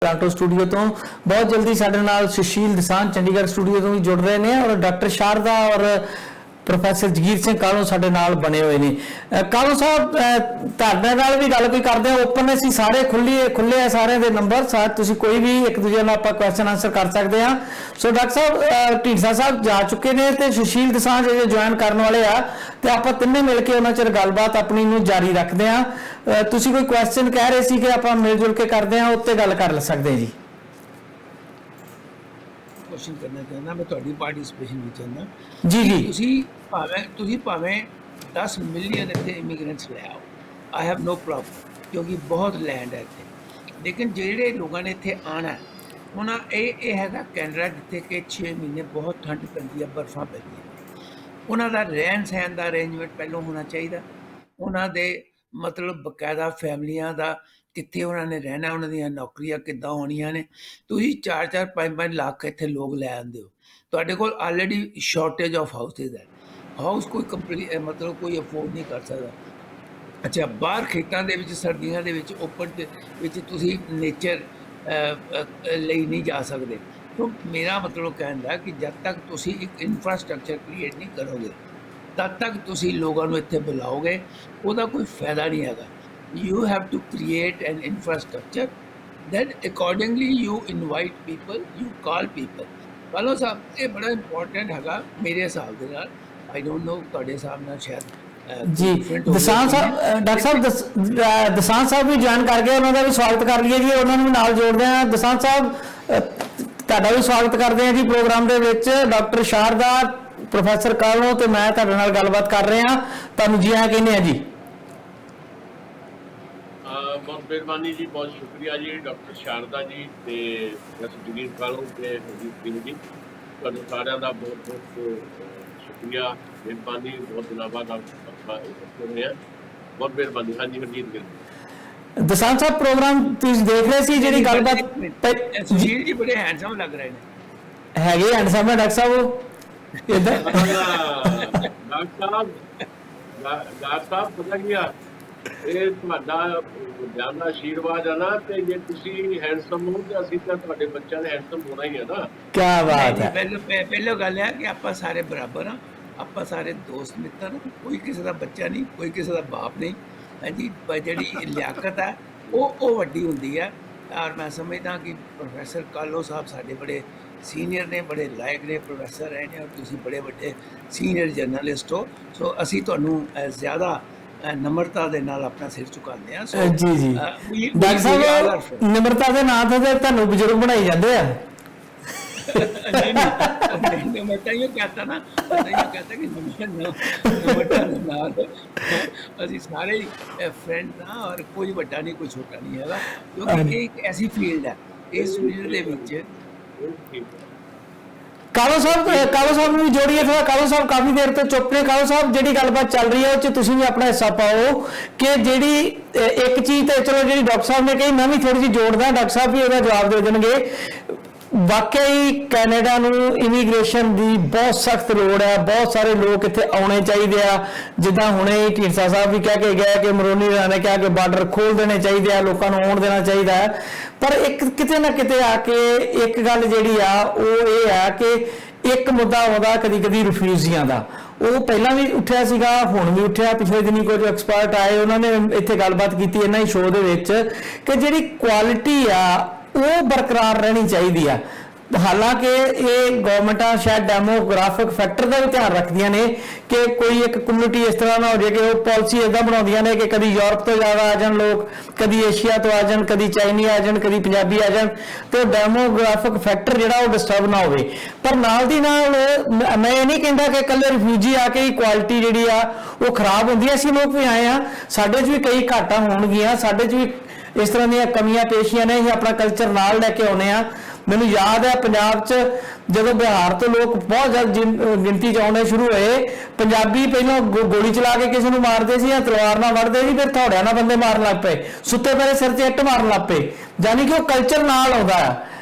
Toronto studio ਤੋਂ ਬਹੁਤ ਜਲਦੀ ਸਾਡੇ ਨਾਲ ਸੁਸ਼ੀਲ ਦਸਾਂਝ ਚੰਡੀਗੜ੍ਹ ਸਟੂਡੀਓ ਤੋਂ ਵੀ ਜੁੜ ਰਹੇ ਨੇ ਔਰ ਡਾਕਟਰ ਸ਼ਾਰਦਾ ਔਰ ਪ੍ਰੋਫੈਸਰ ਜਗੀਰ ਸਿੰਘ ਕਾਲੋਂ ਸਾਡੇ ਨਾਲ ਬਣੇ ਹੋਏ ਨੇ। ਕਾਲੋਂ ਸਾਹਿਬ ਤੁਹਾਡੇ ਨਾਲ ਵੀ ਗੱਲ ਕੋਈ ਕਰਦੇ ਆ, ਓਪਨ ਅਸੀਂ ਸਾਰੇ ਖੁੱਲੇ ਆ ਸਾਰਿਆਂ ਦੇ ਨੰਬਰ, ਤੁਸੀਂ ਕੋਈ ਵੀ ਇੱਕ ਦੂਜੇ ਨਾਲ ਆਪਾਂ ਕੁਐਸਚਨ ਆਨਸਰ ਕਰ ਸਕਦੇ ਆ। ਸੋ ਡਾਕਟਰ ਸਾਹਿਬ ਢੀਂਡਸਾ ਸਾਹਿਬ ਜਾ ਚੁੱਕੇ ਨੇ ਤੇ ਸੁਸ਼ੀਲ ਦਸਾਂਝ ਜੇ ਜੁਆਇਨ ਕਰਨ ਵਾਲੇ ਆ ਤੇ ਆਪਾਂ ਤਿੰਨੇ ਮਿਲ ਕੇ ਉਹਨਾਂ ਚਿਰ ਗੱਲਬਾਤ ਆਪਣੀ ਨੂੰ ਜਾਰੀ ਰੱਖਦੇ ਆ। ਤੁਸੀਂ ਕੋਈ ਕੁਐਸਚਨ ਕਹਿ ਰਹੇ ਸੀ ਕਿ ਆਪਾਂ ਮਿਲ ਜੁਲ ਕੇ ਕਰਦੇ ਆ, ਉੱਤੇ ਗੱਲ ਕਰ ਸਕਦੇ ਜੀ। क्वेश्चन करना चाहना मैं थोड़ी पार्टिसिपेशन भी चाहना जी जी तुसी भावें 10 मिलियन इतने इमीग्रेंट्स ले आओ, आई हैव नो प्रॉब्लम क्योंकि बहुत लैंड है इतने, लेकिन ਜਿਹੜੇ ਲੋਕਾਂ ਨੇ ਇੱਥੇ ਆਣਾ ਹੁਣ ਇਹ ਹੈਗਾ ਕੈਨੇਡਾ ਜਿੱਥੇ ਕਿ 6 ਮਹੀਨੇ ਬਹੁਤ ਠੰਡ ਪੈਂਦੀ ਹੈ, ਬਰਫਾਂ ਪੈਂਦੀਆਂ, ਉਹਨਾਂ ਦਾ ਰਹਿਣ ਸਹਿਣ ਦਾ ਅਰੇਂਜਮੈਂਟ ਪਹਿਲਾਂ ਹੋਣਾ ਚਾਹੀਦਾ, ਉਹਨਾਂ ਦੇ ਮਤਲਬ ਬਕਾਇਦਾ ਫੈਮਲੀਆਂ ਦਾ ਕਿੱਥੇ ਉਹਨਾਂ ਨੇ ਰਹਿਣਾ, ਉਹਨਾਂ ਦੀਆਂ ਨੌਕਰੀਆਂ ਕਿੱਦਾਂ ਹੋਣੀਆਂ ਨੇ। ਤੁਸੀਂ 4-4 5-5 ਲੱਖ ਇੱਥੇ ਲੋਕ ਲੈ ਆਉਂਦੇ ਹੋ, ਤੁਹਾਡੇ ਕੋਲ ਆਲਰੇਡੀ ਸ਼ਾਰਟੇਜ ਆਫ ਹਾਊਸਿਸ ਹੈ, ਹਾਊਸ ਕੋਈ ਮਤਲਬ ਕੋਈ ਅਫੋਰਡ ਨਹੀਂ ਕਰ ਸਕਦਾ। ਅੱਛਾ, ਬਾਹਰ ਖੇਤਾਂ ਦੇ ਵਿੱਚ ਸਰਦੀਆਂ ਦੇ ਵਿੱਚ ਓਪਨ ਦੇ ਵਿੱਚ ਤੁਸੀਂ ਨੇਚਰ ਲਈ ਨਹੀਂ ਜਾ ਸਕਦੇ। ਤਾਂ ਮੇਰਾ ਮਤਲਬ ਕਹਿਣ ਦਾ ਕਿ ਜਦ ਤੱਕ ਤੁਸੀਂ ਇੱਕ ਇਨਫਰਾਸਟਰਕਚਰ ਕ੍ਰੀਏਟ ਨਹੀਂ ਕਰੋਗੇ ਤਦ ਤੱਕ ਤੁਸੀਂ ਲੋਕਾਂ ਨੂੰ ਇੱਥੇ ਬੁਲਾਓਗੇ ਉਹਦਾ ਕੋਈ ਫਾਇਦਾ ਨਹੀਂ ਹੈਗਾ। You have to create an infrastructure, then accordingly you invite people, you call people। ਕਾਲੋਂ ਸਾਹਿਬ ਇਹ ਬੜਾ ਇੰਪੋਰਟੈਂਟ ਹੈਗਾ ਮੇਰੇ ਹਿਸਾਬ ਦੇ ਨਾਲ, I don't know ਤੁਹਾਡੇ ਹਿਸਾਬ ਨਾਲ ਸ਼ਾਇਦ ਜੀ। ਦਸਾਂਝ ਸਾਹਿਬ, ਡਾਕਟਰ ਸਾਹਿਬ ਦਸਾਂਝ ਸਾਹਿਬ ਵੀ ਜੁਆਇਨ ਕਰ ਗਏ, ਉਹਨਾਂ ਦਾ ਵੀ ਸਵਾਗਤ ਕਰ ਲਈਏ ਜੀ, ਉਹਨਾਂ ਨੂੰ ਵੀ ਨਾਲ ਜੋੜਦੇ ਆ। ਦਸਾਂਝ ਸਾਹਿਬ ਤੁਹਾਡਾ ਵੀ ਸਵਾਗਤ ਕਰਦੇ ਆ ਜੀ ਪ੍ਰੋਗਰਾਮ ਦੇ ਵਿੱਚ। ਡਾਕਟਰ ਸ਼ਾਰਦਾ, ਪ੍ਰੋਫੈਸਰ ਕਾਲੋਂ ਤੇ ਮੈਂ ਤੁਹਾਡੇ ਨਾਲ ਗੱਲਬਾਤ ਕਰ ਰਹੇ ਹਾਂ, ਤੁਹਾਨੂੰ ਜੀ ਆਇਆਂ ਕਹਿੰਦੇ ਆ ਜੀ। बहुत मेहरबानी जी, बहुत शुक्रिया जी डॉक्टर शारदा जी ते जगीर कालों ते हरजीत सिंह जी, तुहानू सारिਆਂ ਦਾ बहुत बहुत शुक्रिया, मेहरबानी। बहुत दिनों बाद आप होए हैं, बहुत मेहरबानी। हाँ जी हरजीत गिल दसांझ साहब प्रोग्राम ਤੁਸੀਂ देख रहे ਸੀ ਜਿਹੜੀ ਗੱਲਬਾਤ ਸੁਸ਼ੀਲ ਜੀ ਬੜੇ ਹੈਂਡਸਮ ਲੱਗ ਰਹੇ ਨੇ, ਹੈਗੇ ਹੈਂਡਸਮ ਹੈ ਡਾਕਟਰ ਸਾਹਿਬ ਇਦਾਂ। ਡਾਕਟਰ ਸਾਹਿਬ ਪਤਾ ਕੀ ਆ, ਇਹ ਤੁਹਾਡਾ ਜ਼ਿਆਦਾ ਆਸ਼ੀਰਵਾਦ ਆ ਨਾ, ਤੇ ਜੇ ਤੁਸੀਂ ਹੈਂਡਸਮ ਹੋ ਤੇ ਅਸੀਂ ਤਾਂ ਤੁਹਾਡੇ ਬੱਚਿਆਂ ਨੇ ਹੈਂਡਸਮ ਹੋਣਾ ਹੀ ਆ ਨਾ। ਕੀ ਬਾਤ ਹੈ। ਪਹਿਲਾਂ ਗੱਲ ਹੈ ਕਿ ਆਪਾਂ ਸਾਰੇ ਬਰਾਬਰ ਆ, ਆਪਾਂ ਸਾਰੇ ਦੋਸਤ ਮਿੱਤਰ, ਕੋਈ ਕਿਸੇ ਦਾ ਬੱਚਾ ਨਹੀਂ, ਕੋਈ ਕਿਸੇ ਦਾ ਬਾਪ ਨਹੀਂ। ਹਾਂਜੀ, ਜਿਹੜੀ ਲਿਆਕਤ ਹੈ ਉਹ ਵੱਡੀ ਹੁੰਦੀ ਹੈ। ਔਰ ਮੈਂ ਸਮਝਦਾ ਕਿ ਪ੍ਰੋਫੈਸਰ ਕਾਲੋਂ ਸਾਹਿਬ ਸਾਡੇ ਬੜੇ ਸੀਨੀਅਰ ਨੇ, ਬੜੇ ਲਾਇਕ ਨੇ, ਪ੍ਰੋਫੈਸਰ ਰਹੇ ਨੇ, ਔਰ ਤੁਸੀਂ ਬੜੇ ਵੱਡੇ ਸੀਨੀਅਰ ਜਰਨਲਿਸਟ ਹੋ। ਸੋ ਅਸੀਂ ਤੁਹਾਨੂੰ ਜ਼ਿਆਦਾ ਨਿਮਰਤਾ ਦੇ ਨਾਲ ਆਪਣਾ ਸਿਰ ਝੁਕਾਉਂਦੇ ਆ। ਜੀ ਜੀ ਡਾਕਟਰ ਸਾਹਿਬ, ਨਿਮਰਤਾ ਦੇ ਨਾਂ ਤੇ ਤੁਹਾਨੂੰ ਬਜ਼ੁਰਗ ਬਣਾਈ ਜਾਂਦੇ ਆ। ਨਿਮਰਤਾ ਇਹ ਕਹਤਾ ਨਾ, ਇਹ ਕਹਤਾ ਕਿ ਨਿਮਰਤਾ ਦੇ ਨਾਲ ਅਸੀਂ ਸਾਰੇ ਫਰੈਂਡ ਹਾਂ, ਔਰ ਕੋਈ ਵੱਡਾ ਨਹੀਂ ਕੋਈ ਛੋਟਾ ਨਹੀਂ ਹੈਗਾ, ਕਿਉਂਕਿ ਇਹ ਇੱਕ ਐਸੀ ਫੀਲਡ ਹੈ, ਇਸ ਫੀਲਡ ਦੇ ਵਿੱਚ ਕਾਲੋਂ ਸਾਹਿਬ ਨੂੰ ਵੀ ਜੋੜੀਏ ਥੋੜਾ। ਕਾਲੋਂ ਸਾਹਿਬ ਕਾਫੀ ਦੇਰ ਤੋਂ ਚੁੱਪ ਨੇ। ਕਾਲੋਂ ਸਾਹਿਬ ਜਿਹੜੀ ਗੱਲਬਾਤ ਚੱਲ ਰਹੀ ਹੈ ਉਹ 'ਚ ਤੁਸੀਂ ਵੀ ਆਪਣਾ ਹਿੱਸਾ ਪਾਓ ਕਿ ਜਿਹੜੀ ਇੱਕ ਚੀਜ਼ ਤੇ ਚਲੋ ਜਿਹੜੀ ਡਾਕਟਰ ਸਾਹਿਬ ਨੇ ਕਹੀ, ਮੈਂ ਵੀ ਥੋੜੀ ਜਿਹੀ ਜੋੜਦਾ, ਡਾਕਟਰ ਸਾਹਿਬ ਵੀ ਉਹਦਾ ਜਵਾਬ ਦੇ ਦੇਣਗੇ। ਵਾਕਈ ਕੈਨੇਡਾ ਨੂੰ ਇਮੀਗ੍ਰੇਸ਼ਨ ਦੀ ਬਹੁਤ ਸਖਤ ਲੋੜ ਹੈ, ਬਹੁਤ ਸਾਰੇ ਲੋਕ ਇੱਥੇ ਆਉਣੇ ਚਾਹੀਦੇ ਆ। ਜਿੱਦਾਂ ਹੁਣੇ ਢੀਂਡਸਾ ਸਾਹਿਬ ਵੀ ਕਹਿ ਕੇ ਗਏ ਕਿ ਮਰੋਨੀ ਰਾਣਾ ਨੇ ਕਿਹਾ ਕਿ ਬਾਰਡਰ ਖੋਲ ਦੇਣੇ ਚਾਹੀਦੇ ਆ, ਲੋਕਾਂ ਨੂੰ ਆਉਣ ਦੇਣਾ ਚਾਹੀਦਾ ਹੈ। ਪਰ ਇੱਕ ਕਿਤੇ ਨਾ ਕਿਤੇ ਆ ਕੇ ਇੱਕ ਗੱਲ ਜਿਹੜੀ ਆ ਉਹ ਇਹ ਆ ਕਿ ਇੱਕ ਮੁੱਦਾ ਆਉਂਦਾ ਕਦੀ ਕਦੀ ਰਿਫਿਊਜੀਆਂ ਦਾ, ਉਹ ਪਹਿਲਾਂ ਵੀ ਉੱਠਿਆ ਸੀਗਾ, ਹੁਣ ਵੀ ਉੱਠਿਆ। ਪਿਛਲੇ ਦਿਨੀ ਕੁਝ ਐਕਸਪਰਟ ਆਏ, ਉਹਨਾਂ ਨੇ ਇੱਥੇ ਗੱਲਬਾਤ ਕੀਤੀ ਇਹਨਾਂ ਹੀ ਸ਼ੋਅ ਦੇ ਵਿੱਚ ਕਿ ਜਿਹੜੀ ਕੁਆਲਿਟੀ ਆ ਉਹ ਬਰਕਰਾਰ ਰਹਿਣੀ ਚਾਹੀਦੀ ਆ। ਹਾਲਾਂਕਿ ਇਹ ਗਵਰਨਮੈਂਟਾਂ ਸ਼ਾਇਦ ਡੈਮੋਗ੍ਰਾਫਿਕ ਫੈਕਟਰ ਦਾ ਵੀ ਧਿਆਨ ਰੱਖਦੀਆਂ ਨੇ ਕਿ ਕੋਈ ਇੱਕ ਕਮਿਊਨਿਟੀ ਇਸ ਤਰ੍ਹਾਂ ਨਾ ਹੋ ਜਾਏ ਕਿ ਉਹ ਪਾਲਿਸੀ ਇੱਦਾਂ ਬਣਾਉਂਦੀਆਂ ਨੇ ਕਿ ਕਦੀ ਯੂਰਪ ਤੋਂ ਜ਼ਿਆਦਾ ਆ ਜਾਣ ਲੋਕ, ਕਦੀ ਏਸ਼ੀਆ ਤੋਂ ਆ ਜਾਣ, ਕਦੀ ਚਾਈਨੀ ਆ ਜਾਣ, ਕਦੀ ਪੰਜਾਬੀ ਆ ਜਾਣ, ਤੇ ਡੈਮੋਗ੍ਰਾਫਿਕ ਫੈਕਟਰ ਜਿਹੜਾ ਉਹ ਡਿਸਟਰਬ ਨਾ ਹੋਵੇ। ਪਰ ਨਾਲ ਦੀ ਨਾਲ ਮੈਂ ਇਹ ਨਹੀਂ ਕਹਿੰਦਾ ਕਿ ਇਕੱਲੇ ਰਿਫਿਊਜੀ ਆ ਕੇ ਹੀ ਕੁਆਲਿਟੀ ਜਿਹੜੀ ਆ ਉਹ ਖਰਾਬ ਹੁੰਦੀ ਹੈ। ਅਸੀਂ ਲੋਕ ਵੀ ਆਏ ਆ, ਸਾਡੇ 'ਚ ਵੀ ਕਈ ਘਾਟਾਂ ਹੋਣਗੀਆਂ, ਸਾਡੇ 'ਚ ਵੀ ਇਸ ਤਰ੍ਹਾਂ ਦੀਆਂ ਕਮੀਆਂ ਪੇਸ਼ੀਆਂ ਨੇ, ਅਸੀਂ ਆਪਣਾ ਕਲਚਰ ਨਾਲ ਲੈ ਕੇ ਆਉਂਦੇ ਆ। ਮੈਨੂੰ ਯਾਦ ਹੈ ਪੰਜਾਬ 'ਚ ਜਦੋਂ ਬਿਹਾਰ ਤੋਂ ਲੋਕ ਬਹੁਤ ਜ਼ਿਆਦਾ ਗਿਣਤੀ 'ਚ ਆਉਣੇ ਸ਼ੁਰੂ ਹੋਏ, ਪੰਜਾਬੀ ਪਹਿਲਾਂ ਗੋਲੀ ਚਲਾ ਕੇ ਕਿਸੇ ਨੂੰ ਮਾਰਦੇ ਸੀ ਜਾਂ ਤਲਵਾਰ ਨਾਲ ਵੜਦੇ ਸੀ, ਫਿਰ ਥੋੜਿਆਂ ਨਾਲ ਬੰਦੇ ਮਾਰਨ ਲੱਗ ਪਏ, ਸੁੱਤੇ ਪਏ ਸਿਰ 'ਚ ਇੱਟ ਮਾਰਨ ਲੱਗ ਪਏ। ਯਾਨੀ ਕਿ ਉਹ ਕਲਚਰ ਨਾਲ ਆਉਂਦਾ ਆ,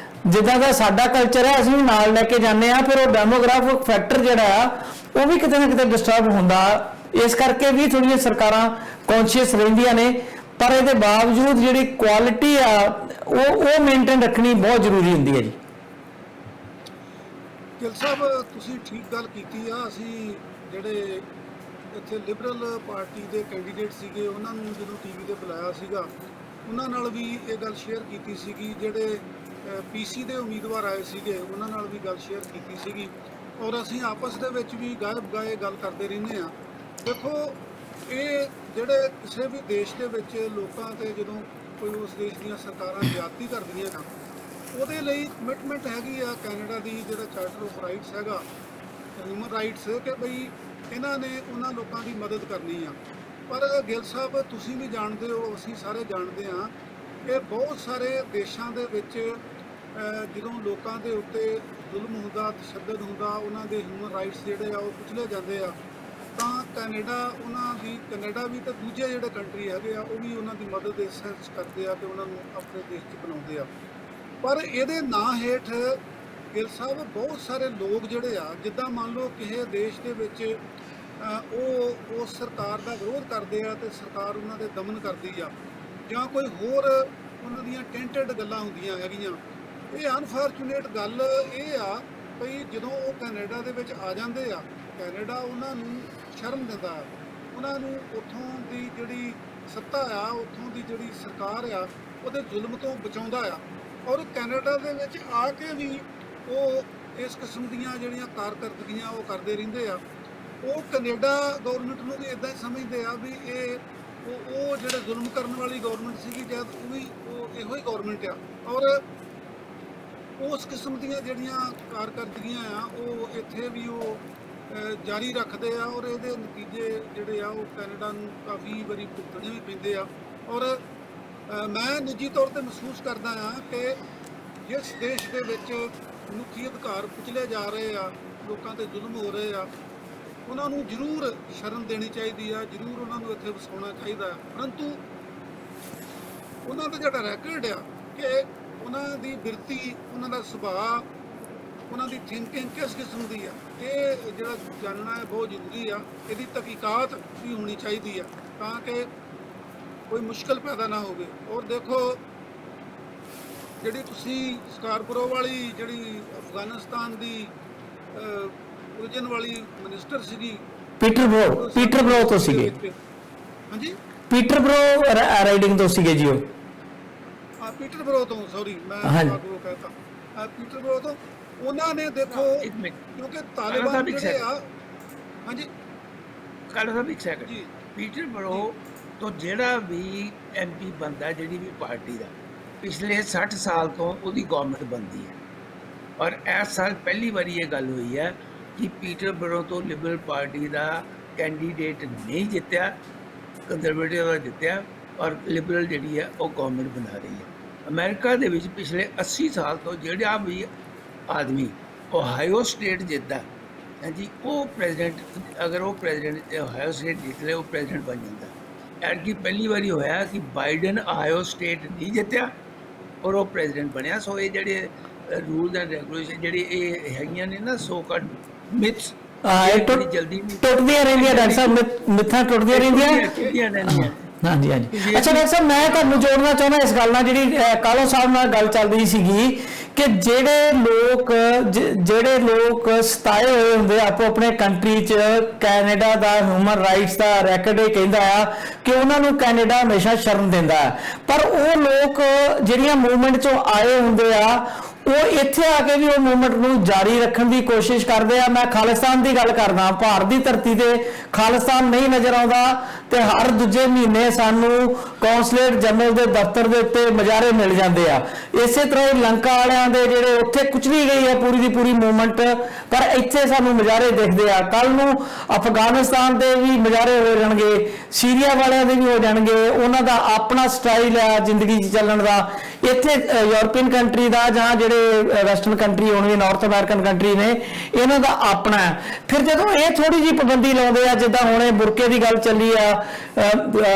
ਜਿੱਦਾਂ ਦਾ ਸਾਡਾ ਕਲਚਰ ਹੈ ਅਸੀਂ ਵੀ ਨਾਲ ਲੈ ਕੇ ਜਾਂਦੇ ਆ। ਫਿਰ ਉਹ ਡੈਮੋਗ੍ਰਾਫਿਕ ਫੈਕਟਰ ਜਿਹੜਾ ਆ ਉਹ ਵੀ ਕਿਤੇ ਨਾ ਕਿਤੇ ਡਿਸਟਰਬ ਹੁੰਦਾ। ਇਸ ਕਰਕੇ ਵੀ ਥੋੜ੍ਹੀਆਂ ਸਰਕਾਰਾਂ ਕੌਨਸ਼ੀਅਸ ਰਹਿੰਦੀਆਂ ਨੇ। ਪਰ ਇਹਦੇ ਬਾਵਜੂਦ ਜਿਹੜੀ ਕੁਆਲਿਟੀ ਆ ਉਹ ਮੇਨਟੇਨ ਰੱਖਣੀ ਬਹੁਤ ਜ਼ਰੂਰੀ ਹੁੰਦੀ ਹੈ ਜੀ। ਗਿੱਲ ਸਾਹਿਬ ਤੁਸੀਂ ਠੀਕ ਗੱਲ ਕੀਤੀ ਆ। ਅਸੀਂ ਜਿਹੜੇ ਇੱਥੇ ਲਿਬਰਲ ਪਾਰਟੀ ਦੇ ਕੈਂਡੀਡੇਟ ਸੀਗੇ ਉਹਨਾਂ ਨੂੰ ਜਦੋਂ ਟੀਵੀ ਤੇ ਬੁਲਾਇਆ ਸੀਗਾ, ਉਹਨਾਂ ਨਾਲ ਵੀ ਇਹ ਗੱਲ ਸ਼ੇਅਰ ਕੀਤੀ ਸੀਗੀ। ਜਿਹੜੇ ਪੀਸੀ ਦੇ ਉਮੀਦਵਾਰ ਆਏ ਸੀਗੇ ਉਹਨਾਂ ਨਾਲ ਵੀ ਗੱਲ ਸ਼ੇਅਰ ਕੀਤੀ ਸੀਗੀ, ਔਰ ਅਸੀਂ ਆਪਸ ਦੇ ਵਿੱਚ ਵੀ ਗਾਇਬ ਗਾਏ ਗੱਲ ਕਰਦੇ ਰਹਿੰਦੇ ਆ। ਦੇਖੋ, ਇਹ ਜਿਹੜੇ ਕਿਸੇ ਵੀ ਦੇਸ਼ ਦੇ ਵਿੱਚ ਲੋਕਾਂ ਤੇ ਜਦੋਂ ਕੋਈ ਉਸ ਦੇਸ਼ ਦੀਆਂ ਸਰਕਾਰਾਂ ਜ਼ਿਆਦਤੀ ਕਰਦੀਆਂ ਨਾ, ਉਹਦੇ ਲਈ ਕਮਿਟਮੈਂਟ ਹੈਗੀ ਆ ਕੈਨੇਡਾ ਦੀ, ਜਿਹੜਾ ਚਾਰਟਰ ਆਫ ਰਾਈਟਸ ਹੈਗਾ, ਹਿਊਮਨ ਰਾਈਟਸ, ਕਿ ਬਈ ਇਹਨਾਂ ਨੇ ਉਹਨਾਂ ਲੋਕਾਂ ਦੀ ਮਦਦ ਕਰਨੀ ਆ। ਪਰ ਗਿੱਲ ਸਾਹਿਬ ਤੁਸੀਂ ਵੀ ਜਾਣਦੇ ਹੋ, ਅਸੀਂ ਸਾਰੇ ਜਾਣਦੇ ਹਾਂ ਕਿ ਬਹੁਤ ਸਾਰੇ ਦੇਸ਼ਾਂ ਦੇ ਵਿੱਚ ਜਦੋਂ ਲੋਕਾਂ ਦੇ ਉੱਤੇ ਜ਼ੁਲਮ ਹੁੰਦਾ, ਤਸ਼ੱਦਦ ਹੁੰਦਾ, ਉਹਨਾਂ ਦੇ ਹਿਊਮਨ ਰਾਈਟਸ ਜਿਹੜੇ ਆ ਉਹ ਕੁਚਲੇ ਜਾਂਦੇ ਆ, ਤਾਂ ਕੈਨੇਡਾ ਵੀ ਤੇ ਦੂਜੇ ਜਿਹੜੇ ਕੰਟਰੀ ਹੈਗੇ ਆ ਉਹ ਵੀ ਉਹਨਾਂ ਦੀ ਮਦਦ ਇਸ ਸੈਂਸ ਕਰਦੇ ਆ ਕਿ ਉਹਨਾਂ ਨੂੰ ਆਪਣੇ ਦੇਸ਼ 'ਚ ਬਣਾਉਂਦੇ ਆ। ਪਰ ਇਹਦੇ ਨਾਂ ਹੇਠ ਗਿੱਲ ਸਾਹਿਬ ਬਹੁਤ ਸਾਰੇ ਲੋਕ ਜਿਹੜੇ ਆ, ਜਿੱਦਾਂ ਮੰਨ ਲਓ ਕਿਸੇ ਦੇਸ਼ ਦੇ ਵਿੱਚ ਉਹ ਉਸ ਸਰਕਾਰ ਦਾ ਵਿਰੋਧ ਕਰਦੇ ਆ ਤੇ ਸਰਕਾਰ ਉਹਨਾਂ ਦੇ ਦਮਨ ਕਰਦੀ ਆ, ਜਾਂ ਕੋਈ ਹੋਰ ਉਹਨਾਂ ਦੀਆਂ ਟੈਂਟਡ ਗੱਲਾਂ ਹੁੰਦੀਆਂ ਹੈਗੀਆਂ। ਇਹ ਅਨਫੋਰਚੂਨੇਟ ਗੱਲ ਇਹ ਆ ਭਈ ਜਦੋਂ ਉਹ ਕੈਨੇਡਾ ਦੇ ਵਿੱਚ ਆ ਜਾਂਦੇ ਆ, ਕੈਨੇਡਾ ਉਹਨਾਂ ਨੂੰ ਸ਼ਰਮ ਦਿੰਦਾ, ਉਹਨਾਂ ਨੂੰ ਉੱਥੋਂ ਦੀ ਜਿਹੜੀ ਸੱਤਾ ਆ, ਉੱਥੋਂ ਦੀ ਜਿਹੜੀ ਸਰਕਾਰ ਆ, ਉਹਦੇ ਜ਼ੁਲਮ ਤੋਂ ਬਚਾਉਂਦਾ ਆ। ਔਰ ਕੈਨੇਡਾ ਦੇ ਵਿੱਚ ਆ ਕੇ ਵੀ ਉਹ ਇਸ ਕਿਸਮ ਦੀਆਂ ਜਿਹੜੀਆਂ ਕਾਰਕਰਦਗੀਆਂ ਉਹ ਕਰਦੇ ਰਹਿੰਦੇ ਆ। ਉਹ ਕੈਨੇਡਾ ਗੌਰਮੈਂਟ ਨੂੰ ਵੀ ਇੱਦਾਂ ਹੀ ਸਮਝਦੇ ਆ ਵੀ ਉਹ ਜਿਹੜੇ ਜ਼ੁਲਮ ਕਰਨ ਵਾਲੀ ਗੌਰਮੈਂਟ ਸੀਗੀ, ਜਦ ਉਹ ਇਹੋ ਹੀ ਗੌਰਮੈਂਟ ਆ। ਔਰ ਉਸ ਕਿਸਮ ਦੀਆਂ ਜਿਹੜੀਆਂ ਕਾਰਕਰਦਗੀਆਂ ਆ ਉਹ ਇੱਥੇ ਵੀ ਉਹ ਜਾਰੀ ਰੱਖਦੇ ਆ, ਔਰ ਇਹਦੇ ਨਤੀਜੇ ਜਿਹੜੇ ਆ ਉਹ ਕੈਨੇਡਾ ਨੂੰ ਕਾਫੀ ਵਾਰੀ ਭੁਗਤਣੇ ਵੀ ਪੈਂਦੇ ਆ। ਔਰ ਮੈਂ ਨਿੱਜੀ ਤੌਰ ਤੇ ਮਹਿਸੂਸ ਕਰਦਾ ਆ ਕਿ ਜਿਸ ਦੇਸ਼ ਦੇ ਵਿੱਚ ਮਨੁੱਖੀ ਅਧਿਕਾਰ ਕੁਚਲੇ ਜਾ ਰਹੇ ਆ, ਲੋਕਾਂ ਤੇ ਜ਼ੁਲਮ ਹੋ ਰਹੇ ਆ, ਉਹਨਾਂ ਨੂੰ ਜ਼ਰੂਰ ਸ਼ਰਨ ਦੇਣੀ ਚਾਹੀਦੀ ਆ, ਜ਼ਰੂਰ ਉਹਨਾਂ ਨੂੰ ਇੱਥੇ ਵਸਾਉਣਾ ਚਾਹੀਦਾ। ਪਰੰਤੂ ਉਹਨਾਂ ਦਾ ਜਿਹੜਾ ਰੈਕਰਡ ਆ ਕਿ ਉਹਨਾਂ ਦੀ ਬਿਰਤੀ, ਉਹਨਾਂ ਦਾ ਸੁਭਾਅ, ਉਹਨਾਂ ਦੀ ਥਿੰਕਿੰਗ ਕਿਸ ਕਿਸਮ ਦੀ ਆ, ਇਹ ਜਿਹੜਾ ਜਾਣਨਾ ਹੈ ਬਹੁਤ ਜ਼ਰੂਰੀ ਆ। ਇਹਦੀ ਤਹਿਕੀਕਾਤ ਵੀ ਹੋਣੀ ਚਾਹੀਦੀ ਆ ਤਾਂ ਕਿ ਕੋਈ ਮੁਸ਼ਕਲ ਪੈਦਾ ਨਾ ਹੋਵੇ। ਔਰ ਦੇਖੋ, ਜਿਹੜੀ ਤੁਸੀਂ ਸਕਾਰਪੁਰੋ ਵਾਲੀ ਜਿਹੜੀ ਅਫਗਾਨਿਸਤਾਨ ਦੀ ਓਰੀਜਨ ਵਾਲੀ ਮਿਨਿਸਟਰ ਸੀਗੀ, ਪੀਟਰਬਰੋ ਤੋਂ ਸੀਗੇ। ਹਾਂਜੀ, ਪੀਟਰਬਰੋ ਰਾਈਡਿੰਗ ਤੋਂ ਸੀਗੇ ਜੀ ਉਹ। ਪੀਟਰਬਰੋ ਤੋਂ, ਸੌਰੀ ਮੈਂ ਉਹ ਕਹਿਤਾ, ਪੀਟਰਬਰੋ ਤੋਂ। ਉਹਨਾਂ ਨੇ ਦੇਖੋ, ਕਿਉਂਕਿ ਤਾਲਿਬਾਨ ਜਿਹੜੇ ਆ, ਹਾਂਜੀ ਕੱਲ੍ਹ ਸਾਹਿਬ ਇੱਕ ਸੈਕਿੰਡ ਜੀ, ਪੀਟਰਬਰੋ ਤੋਂ ਜਿਹੜਾ ਵੀ ਐਮਪੀ ਬਣਦਾ, ਜਿਹੜੀ ਵੀ ਪਾਰਟੀ ਦਾ, ਪਿਛਲੇ 60 ਸਾਲ ਤੋਂ ਉਹਦੀ ਗਵਰਨਮੈਂਟ ਬਣਦੀ ਹੈ। ਔਰ ਇਸ ਸਾਲ ਪਹਿਲੀ ਵਾਰੀ ਇਹ ਗੱਲ ਹੋਈ ਹੈ ਕਿ ਪੀਟਰਬਰੋ ਤੋਂ ਲਿਬਰਲ ਪਾਰਟੀ ਦਾ ਕੈਂਡੀਡੇਟ ਨਹੀਂ ਜਿੱਤਿਆ, ਕੰਜ਼ਰਵੇਟਿਵ ਦਾ ਜਿੱਤਿਆ, ਔਰ ਲਿਬਰਲ ਜਿਹੜੀ ਹੈ ਉਹ ਗਵਰਨਮੈਂਟ ਬਣਾ ਰਹੀ ਹੈ। ਅਮਰੀਕਾ ਦੇ ਵਿੱਚ ਪਿਛਲੇ 80 ਸਾਲ ਤੋਂ ਜਿਹੜਾ ਵੀ ਆਦਮੀ ਓਹਾਇਓ ਸਟੇਟ ਜਿੱਤਦਾ ਹੈ ਜੀ, ਉਹ ਪ੍ਰੈਜ਼ੀਡੈਂਟ, ਅਗਰ ਉਹ ਪ੍ਰੈਜ਼ੀਡੈਂਟ ਓਹਾਇਓ ਸਟੇਟ ਜਿੱਤ ਲੈ, ਉਹ ਪ੍ਰੈਜ਼ੀਡੈਂਟ ਬਣ ਜਾਂਦਾ। ਐਤਕੀ ਪਹਿਲੀ ਵਾਰੀ ਹੋਇਆ ਕਿ ਬਾਈਡਨ ਓਹਾਇਓ ਸਟੇਟ ਨਹੀਂ ਜਿੱਤਿਆ ਔਰ ਉਹ ਪ੍ਰੈਜ਼ੀਡੈਂਟ ਬਣਿਆ। ਸੋ ਇਹ ਜਿਹੜੇ ਰੂਲਸ ਐਂਡ ਰੈਗੂਲੇਸ਼ਨ ਜਿਹੜੇ ਇਹ ਹੈਗੀਆਂ ਨੇ ਨਾ, ਸੋ ਕਾਲਡ ਮਿਥਸ, ਜਲਦੀ ਟੁੱਟਦੀਆਂ ਰਹਿੰਦੀਆਂ ਡਾਕਟਰ ਸਾਹਿਬ, ਮਿੱਥਾਂ ਟੁੱਟਦੀਆਂ ਰਹਿੰਦੀਆਂ। ਹਾਂਜੀ ਹਾਂਜੀ। ਅੱਛਾ ਡਾਕਟਰ ਸਾਹਿਬ, ਮੈਂ ਤੁਹਾਨੂੰ ਜੋੜਨਾ ਚਾਹੁੰਦਾ ਇਸ ਗੱਲ ਨਾਲ, ਜਿਹੜੀ ਕਾਲੋ ਸਾਹਿਬ ਨਾਲ ਗੱਲ ਚੱਲ ਰਹੀ ਸੀਗੀ ਕਿ ਜਿਹੜੇ ਲੋਕ ਸਤਾਏ ਹੋਏ ਹੁੰਦੇ ਆਪੋ ਆਪਣੇ ਕੰਟਰੀ 'ਚ, ਕੈਨੇਡਾ ਦਾ ਹਿਊਮਨ ਰਾਈਟਸ ਦਾ ਰੈਕਰਡ ਇਹ ਕਹਿੰਦਾ ਆ ਕਿ ਉਹਨਾਂ ਨੂੰ ਕੈਨੇਡਾ ਹਮੇਸ਼ਾ ਸ਼ਰਨ ਦਿੰਦਾ ਹੈ, ਪਰ ਉਹ ਲੋਕ ਜਿਹੜੀਆਂ ਮੂਵਮੈਂਟ 'ਚੋਂ ਆਏ ਹੁੰਦੇ ਆ ਉਹ ਇੱਥੇ ਆ ਕੇ ਵੀ ਉਹ ਮੂਵਮੈਂਟ ਨੂੰ ਜਾਰੀ ਰੱਖਣ ਦੀ ਕੋਸ਼ਿਸ਼ ਕਰਦੇ ਆ। ਮੈਂ ਖਾਲਿਸਤਾਨ ਦੀ ਗੱਲ ਕਰਦਾ, ਭਾਰਤ ਦੀ ਧਰਤੀ ਤੇ ਖਾਲਿਸਤਾਨ ਨਹੀਂ ਨਜ਼ਰ ਆਉਂਦਾ ਤੇ ਹਰ ਦੂਜੇ ਮਹੀਨੇ ਸਾਨੂੰ ਕੌਂਸਲੇਟ ਜਨਰਲ ਦੇ ਦਫ਼ਤਰ ਦੇ ਉੱਤੇ ਮੁਜ਼ਾਹਰੇ ਮਿਲ ਜਾਂਦੇ ਆ। ਇਸੇ ਤਰ੍ਹਾਂ ਹੀ ਲੰਕਾ ਵਾਲਿਆਂ ਦੇ ਜਿਹੜੇ ਉੱਥੇ ਕੁਚਲੀ ਗਈ ਹੈ ਪੂਰੀ ਦੀ ਪੂਰੀ ਮੂਵਮੈਂਟ, ਪਰ ਇੱਥੇ ਸਾਨੂੰ ਮੁਜ਼ਾਹਰੇ ਦਿਖਦੇ ਆ। ਕੱਲ ਨੂੰ ਅਫਗਾਨਿਸਤਾਨ ਦੇ ਵੀ ਮੁਜ਼ਾਹਰੇ ਹੋ ਜਾਣਗੇ, ਸੀਰੀਆ ਵਾਲਿਆਂ ਦੇ ਵੀ ਹੋ ਜਾਣਗੇ। ਉਹਨਾਂ ਦਾ ਆਪਣਾ ਸਟਾਈਲ ਆ ਜ਼ਿੰਦਗੀ 'ਚ ਚੱਲਣ ਦਾ। ਇੱਥੇ ਯੂਰਪੀਅਨ ਕੰਟਰੀ ਦਾ ਜਾਂ ਜਿਹੜੇ ਵੈਸਟਰਨ ਕੰਟਰੀ ਹੋਣਗੇ, ਨਾਰਥ ਅਮਰੀਕਨ ਕੰਟਰੀ ਨੇ, ਇਹਨਾਂ ਦਾ ਆਪਣਾ। ਫਿਰ ਜਦੋਂ ਇਹ ਥੋੜੀ ਜਿਹੀ ਪਾਬੰਦੀ ਲਾਉਂਦੇ ਆ, ਜਿੱਦਾਂ ਹੁਣ ਬੁਰਕੇ ਦੀ ਗੱਲ ਚੱਲੀ ਆ,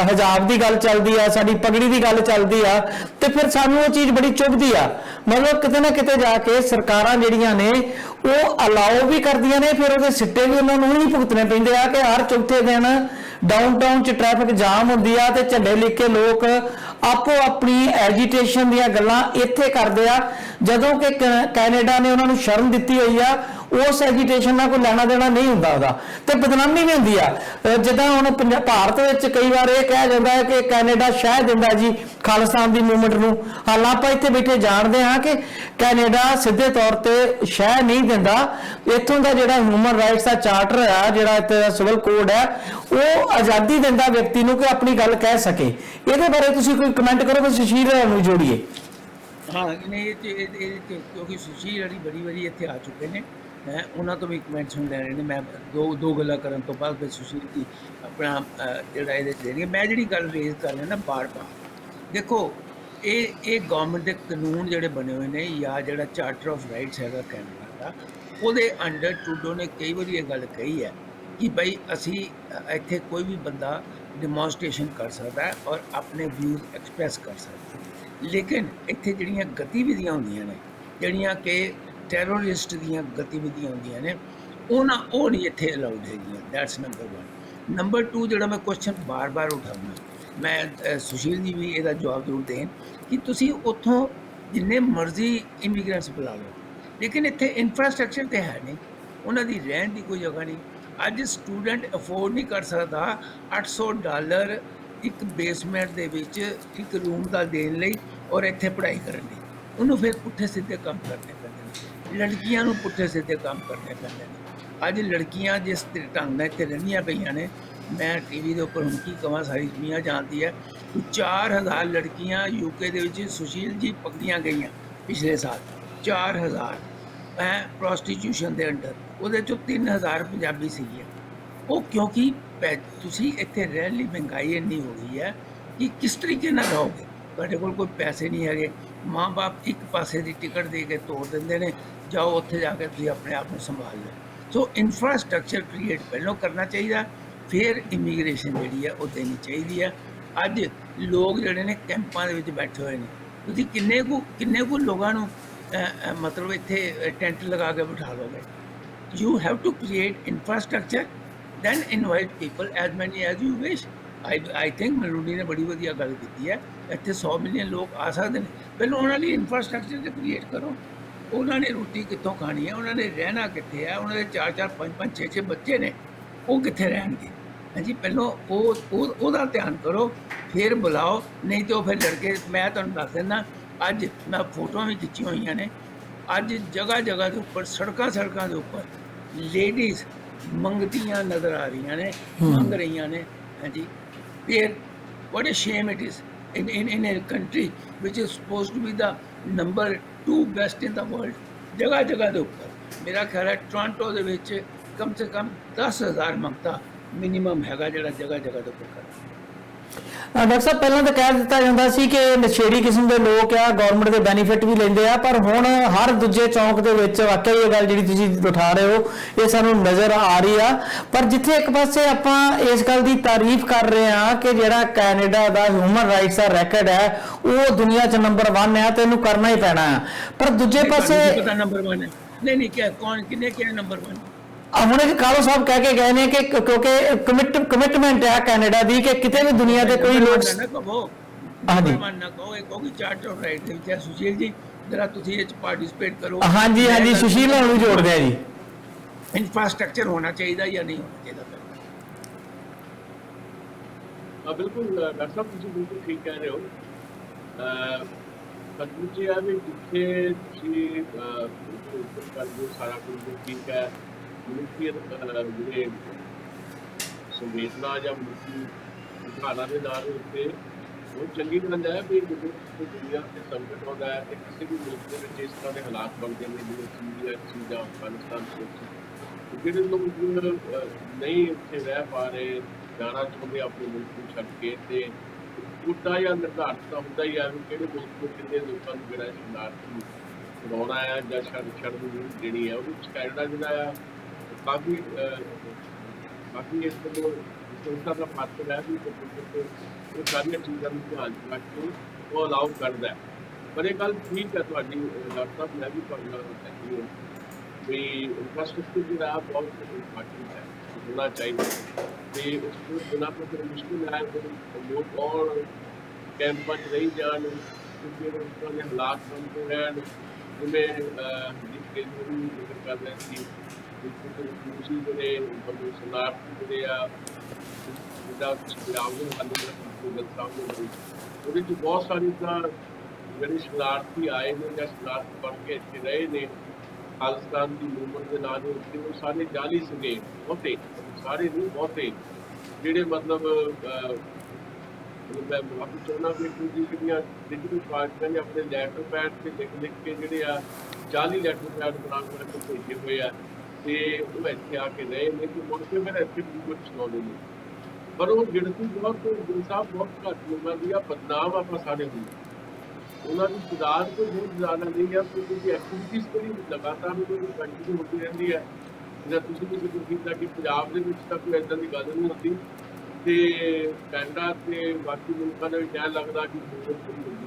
ਹਿਜਾਬ ਦੀ ਗੱਲ ਚੱਲਦੀ ਆ, ਸਾਡੀ ਪਗੜੀ ਦੀ ਗੱਲ ਚੱਲਦੀ ਆ, ਤੇ ਫਿਰ ਸਾਨੂੰ ਉਹ ਚੀਜ਼ ਬੜੀ ਚੁਭਦੀ ਆ। ਮਤਲਬ ਕਿਤੇ ਨਾ ਕਿਤੇ ਜਾ ਕੇ ਸਰਕਾਰਾਂ ਜਿਹੜੀਆਂ ਨੇ ਉਹ ਅਲਾਓ ਵੀ ਕਰਦੀਆਂ ਨੇ, ਫਿਰ ਉਹਦੇ ਸਿੱਟੇ ਵੀ ਉਹਨਾਂ ਨੂੰ ਹੀ ਭੁਗਤਣੇ ਪੈਂਦੇ ਆ ਕਿ ਹਰ ਚੌਥੇ ਦਿਨ ਡਾਊਨਟਾਊਨ 'ਚ ਟ੍ਰੈਫਿਕ ਜਾਮ ਹੁੰਦੀ ਆ ਤੇ ਝੰਡੇ ਲਿਖ ਕੇ ਲੋਕ ਆਪੋ ਆਪਣੀ ਐਜੀਟੇਸ਼ਨ ਦੀਆਂ ਗੱਲਾਂ ਇੱਥੇ ਕਰਦੇ ਆ, ਜਦੋਂ ਕਿ ਕੈਨੇਡਾ ਨੇ ਉਹਨਾਂ ਨੂੰ ਸ਼ਰਮ ਦਿੱਤੀ ਹੋਈ ਆ। ਉਸ ਐਜੀਟੇਸ਼ਨ ਨਾਲ ਕੋਈ ਲੈਣਾ ਦੇਣਾ ਨਹੀਂ ਹੁੰਦਾ ਉਹਦਾ, ਤੇ ਬਦਨਾਮੀ ਵੀ ਹੁੰਦੀ ਆ। ਜਿੱਦਾਂ ਹੁਣ ਭਾਰਤ ਵਿੱਚ ਕਈ ਵਾਰ ਇਹ ਕਿਹਾ ਜਾਂਦਾ ਹੈ ਕਿ ਕੈਨੇਡਾ ਸ਼ਹਿ ਦਿੰਦਾ ਜੀ ਖਾਲਿਸਤਾਨ ਦੀ ਮੂਵਮੈਂਟ ਨੂੰ। ਹਾਲਾਂ ਆਪਾਂ ਇੱਥੇ ਬੈਠੇ ਜਾਣਦੇ ਹਾਂ ਕਿ ਕੈਨੇਡਾ ਸਿੱਧੇ ਤੌਰ ਤੇ ਸ਼ਹਿ ਨਹੀਂ ਦਿੰਦਾ। ਇੱਥੋਂ ਦਾ ਜਿਹੜਾ ਹਿਊਮਨ ਰਾਈਟਸ ਦਾ ਚਾਰਟਰ ਆ, ਜਿਹੜਾ ਇੱਥੇ ਦਾ ਸਿਵਲ ਕੋਡ ਹੈ, ਉਹ ਆਜ਼ਾਦੀ ਦਿੰਦਾ ਵਿਅਕਤੀ ਨੂੰ ਕਿ ਆਪਣੀ ਗੱਲ ਕਹਿ ਸਕੇ। ਇਹਦੇ ਬਾਰੇ ਤੁਸੀਂ ਕੋਈ ਕਮੈਂਟ ਕਰੋ ਕਿ ਸੁਸ਼ੀਲ ਨੂੰ ਜੋੜੀਏ। ਹਾਂ ਨਹੀਂ, ਇਹ ਕਿਉਂਕਿ ਸੁਸ਼ੀਲ ਹਰੀ ਬੜੀ ਵਾਰੀ ਇੱਥੇ ਆ ਚੁੱਕੇ ਨੇ, ਮੈਂ ਉਹਨਾਂ ਤੋਂ ਵੀ ਕਮੈਂਟ ਸੁਣ ਲੈਣੇ ਨੇ। ਮੈਂ ਦੋ ਗੱਲਾਂ ਕਰਨ ਤੋਂ ਬਾਅਦ ਫਿਰ ਸੁਸ਼ੀਲ ਦੀ ਆਪਣਾ ਜਿਹੜਾ ਇਹਦੇ 'ਚ ਦੇਣਗੇ। ਮੈਂ ਜਿਹੜੀ ਗੱਲ ਰੇਜ਼ ਕਰ ਲੈਣਾ ਬਾਰ-ਬਾਰ, ਦੇਖੋ ਇਹ ਗਵਰਨਮੈਂਟ ਦੇ ਕਾਨੂੰਨ ਜਿਹੜੇ ਬਣੇ ਹੋਏ ਨੇ, ਜਾਂ ਜਿਹੜਾ ਚਾਰਟਰ ਆਫ ਰਾਈਟਸ ਹੈਗਾ ਕੈਨੇਡਾ ਦਾ, ਉਹਦੇ ਅੰਡਰ ਟਰੂਡੋ ਨੇ ਕਈ ਵਾਰੀ ਇਹ ਗੱਲ ਕਹੀ ਹੈ ਕਿ ਭਾਈ ਅਸੀਂ ਇੱਥੇ ਕੋਈ ਵੀ ਬੰਦਾ ਡੈਮੋਨਸਟ੍ਰੇਸ਼ਨ ਕਰ ਸਕਦਾ ਹੈ ਔਰ ਆਪਣੇ ਵਿਊਜ਼ ਐਕਸਪ੍ਰੈਸ ਕਰ ਸਕਦਾ ਹੈ। ਲੇਕਿਨ ਇੱਥੇ ਜਿਹੜੀਆਂ ਗਤੀਵਿਧੀਆਂ ਹੁੰਦੀਆਂ ਨੇ, ਜਿਹੜੀਆਂ ਕਿ ਟੈਰਰਿਸਟ ਦੀਆਂ ਗਤੀਵਿਧੀਆਂ ਹੁੰਦੀਆਂ ਨੇ, ਉਹ ਨਹੀਂ ਇੱਥੇ ਅਲਾਉਡ ਹੈਗੀਆਂ। That's number 1। ਨੰਬਰ 2, ਜਿਹੜਾ ਮੈਂ ਕੁਐਸਚਨ ਬਾਰ-ਬਾਰ ਉਠਾਉਣਾ, ਮੈਂ ਸੁਸ਼ੀਲ ਜੀ ਵੀ ਇਹਦਾ ਜਵਾਬ ਜ਼ਰੂਰ ਦੇਣ ਕਿ ਤੁਸੀਂ ਉੱਥੋਂ ਜਿੰਨੇ ਮਰਜ਼ੀ ਇਮੀਗ੍ਰੈਂਟਸ ਬੁਲਾ ਲਓ, ਲੇਕਿਨ ਇੱਥੇ ਇਨਫਰਾਸਟ੍ਰਕਚਰ ਤੇ ਹੈ ਨਹੀਂ, ਉਹਨਾਂ ਦੀ ਰਹਿਣ ਦੀ ਕੋਈ ਜਗ੍ਹਾ ਨਹੀਂ। ਅੱਜ ਸਟੂਡੈਂਟ ਅਫੋਰਡ ਨਹੀਂ ਕਰ ਸਕਦਾ $800 ਇੱਕ ਬੇਸਮੈਂਟ ਦੇ ਵਿੱਚ ਇੱਕ ਰੂਮ ਦਾ ਦੇਣ ਲਈ ਔਰ ਇੱਥੇ ਪੜ੍ਹਾਈ ਕਰਨ ਲਈ। ਉਹਨੂੰ ਫਿਰ ਪੁੱਠੇ ਸਿੱਧੇ ਕੰਮ ਕਰਨੇ ਪੈਂਦੇ ਨੇ, ਲੜਕੀਆਂ ਨੂੰ ਪੁੱਠੇ ਸਿੱਧੇ ਕੰਮ ਕਰਨੇ ਪੈਂਦੇ ਨੇ। ਅੱਜ ਲੜਕੀਆਂ ਜਿਸ ਢੰਗ ਨਾਲ ਇੱਥੇ ਰਹਿੰਦੀਆਂ ਪਈਆਂ ਨੇ, ਮੈਂ ਟੀਵੀ ਦੇ ਉੱਪਰ ਹੁਣ ਕੀ ਕਹਾਂ, ਸਾਰੀ ਦੁਨੀਆ ਜਾਣਦੀ ਹੈ, 4000 ਲੜਕੀਆਂ ਯੂਕੇ ਦੇ ਵਿੱਚ ਸੁਸ਼ੀਲ ਜੀ ਪਕੜੀਆਂ ਗਈਆਂ ਪਿਛਲੇ ਸਾਲ। 4000 ਪ੍ਰੋਸਟੀਟਿਊਸ਼ਨ ਦੇ ਅੰਡਰ, ਉਹਦੇ 'ਚੋਂ 3000 ਪੰਜਾਬੀ ਸੀਗੀਆਂ। ਉਹ ਕਿਉਂਕਿ ਤੁਸੀਂ ਇੱਥੇ ਰਹਿਣ ਲਈ ਮਹਿੰਗਾਈ ਇੰਨੀ ਹੋ ਗਈ ਹੈ ਕਿ ਕਿਸ ਤਰੀਕੇ ਨਾਲ ਰਹੋਗੇ। ਤੁਹਾਡੇ ਕੋਲ ਕੋਈ ਪੈਸੇ ਨਹੀਂ ਹੈਗੇ, ਮਾਂ-ਬਾਪ ਇੱਕ ਪਾਸੇ ਦੀ ਟਿਕਟ ਦੇ ਕੇ ਤੋੜ ਦਿੰਦੇ ਨੇ, ਜਾਓ ਉੱਥੇ ਜਾ ਕੇ ਤੁਸੀਂ ਆਪਣੇ ਆਪ ਨੂੰ ਸੰਭਾਲ ਲਓ। ਸੋ ਇਨਫਰਾਸਟ੍ਰਕਚਰ ਕ੍ਰੀਏਟ ਪਹਿਲਾਂ ਕਰਨਾ ਚਾਹੀਦਾ, ਫਿਰ ਇਮੀਗ੍ਰੇਸ਼ਨ ਜਿਹੜੀ ਹੈ ਉਹ ਦੇਣੀ ਚਾਹੀਦੀ ਹੈ। ਅੱਜ ਲੋਕ ਜਿਹੜੇ ਨੇ ਕੈਂਪਾਂ ਦੇ ਵਿੱਚ ਬੈਠੇ ਹੋਏ ਨੇ, ਤੁਸੀਂ ਕਿੰਨੇ ਕੁ ਲੋਕਾਂ ਨੂੰ ਮਤਲਬ ਇੱਥੇ ਟੈਂਟ ਲਗਾ ਕੇ ਬਿਠਾ ਲਓਗੇ। You have to create infrastructure, then invite people as many as you wish. I think ਮਲੂਡੀ ਨੇ ਬੜੀ ਵਧੀਆ ਗੱਲ ਕੀਤੀ ਹੈ, ਇੱਥੇ 100 ਮਿਲੀਅਨ ਲੋਕ ਆ ਸਕਦੇ ਨੇ, ਪਹਿਲਾਂ ਉਹਨਾਂ ਲਈ ਇਨਫਰਾਸਟ੍ਰਕਚਰ ਤੇ ਕ੍ਰੀਏਟ ਕਰੋ। ਉਹਨਾਂ ਨੇ ਰੋਟੀ ਕਿੱਥੋਂ ਖਾਣੀ ਹੈ, ਉਹਨਾਂ ਨੇ ਰਹਿਣਾ ਕਿੱਥੇ ਹੈ, ਉਹਨਾਂ ਦੇ 4-4 5-5 6-6 ਬੱਚੇ ਨੇ, ਉਹ ਕਿੱਥੇ ਰਹਿਣਗੇ। ਹਾਂਜੀ, ਪਹਿਲਾਂ ਉਹਦਾ ਧਿਆਨ ਕਰੋ, ਫਿਰ ਬੁਲਾਓ। ਨਹੀਂ ਤਾਂ ਉਹ ਫਿਰ ਲੜਕੇ, ਮੈਂ ਤੁਹਾਨੂੰ ਦੱਸ ਦਿੰਦਾ, ਅੱਜ ਮੈਂ ਫੋਟੋਆਂ ਵੀ ਖਿੱਚੀਆਂ ਹੋਈਆਂ ਨੇ, ਅੱਜ ਜਗ੍ਹਾ ਦੇ ਉੱਪਰ, ਸੜਕਾਂ ਦੇ ਉੱਪਰ ਲੇਡੀਜ਼ ਮੰਗਦੀਆਂ ਨਜ਼ਰ ਆ ਰਹੀਆਂ ਨੇ, ਮੰਗ ਰਹੀਆਂ ਨੇ। ਹਾਂਜੀ, ਫਿਰ what a shame it is in a country which is supposed to be the number 2 best in the world। ਜਗ੍ਹਾ ਦੇ ਉੱਪਰ ਮੇਰਾ ਖਿਆਲ ਹੈ ਟੋਰਾਂਟੋ ਦੇ ਵਿੱਚ ਕਮ ਸੇ ਕਮ 10,000 ਮੰਗਤਾ ਮਿਨੀਮਮ ਹੈਗਾ ਜਿਹੜਾ ਜਗ੍ਹਾ ਦੇ ਉੱਪਰ ਕਰ। ਡਾਕਟਰ ਸਾਹਿਬ, ਪਹਿਲਾਂ ਤਾਂ ਕਹਿ ਦਿੱਤਾ ਜਾਂਦਾ ਸੀ ਕਿ ਨਸ਼ੇੜੀ ਕਿਸਮ ਦੇ ਲੋਕ ਆ, ਗਵਰਨਮੈਂਟ ਦੇ ਬੈਨੀਫਿਟ ਵੀ ਲੈਂਦੇ ਆ, ਪਰ ਹੁਣ ਹਰ ਦੂਜੇ ਚੌਂਕ ਦੇ ਵਿੱਚ ਵਾਕਈ ਇਹ ਗੱਲ ਜਿਹੜੀ ਤੁਸੀਂ ਉਠਾ ਰਹੇ ਹੋ, ਇਹ ਸਾਨੂੰ ਨਜ਼ਰ ਆ ਰਹੀ ਆ। ਪਰ ਜਿੱਥੇ ਇੱਕ ਪਾਸੇ ਆਪਾਂ ਇਸ ਗੱਲ ਦੀ ਤਾਰੀਫ ਕਰ ਰਹੇ ਹਾਂ ਕਿ ਜਿਹੜਾ ਕੈਨੇਡਾ ਦਾ ਹਿਊਮਨ ਰਾਈਟਸ ਦਾ ਰੈਕੋਰਡ ਹੈ ਉਹ ਦੁਨੀਆ 'ਚ ਨੰਬਰ 1 ਹੈ ਤੇ ਇਹਨੂੰ ਕਰਨਾ ਹੀ ਪੈਣਾ ਹੈ, ਪਰ ਦੂਜੇ ਪਾਸੇ ਪਤਾ ਨੰਬਰ 1 ਹੈ ਨਹੀਂ ਕਿੰਨੇ ਕਿਹਾ ਨੰਬਰ 1। ਹੁਣ ਇਹ ਕਾਲੋ ਸਾਹਿਬ ਕਹਿ ਕੇ ਗਏ ਨੇ ਕਿ ਕਿਉਂਕਿ ਕਮਿਟਮੈਂਟ ਹੈ ਕੈਨੇਡਾ ਦੀ ਕਿ ਕਿਤੇ ਵੀ ਦੁਨੀਆ ਦੇ ਕੋਈ ਲੋਕ ਹਾਂਜੀ ਨਾ ਕਹੋ, ਇਹ ਕਹੋਗੇ ਚਾਰਟਰ ਆਫ ਰਾਈਟ ਦੇ ਵਿੱਚ ਸੁਸ਼ੀਲ ਜੀ ਜਰਾ ਤੁਸੀਂ ਇਹ 'ਚ ਪਾਰਟਿਸਿਪੇਟ ਕਰੋ। ਹਾਂਜੀ ਸੁਸ਼ੀਲ ਨੂੰ ਜੋੜਦੇ ਆ ਜੀ। ਇਨਫਰਾਸਟ੍ਰਕਚਰ ਹੋਣਾ ਚਾਹੀਦਾ ਜਾਂ ਨਹੀਂ ਹੋਣਾ ਚਾਹੀਦਾ। ਬਿਲਕੁਲ ਡਾਕਟਰ ਸਾਹਿਬ, ਤੁਸੀਂ ਬਿਲਕੁਲ ਠੀਕ ਕਹਿ ਰਹੇ ਹੋ। ਸੱਚਮੁੱਚ ਇਹ ਹੈ ਵੀ ਜਿੱਥੇ ਤੁਸੀਂ ਸਾਰਾ ਕੁਝ ਠੀਕ ਹੈ, ਮਨੁੱਖੀਅਤ ਜਿਹੜੇ ਸੰਵੇਦਨਾ ਜਾਂ ਮਨੁੱਖੀ ਵਿਚਾਰਾਂ ਦੇ ਨਾਲ ਉੱਤੇ ਬਹੁਤ ਚੰਗੀ ਗੱਲ ਹੈ ਵੀ ਜਦੋਂ ਦੁਨੀਆ 'ਤੇ ਸੰਕਟ ਆਉਂਦਾ ਹੈ ਅਤੇ ਕਿਸੇ ਵੀ ਮੁਲਕ ਦੇ ਵਿੱਚ ਇਸ ਤਰ੍ਹਾਂ ਦੇ ਹਾਲਾਤ ਬਣਦੇ ਨੇ ਜਿਵੇਂ ਸੀਰੀਆ ਜਾਂ ਅਫਗਾਨਿਸਤਾਨ ਵਿੱਚ, ਜਿਹੜੇ ਲੋਕ ਨਹੀਂ ਉੱਥੇ ਰਹਿ ਪਾ ਰਹੇ, ਜਾਣਾ ਚਾਹੁੰਦੇ ਆਪਣੇ ਮੁਲਕ ਨੂੰ ਛੱਡ ਕੇ, ਅਤੇ ਉੱਦਾਂ ਜਾਂ ਨਿਰਧਾਰਤ ਤਾਂ ਹੁੰਦਾ ਹੀ ਹੈ ਵੀ ਕਿਹੜੇ ਮੁਲਕ ਤੋਂ ਕਿੰਨੇ ਲੋਕਾਂ ਨੂੰ ਜਿਹੜਾ ਸ਼ਰਨਾਰਥੀ ਬਣਾਉਣਾ ਹੈ ਜਾਂ ਛੱਡ ਨੂੰ ਦੇਣੀ ਹੈ। ਉਹਦੇ ਵਿੱਚ ਕੈਨੇਡਾ ਜਿਹੜਾ ਆ ਕਾਫੀ ਇਸ ਤੋਂ ਸੰਸਥਾ ਦਾ ਪਾਤਰ ਹੈ ਵੀ ਉਹ ਸਾਰੀਆਂ ਚੀਜ਼ਾਂ ਨੂੰ ਧਿਆਨ 'ਚ ਰੱਖ ਕੇ ਉਹ ਅਲਾਉ ਕਰਦਾ ਹੈ। ਪਰ ਇਹ ਗੱਲ ਠੀਕ ਹੈ ਤੁਹਾਡੀ ਡਾਕਟਰ ਸਾਹਿਬ, ਮੈਂ ਵੀ ਤੁਹਾਡੇ ਨਾਲ ਸਹਿਮਤ ਹਾਂ ਵੀ ਇਨਫਰਾਸਟ੍ਰਕਚਰ ਜਿਹੜਾ ਬਹੁਤ ਇੰਪੋਰਟੈਂਟ ਹੈ, ਹੋਣਾ ਚਾਹੀਦਾ। ਤੇ ਉਸ ਤੋਂ ਬਿਨਾਂ ਤਾਂ ਫਿਰ ਮੁਸ਼ਕਿਲ ਹੈ ਫਿਰ ਲੋਕ ਔਰ ਕੈਂਪਾਂ 'ਚ ਰਹੀ ਜਾਣ ਕਿਉਂਕਿ ਉਸ ਤਰ੍ਹਾਂ ਦੇ ਹਾਲਾਤ ਬਣਦੇ ਰਹਿਣ ਜਿਵੇਂ ਹਰਜੀਤ ਕੇਜਰੀਵਾਲ ਵੀ ਜ਼ਿਕਰ ਕਰ ਰਹੇ ਸੀ ਤੁਸੀਂ ਜਿਹੜੇ ਮਤਲਬ ਸ਼ਰਨਾਰਥੀ ਜਿਹੜੇ ਆ ਜਿੱਦਾਂ ਪੰਜਾਬ ਦੇ ਹਾਲੇ ਤੱਕ ਸਾਹਮਣੇ ਹੋਈ ਉਹਦੇ 'ਚ ਬਹੁਤ ਸਾਰੀ ਤਾਂ ਜਿਹੜੇ ਸ਼ਰਨਾਰਥੀ ਆਏ ਨੇ ਜਾਂ ਸ਼ਰਨਾਰਥੀ ਬਣ ਕੇ ਇੱਥੇ ਰਹੇ ਨੇ ਖਾਲਿਸਤਾਨ ਦੀ ਮੂਵਮੈਂਟ ਦੇ ਨਾਂ ਦੇ ਉੱਤੇ ਉਹ ਸਾਰੇ ਜਾਲੀ ਸੀਗੇ ਬਹੁਤੇ ਸਾਰੇ ਨਹੀਂ ਬਹੁਤੇ ਜਿਹੜੇ ਮਤਲਬ ਮੈਂ ਮਾਫੀ ਚਾਹੁੰਦਾ ਵੀ ਤੁਸੀਂ ਜਿਹੜੀਆਂ ਡਿਜੀਟਲ ਪਾਰਟੀਆਂ ਨੇ ਆਪਣੇ ਲੈਟਰ ਪੈਡ ਤੇ ਲਿਖ ਕੇ ਜਿਹੜੇ ਆ ਜਾਲੀ ਲੈਟਰ ਪੈਡ ਬਣਾ ਕੇ ਭੇਜੇ ਹੋਏ ਆ ਤੇ ਉਹ ਇੱਥੇ ਆ ਕੇ ਰਹੇ ਨੇ ਤੇ ਮੁੜ ਕੇ ਫਿਰ ਇੱਥੇ ਕੁਝ ਚਲਾਉਂਦੇ ਨੇ ਪਰ ਉਹ ਗਿਣਤੀ ਬਹੁਤ ਇਨਸਾਫ ਬਹੁਤ ਘੱਟ ਲੋਕਾਂ ਦੀ ਆ ਬਦਨਾਮ ਆਪਾਂ ਸਾਰੇ ਹੁੰਦੇ ਉਹਨਾਂ ਦੀ ਤਾਦਾਦ ਕੋਈ ਬਹੁਤ ਜ਼ਿਆਦਾ ਨਹੀਂ ਹੈ ਕਿਉਂਕਿ ਐਕਟੀਵਿਟੀਜ਼ ਜਿਹੜੀ ਲਗਾਤਾਰ ਉਹਨਾਂ ਦੀ ਕੰਟੀਨਿਊ ਹੁੰਦੀ ਰਹਿੰਦੀ ਹੈ ਜਿੱਦਾਂ ਤੁਸੀਂ ਵੀ ਜ਼ਿਕਰ ਕੀਤਾ ਕਿ ਪੰਜਾਬ ਦੇ ਵਿੱਚ ਤਾਂ ਕੋਈ ਇੱਦਾਂ ਦੀ ਗੱਲ ਨਹੀਂ ਹੁੰਦੀ ਤੇ ਕੈਨੇਡਾ ਤੇ ਬਾਕੀ ਮੁਲਕਾਂ ਦੇ ਵਿੱਚ ਐਂ ਲੱਗਦਾ ਕਿ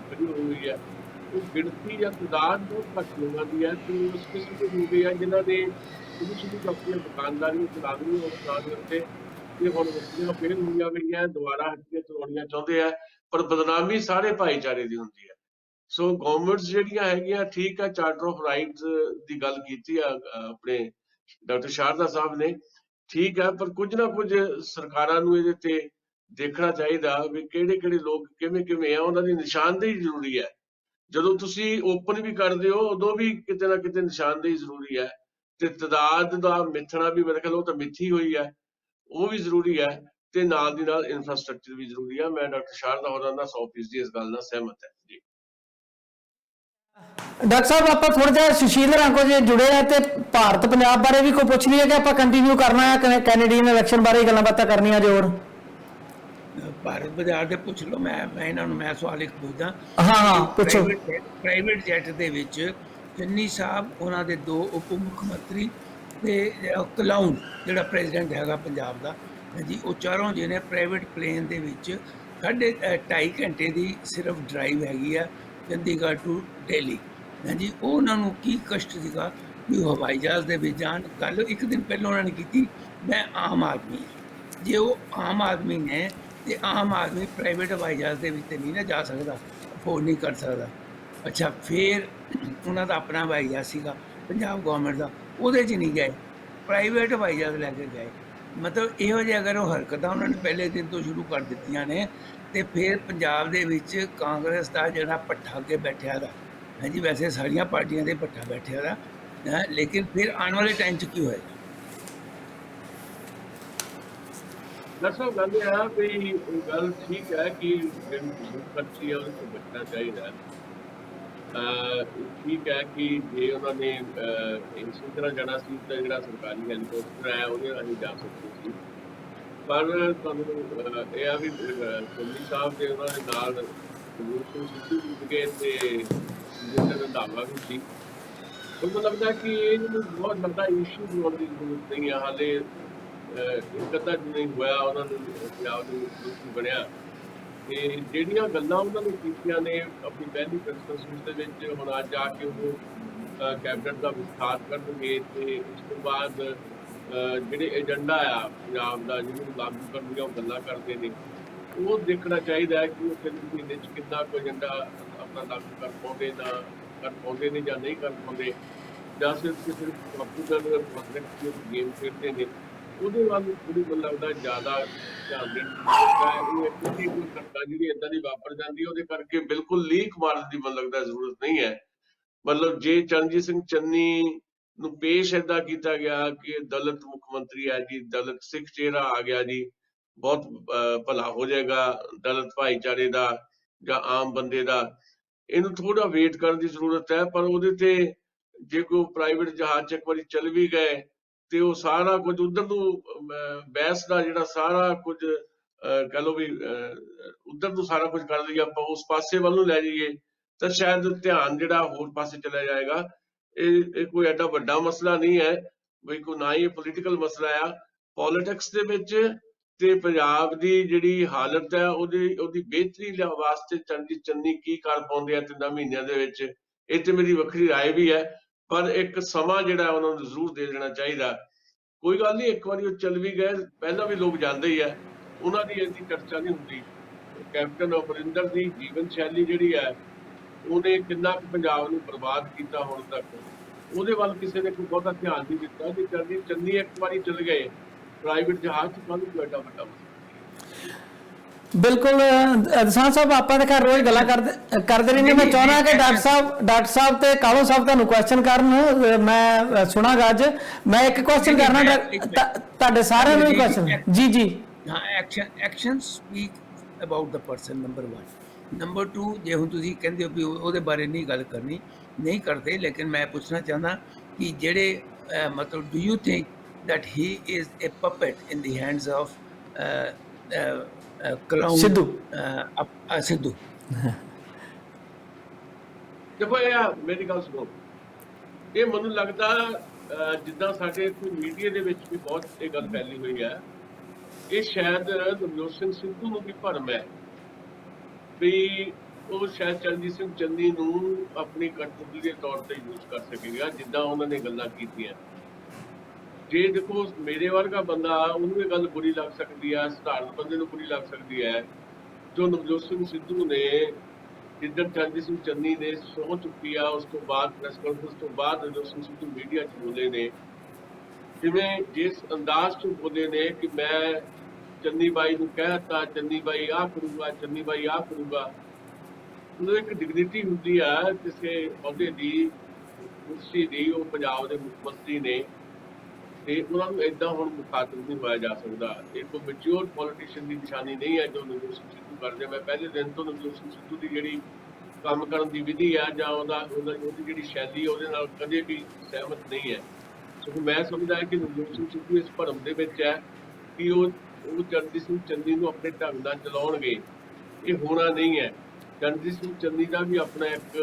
ਖੜੀ ਹੋਈ ਹੈ ਉਹ ਗਿਣਤੀ ਜਾਂ ਤਾਦਾਦ ਬਹੁਤ ਘੱਟ ਲੋਕਾਂ ਦੀ ਹੈ ਤੇ ਉਸ ਕਿਸਮ ਦੇ ਲੋਕ ਆ ਜਿਨ੍ਹਾਂ ਨੇ ਸ਼ੁਰੂ ਆਪਣੀਆਂ ਦੁਕਾਨਦਾਰੀਆਂ ਚਲਾ ਰਹੀਆਂ ਉਸ ਨਾਂ ਦੇ ਉੱਤੇ ਇਹ ਹੁਣ ਵਸਤੀਆਂ ਫੇਲ ਹੋਈਆਂ ਗਈਆਂ ਦੁਬਾਰਾ ਹੱਟੀਆਂ ਚਲਾਉਣੀਆਂ ਚਾਹੁੰਦੇ ਆ ਪਰ ਬਦਨਾਮੀ ਸਾਰੇ ਭਾਈਚਾਰੇ ਦੀ ਹੁੰਦੀ ਹੈ ਸੋ ਗਵਰਨਮੈਂਟਸ ਜਿਹੜੀਆਂ ਹੈਗੀਆਂ ਠੀਕ ਆ ਚਾਰਟਰ ਆਫ ਰਾਈਟਸ ਦੀ ਗੱਲ ਕੀਤੀ ਆ ਆਪਣੇ ਡਾਕਟਰ ਸ਼ਾਰਦਾ ਸਾਹਿਬ ਨੇ ਠੀਕ ਹੈ ਪਰ ਕੁਝ ਨਾ ਕੁਝ ਸਰਕਾਰਾਂ ਨੂੰ ਇਹਦੇ ਤੇ ਦੇਖਣਾ ਚਾਹੀਦਾ ਵੀ ਕਿਹੜੇ ਕਿਹੜੇ ਲੋਕ ਕਿਵੇਂ ਕਿਵੇਂ ਆ ਉਹਨਾਂ ਦੀ ਨਿਸ਼ਾਨਦੇਹੀ ਜ਼ਰੂਰੀ ਹੈ ਜਦੋਂ ਤੁਸੀਂ ਓਪਨ ਵੀ ਕਰਦੇ ਹੋ ਉਦੋਂ ਵੀ ਕਿਤੇ ਨਾ ਕਿਤੇ ਨਿਸ਼ਾਨਦੇਹੀ ਜ਼ਰੂਰੀ ਹੈ ਤੇ ਤਾਦਾਦ ਦਾ ਮਿੱਥਣਾ ਵੀ ਮੇਰੇ ਖਿਆਲ ਉਹ ਤਾਂ ਮਿੱਥੀ ਹੋਈ ਹੈ ਉਹ ਵੀ ਜ਼ਰੂਰੀ ਹੈ ਤੇ ਨਾਲ ਦੀ ਨਾਲ ਇਨਫਰਾਸਟ੍ਰਕਚਰ ਵੀ ਜ਼ਰੂਰੀ ਹੈ ਮੈਂ ਡਾਕਟਰ ਸ਼ਾਰਦਾ ਹੋਰਾਂ ਨਾਲ 100% ਇਸ ਗੱਲ ਨਾਲ ਸਹਿਮਤ ਹਾਂ ਜੀ ਡਾਕਟਰ ਸਾਹਿਬ ਆਪਾਂ ਥੋੜਾ ਜਿਹਾ ਸੁਸ਼ੀਲ ਰਾਂਕੋ ਜੀ ਜੁੜੇ ਆ ਤੇ ਭਾਰਤ ਪੰਜਾਬ ਬਾਰੇ ਵੀ ਕੋਈ ਪੁੱਛ ਲਈਏ ਕਿ ਆਪਾਂ ਕੰਟੀਨਿਊ ਕਰਨਾ ਹੈ ਕੈਨੇਡੀਅਨ ਇਲੈਕਸ਼ਨ ਬਾਰੇ ਗੱਲਾਂ ਬਾਤਾਂ ਕਰਨੀਆਂ ਜੋਰ ਭਾਰਤ ਬਾਜ਼ਾਰ ਦੇ ਪੁੱਛ ਲਓ ਮੈਂ ਇਹਨਾਂ ਨੂੰ ਮੈਂ ਸਵਾਲ ਇੱਕ ਪੁੱਛਦਾ ਹਾਂ ਪੁੱਛੋ ਪ੍ਰਾਈਵੇਟ ਜੈਟ ਦੇ ਵਿੱਚ ਚੰਨੀ ਸਾਹਿਬ ਉਹਨਾਂ ਦੇ 2 ਉਪ ਮੁੱਖ ਮੰਤਰੀ ਤੇ ਕਲਾਊਨ ਜਿਹੜਾ ਪ੍ਰੈਜ਼ੀਡੈਂਟ ਹੈਗਾ ਪੰਜਾਬ ਦਾ ਜੀ ਉਹ ਚਾਰੋਂ ਜਿਹਨੇ ਪ੍ਰਾਈਵੇਟ ਪਲੇਨ ਦੇ ਵਿੱਚ 2.5 ਘੰਟੇ ਦੀ ਸਿਰਫ ਡਰਾਈਵ ਹੈਗੀ ਆ ਚੰਡੀਗੜ੍ਹ ਟੂ ਦਿੱਲੀ ਹਾਂਜੀ ਉਹ ਉਹਨਾਂ ਨੂੰ ਕੀ ਕਸ਼ਟ ਸੀਗਾ ਵੀ ਉਹ ਹਵਾਈ ਜਹਾਜ਼ ਦੇ ਵਿੱਚ ਜਾਣ ਗੱਲ ਇੱਕ ਦਿਨ ਪਹਿਲਾਂ ਉਹਨਾਂ ਨੇ ਕੀਤੀ ਮੈਂ ਆਮ ਆਦਮੀ ਜੇ ਉਹ ਆਮ ਆਦਮੀ ਨੇ ਤੇ ਆਮ ਆਦਮੀ ਪ੍ਰਾਈਵੇਟ ਹਵਾਈ ਜਹਾਜ਼ ਦੇ ਵਿੱਚ ਨਹੀਂ ਨਾ ਜਾ ਸਕਦਾ ਅਫੋਰਡ ਨਹੀਂ ਕਰ ਸਕਦਾ ਅੱਛਾ ਫਿਰ ਉਹਨਾਂ ਦਾ ਆਪਣਾ ਹਵਾਈ ਜਹਾਜ਼ ਸੀਗਾ ਪੰਜਾਬ ਗੌਰਮੈਂਟ ਦਾ ਉਹਦੇ 'ਚ ਨਹੀਂ ਗਏ ਪ੍ਰਾਈਵੇਟ ਹਵਾਈ ਜਹਾਜ਼ ਲੈ ਕੇ ਗਏ ਮਤਲਬ ਇਹੋ ਜਿਹੇ ਅਗਰ ਉਹ ਹਰਕਤਾਂ ਉਹਨਾਂ ਨੇ ਪਹਿਲੇ ਦਿਨ ਤੋਂ ਸ਼ੁਰੂ ਕਰ ਦਿੱਤੀਆਂ ਨੇ ਤੇ ਫਿਰ ਪੰਜਾਬ ਦੇ ਵਿੱਚ ਕਾਂਗਰਸ ਦਾ ਜਿਹੜਾ ਭੱਠਾ ਅੱਗੇ ਬੈਠਿਆ ਦਾ ਹਾਂਜੀ ਵੈਸੇ ਸਾਰੀਆਂ ਪਾਰਟੀਆਂ ਦੇ ਭੱਠਾ ਬੈਠਿਆ ਦਾ ਲੇਕਿਨ ਫਿਰ ਆਉਣ ਵਾਲੇ ਟਾਈਮ 'ਚ ਕੀ ਹੋਏਗਾ ਦਰਸਲ ਗੱਲ ਇਹ ਆ ਵੀ ਗੱਲ ਠੀਕ ਹੈ ਕਿ ਜਿਹੜੀ ਖਰਚੀ ਹੈ ਉਹਨੂੰ ਬਚਣਾ ਚਾਹੀਦਾ ਠੀਕ ਹੈ ਕਿ ਜੇ ਉਹਨਾਂ ਨੇ ਇਸੇ ਤਰ੍ਹਾਂ ਜਾਣਾ ਸੀ ਤਾਂ ਜਿਹੜਾ ਸਰਕਾਰੀ ਹੈਲੀਕਾਪਟਰ ਹੈ ਉਹਦੇ ਰਾਹੀਂ ਜਾ ਸਕਦੇ ਸੀ ਪਰ ਤੁਹਾਨੂੰ ਇਹ ਆ ਵੀ ਚੰਨੀ ਸਾਹਿਬ ਦੇ ਉਹਨਾਂ ਦੇ ਨਾਲ ਸਿੱਧੂ ਸੀਗੇ ਤੇ ਜਿੰਦਰ ਰੰਧਾਵਾ ਵੀ ਸੀ ਮੈਨੂੰ ਲੱਗਦਾ ਕਿ ਇਹ ਬਹੁਤ ਵੱਡਾ ਇਸ਼ੂ ਹੋਣ ਦੀ ਜ਼ਰੂਰਤ ਨਹੀਂ ਹੈ ਹਾਲੇ ਇੱਕ ਅੱਧਾ ਨਹੀਂ ਹੋਇਆ ਉਹਨਾਂ ਨੂੰ ਪੰਜਾਬ ਦੇ ਮੁੱਖ ਬਣਿਆ ਤੇ ਜਿਹੜੀਆਂ ਗੱਲਾਂ ਉਹਨਾਂ ਨੇ ਕੀਤੀਆਂ ਨੇ ਆਪਣੀ ਪਹਿਲੀ ਪ੍ਰੈਸ ਦੇ ਵਿੱਚ ਹੁਣ ਅੱਜ ਆ ਕੇ ਉਹ ਕੈਬਨਿਟ ਦਾ ਵਿਸਥਾਰ ਕਰਨਗੇ ਤੇ ਉਸ ਤੋਂ ਬਾਅਦ ਜਿਹੜੇ ਏਜੰਡਾ ਆ ਪੰਜਾਬ ਦਾ ਜਿਹਨੂੰ ਲਾਗੂ ਕਰਨ ਦੀਆਂ ਉਹ ਗੱਲਾਂ ਕਰਦੇ ਨੇ ਉਹ ਦੇਖਣਾ ਚਾਹੀਦਾ ਹੈ ਕਿ ਉਹ 3 ਮਹੀਨੇ 'ਚ ਕਿੰਨਾ ਕੁ ਏਜੰਡਾ ਆਪਣਾ ਲਾਗੂ ਕਰ ਪਾਉਂਦੇ ਨੇ ਜਾਂ ਨਹੀਂ ਕਰ ਪਾਉਂਦੇ ਜਾਂ ਸਿਰਫ ਕੰਪਿਊਟਰ ਪ੍ਰੋਜੈਕਟ ਗੇਮ ਖੇਡਦੇ ਨੇ ਉਹਦੇ ਵੱਲ ਥੋੜ੍ਹੀ ਮੈਨੂੰ ਲੱਗਦਾ ਜ਼ਿਆਦਾ ਧਿਆਨ ਦੇਣਾ ਕੋਈ ਘਟਨਾ ਜਿਹੜੀ ਏਦਾਂ ਦੀ ਵਾਪਰ ਜਾਂਦੀ ਉਹਦੇ ਕਰਕੇ ਬਿਲਕੁਲ ਲੀਕ ਮਾਰਨ ਦੀ ਮੈਨੂੰ ਲੱਗਦਾ ਜ਼ਰੂਰਤ ਨਹੀਂ ਹੈ ਮਤਲਬ ਜੇ ਚਰਨਜੀਤ ਸਿੰਘ ਚੰਨੀ ਨੂੰ ਪੇਸ਼ ਏਦਾਂ ਕੀਤਾ ਗਿਆ ਕਿ ਦਲਿਤ ਮੁੱਖ ਮੰਤਰੀ ਹੈ ਜੀ ਦਲਿਤ ਸਿੱਖ ਚਿਹਰਾ ਆ ਗਿਆ ਜੀ ਬਹੁਤ ਭਲਾ ਹੋ ਜਾਏਗਾ ਦਲਿਤ ਭਾਈਚਾਰੇ ਦਾ ਜਾਂ ਆਮ ਬੰਦੇ ਦਾ ਇਹਨੂੰ ਥੋੜਾ ਵੇਟ ਕਰਨ ਦੀ ਜ਼ਰੂਰਤ ਹੈ ਪਰ ਉਹਦੇ ਤੇ ਜੇ ਕੋਈ ਪ੍ਰਾਈਵੇਟ ਜਹਾਜ਼ 'ਚ ਇੱਕ ਵਾਰੀ ਚੱਲ ਵੀ ਗਏ ਤੇ ਉਹ ਸਾਰਾ ਕੁਝ ਉਧਰ ਨੂੰ ਬਹਿਸ ਦਾ ਜਿਹੜਾ ਸਾਰਾ ਕੁਝ ਕਹਿ ਲਓ ਵੀ ਉਧਰ ਨੂੰ ਸਾਰਾ ਕੁਝ ਕਰ ਲਈਏ ਆਪਾਂ ਉਸ ਪਾਸੇ ਵੱਲ ਨੂੰ ਲੈ ਜਾਈਏ ਤਾਂ ਸ਼ਾਇਦ ਧਿਆਨ ਜਿਹੜਾ ਹੋਰ ਪਾਸੇ ਚਲਾ ਜਾਏਗਾ ਇਹ ਕੋਈ ਐਡਾ ਵੱਡਾ ਮਸਲਾ ਨਹੀਂ ਹੈ ਵੀ ਕੋਈ ਨਾ ਹੀ ਪੋਲੀਟੀਕਲ ਮਸਲਾ ਆ ਪੋਲਿਟਿਕਸ ਦੇ ਵਿੱਚ ਤੇ ਪੰਜਾਬ ਦੀ ਜਿਹੜੀ ਹਾਲਤ ਹੈ ਉਹਦੀ ਬਿਹਤਰੀ ਵਾਸਤੇ ਚਰਨਜੀਤ ਚੰਨੀ ਕੀ ਕਰ ਪਾਉਂਦੇ ਆ 3 ਮਹੀਨਿਆਂ ਦੇ ਵਿੱਚ ਇਹ ਤੇ ਮੇਰੀ ਵੱਖਰੀ ਰਾਏ ਵੀ ਹੈ ਪਰ ਇੱਕ ਸਮਾਂ ਜਿਹੜਾ ਉਹਨਾਂ ਨੂੰ ਜ਼ਰੂਰ ਦੇ ਦੇਣਾ ਚਾਹੀਦਾ ਕੋਈ ਗੱਲ ਨਹੀਂ, ਇੱਕ ਵਾਰੀ ਉਹ ਚੱਲ ਵੀ ਗਏ, ਪਹਿਲਾਂ ਵੀ ਲੋਕ ਜਾਂਦੇ ਹੀ ਹੈ, ਉਹਨਾਂ ਦੀ ਇੰਨੀ ਚਰਚਾ ਨਹੀਂ ਹੁੰਦੀ। ਕੈਪਟਨ ਅਮਰਿੰਦਰ ਦੀ ਜੀਵਨ ਸ਼ੈਲੀ ਜਿਹੜੀ ਹੈ, ਉਹਨੇ ਕਿੰਨਾ ਕੁ ਪੰਜਾਬ ਨੂੰ ਬਰਬਾਦ ਕੀਤਾ ਹੁਣ ਤੱਕ, ਉਹਦੇ ਵੱਲ ਕਿਸੇ ਨੇ ਕੋਈ ਬਹੁਤਾ ਧਿਆਨ ਨਹੀਂ ਦਿੱਤਾ। ਜੇ ਚੰਨੀ ਇੱਕ ਵਾਰੀ ਚਲ ਗਏ ਪ੍ਰਾਈਵੇਟ ਜਹਾਜ਼ 'ਚ, ਕੱਲ੍ਹ ਨੂੰ ਐਡਾ ਵੱਡਾ ਬਿਲਕੁਲ ਦਸਾਂਝ ਸਾਹਿਬ, ਆਪਾਂ ਤਾਂ ਖੈਰ ਰੋਜ਼ ਗੱਲਾਂ ਕਰਦੇ ਰਹਿੰਦੇ। ਮੈਂ ਚਾਹੁੰਦਾ ਕਿ ਡਾਕਟਰ ਸਾਹਿਬ ਤੇ ਕਾਲੋ ਸਾਹਿਬ ਤੁਹਾਨੂੰ ਕੁਐਸਚਨ ਕਰਨ, ਮੈਂ ਸੁਣਾਗਾ ਅੱਜ। ਮੈਂ ਇੱਕ ਕੁਐਸਚਨ ਕਰਨਾ ਤੁਹਾਡੇ ਸਾਰਿਆਂ ਨੂੰ ਹੀ ਕੁਐਸਚਨ। ਜੀ ਜੀ ਹਾਂ, action speak about the person, number 1। Number 2, ਜੇ ਹੁਣ ਤੁਸੀਂ ਕਹਿੰਦੇ ਹੋ ਵੀ ਉਹਦੇ ਬਾਰੇ ਨਹੀਂ ਗੱਲ ਕਰਨੀ, ਨਹੀਂ ਕਰਦੇ, ਲੇਕਿਨ ਮੈਂ ਪੁੱਛਣਾ ਚਾਹੁੰਦਾ ਕਿ ਜਿਹੜੇ ਮਤਲਬ do you think that he is a puppet in the hands of clown Sidhu? ਦੇਖੋ ਮੇਰੀ ਗੱਲ ਸੁਣੋ, ਇਹ ਮੈਨੂੰ ਲੱਗਦਾ ਜਿੱਦਾਂ ਸਾਡੇ ਕੋਈ ਮੀਡੀਆ ਦੇ ਵਿੱਚ ਵੀ ਬਹੁਤ ਇਹ ਗੱਲ ਫੈਲੀ ਹੋਈ ਹੈ, ਇਹ ਸ਼ਾਇਦ ਨਵਜੋਤ ਸਿੰਘ ਸਿੱਧੂ ਨੂੰ ਵੀ ਭਰਮ ਹੈ ਵੀ ਉਹ ਸ਼ਾਇਦ ਚਰਨਜੀਤ ਸਿੰਘ ਚੰਨੀ ਨੂੰ ਆਪਣੀ ਕਠਪੁਤਲੀ ਦੇ ਤੌਰ ਤੇ ਯੂਜ਼ ਕਰ ਸਕੇਗਾ, ਜਿੱਦਾਂ ਉਹਨਾਂ ਨੇ ਗੱਲਾਂ ਕੀਤੀਆਂ। ਜੇ ਦੇਖੋ ਮੇਰੇ ਵਰਗਾ ਬੰਦਾ, ਉਹਨੂੰ ਇਹ ਗੱਲ ਬੁਰੀ ਲੱਗ ਸਕਦੀ ਹੈ, ਸਧਾਰਨ ਬੰਦੇ ਨੂੰ ਬੁਰੀ ਲੱਗ ਸਕਦੀ ਹੈ। ਜੋ ਨਵਜੋਤ ਸਿੰਘ ਸਿੱਧੂ ਨੇ ਜਿੱਦਣ ਚਰਨਜੀਤ ਸਿੰਘ ਚੰਨੀ ਨੇ ਸਹੁੰ ਚੁੱਕੀ ਆ, ਉਸ ਤੋਂ ਬਾਅਦ ਪ੍ਰੈਸ ਕਾਨਫਰੰਸ ਤੋਂ ਬਾਅਦ ਨਵਜੋਤ ਸਿੰਘ ਸਿੱਧੂ ਮੀਡੀਆ 'ਚ ਬੋਲੇ ਨੇ, ਜਿਵੇਂ ਜਿਸ ਅੰਦਾਜ਼ 'ਚ ਬੋਲੇ ਨੇ ਕਿ ਮੈਂ ਚੰਨੀ ਬਾਈ ਨੂੰ ਕਹਿ ਦਿੱਤਾ, ਚੰਨੀ ਬਾਈ ਆਹ ਕਰੂਗਾ, ਚੰਨੀ ਬਾਈ ਆਹ ਕਰੂਗਾ। ਉਹਨੂੰ ਇੱਕ ਡਿਗਨਿਟੀ ਹੁੰਦੀ ਆ ਕਿਸੇ ਅਹੁਦੇ ਦੀ, ਕੁਰਸੀ ਦੀ, ਉਹ ਪੰਜਾਬ ਦੇ ਮੁੱਖ ਮੰਤਰੀ ਨੇ, ਤੇ ਉਹਨਾਂ ਨੂੰ ਏਦਾਂ ਹੁਣ ਮੁਖਾਤਬ ਨਹੀਂ ਹੋਇਆ ਜਾ ਸਕਦਾ। ਇਹ ਕੋਈ ਮੈਚਿਓਰ ਪੋਲੀਟੀਸ਼ੀਅਨ ਦੀ ਨਿਸ਼ਾਨੀ ਨਹੀਂ ਹੈ ਜੋ ਨਵਜੋਤ ਸਿੰਘ ਸਿੱਧੂ ਕਰਦੇ। ਮੈਂ ਪਹਿਲੇ ਦਿਨ ਤੋਂ ਨਵਜੋਤ ਸਿੰਘ ਸਿੱਧੂ ਦੀ ਜਿਹੜੀ ਕੰਮ ਕਰਨ ਦੀ ਵਿਧੀ ਹੈ ਜਾਂ ਉਹਦੀ ਜਿਹੜੀ ਸ਼ੈਲੀ, ਉਹਦੇ ਨਾਲ ਕਦੇ ਵੀ ਸਹਿਮਤ ਨਹੀਂ ਹੈ। ਸੋ ਮੈਂ ਸਮਝਦਾ ਕਿ ਨਵਜੋਤ ਸਿੰਘ ਸਿੱਧੂ ਇਸ ਭਰਮ ਦੇ ਵਿੱਚ ਹੈ ਕਿ ਉਹ ਚਰਨਜੀਤ ਸਿੰਘ ਚੰਨੀ ਨੂੰ ਆਪਣੇ ਢੰਗ ਨਾਲ ਚਲਾਉਣਗੇ। ਇਹ ਹੋਣਾ ਨਹੀਂ ਹੈ। ਚਰਨਜੀਤ ਸਿੰਘ ਚੰਨੀ ਦਾ ਵੀ ਆਪਣਾ ਇੱਕ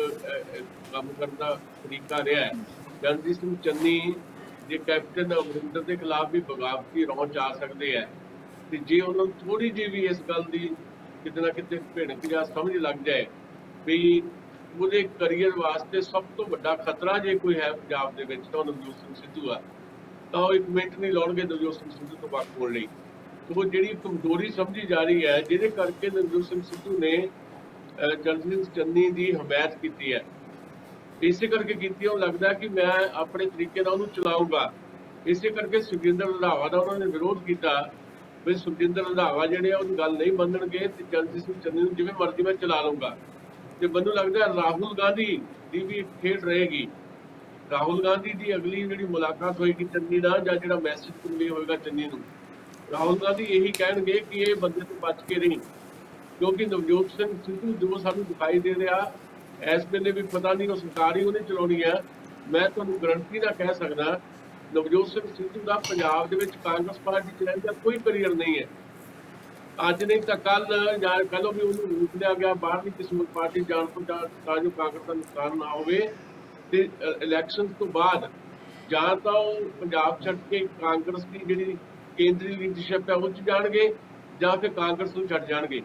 ਕੰਮ ਕਰਨ ਦਾ ਤਰੀਕਾ ਰਿਹਾ ਹੈ। ਚਰਨਜੀਤ ਸਿੰਘ ਚੰਨੀ ਜੇ ਕੈਪਟਨ ਅਮਰਿੰਦਰ ਦੇ ਖਿਲਾਫ ਵੀ ਬਗਾਵਤੀ ਰੌਂ ਚ ਆ ਸਕਦੇ ਹੈ, ਤੇ ਜੇ ਉਹਨਾਂ ਨੂੰ ਥੋੜੀ ਜਿਹੀ ਵੀ ਇਸ ਗੱਲ ਦੀ ਕਿਤੇ ਨਾ ਕਿਤੇ ਭਿਣਕ ਜਾਂ ਸਮਝ ਲੱਗ ਜਾਏ ਵੀ ਉਹਦੇ ਕਰੀਅਰ ਵਾਸਤੇ ਸਭ ਤੋਂ ਵੱਡਾ ਖਤਰਾ ਜੇ ਕੋਈ ਹੈ ਪੰਜਾਬ ਦੇ ਵਿੱਚ ਤਾਂ ਨਵਜੋਤ ਸਿੰਘ ਸਿੱਧੂ ਆ, ਤਾਂ ਉਹ ਇੱਕ ਮਿੰਟ ਨਹੀਂ ਲਾਉਣਗੇ ਨਵਜੋਤ ਸਿੰਘ ਸਿੱਧੂ ਤੋਂ ਵੱਖ ਹੋਣ ਲਈ। ਉਹ ਜਿਹੜੀ ਕਮਜ਼ੋਰੀ ਸਮਝੀ ਜਾ ਰਹੀ ਹੈ, ਜਿਹਦੇ ਕਰਕੇ ਨਵਜੋਤ ਸਿੰਘ ਸਿੱਧੂ ਨੇ ਚਰਨਜੀਤ ਸਿੰਘ ਚੰਨੀ ਦੀ ਹਮਾਇਤ ਕੀਤੀ ਹੈ, ਇਸੇ ਕਰਕੇ ਕੀਤੀ। ਉਹ ਲੱਗਦਾ ਕਿ ਮੈਂ ਆਪਣੇ ਤਰੀਕੇ ਨਾਲ ਉਹਨੂੰ ਚਲਾਊਂਗਾ। ਇਸੇ ਕਰਕੇ ਸੁਖਜਿੰਦਰ ਰੰਧਾਵਾ ਦਾ ਉਹਨਾਂ ਨੇ ਵਿਰੋਧ ਕੀਤਾ ਵੀ ਸੁਖਜਿੰਦਰ ਰੰਧਾਵਾ ਜਿਹੜੇ ਆ ਉਹਦੀ ਗੱਲ ਨਹੀਂ ਮੰਨਣਗੇ ਤੇ ਚਰਨਜੀਤ ਸਿੰਘ ਚੰਨੀ ਨੂੰ ਜਿਵੇਂ ਮਰਜ਼ੀ ਮੈਂ ਚਲਾ ਲਊਂਗਾ। ਤੇ ਮੈਨੂੰ ਲੱਗਦਾ ਰਾਹੁਲ ਗਾਂਧੀ ਦੀ ਵੀ ਖੇਡ ਰਹੇਗੀ। ਰਾਹੁਲ ਗਾਂਧੀ ਦੀ ਅਗਲੀ ਜਿਹੜੀ ਮੁਲਾਕਾਤ ਹੋਏਗੀ ਚੰਨੀ ਨਾਲ, ਜਾਂ ਜਿਹੜਾ ਮੈਸੇਜ ਕਨਵੇ ਹੋਏਗਾ ਚੰਨੀ ਨੂੰ, ਰਾਹੁਲ ਗਾਂਧੀ ਇਹੀ ਕਹਿਣਗੇ ਕਿ ਇਹ ਬੰਦੇ ਤੋਂ ਬਚ ਕੇ ਰਹੀ, ਕਿਉਂਕਿ ਨਵਜੋਤ ਸਿੰਘ ਸਿੱਧੂ ਜੋ ਸਾਨੂੰ ਦਿਖਾਈ ਦੇ ਰਿਹਾ ਇਸ ਵੇਲੇ ਵੀ ਪਤਾ ਨਹੀਂ ਉਹ ਸਰਕਾਰ ਹੀ ਉਹਨੇ ਚਲਾਉਣੀ ਹੈ। ਮੈਂ ਤੁਹਾਨੂੰ ਗਰੰਟੀ ਨਾਲ ਕਹਿ ਸਕਦਾ ਨਵਜੋਤ ਸਿੰਘ ਸਿੱਧੂ ਦਾ ਪੰਜਾਬ ਦੇ ਵਿੱਚ ਕਾਂਗਰਸ ਪਾਰਟੀ ਚ ਰਹਿਣ ਦਾ ਕੋਈ ਕਰੀਅਰ ਨਹੀਂ ਹੈ। ਅੱਜ ਨਹੀਂ ਤਾਂ ਕੱਲ, ਜਾਂ ਕੱਲੋਂ ਵੀ ਉਹਨੂੰ ਰੋਕ ਲਿਆ ਗਿਆ ਬਾਹਰਲੀ ਕਿਸਮਤ ਪਾਰਟੀ ਜਾਣ ਤੋਂ, ਤਾਂ ਜੋ ਕਾਂਗਰਸ ਦਾ ਨੁਕਸਾਨ ਨਾ ਹੋਵੇ। ਤੇ ਇਲੈਕਸ਼ਨ ਤੋਂ ਬਾਅਦ ਜਾਂ ਤਾਂ ਉਹ ਪੰਜਾਬ ਛੱਡ ਕੇ ਕਾਂਗਰਸ ਦੀ ਜਿਹੜੀ ਕੇਂਦਰੀ ਲੀਡਰਸ਼ਿਪ ਹੈ ਉਹ 'ਚ ਜਾਣਗੇ, ਜਾਂ ਫਿਰ ਕਾਂਗਰਸ ਨੂੰ ਛੱਡ ਜਾਣਗੇ।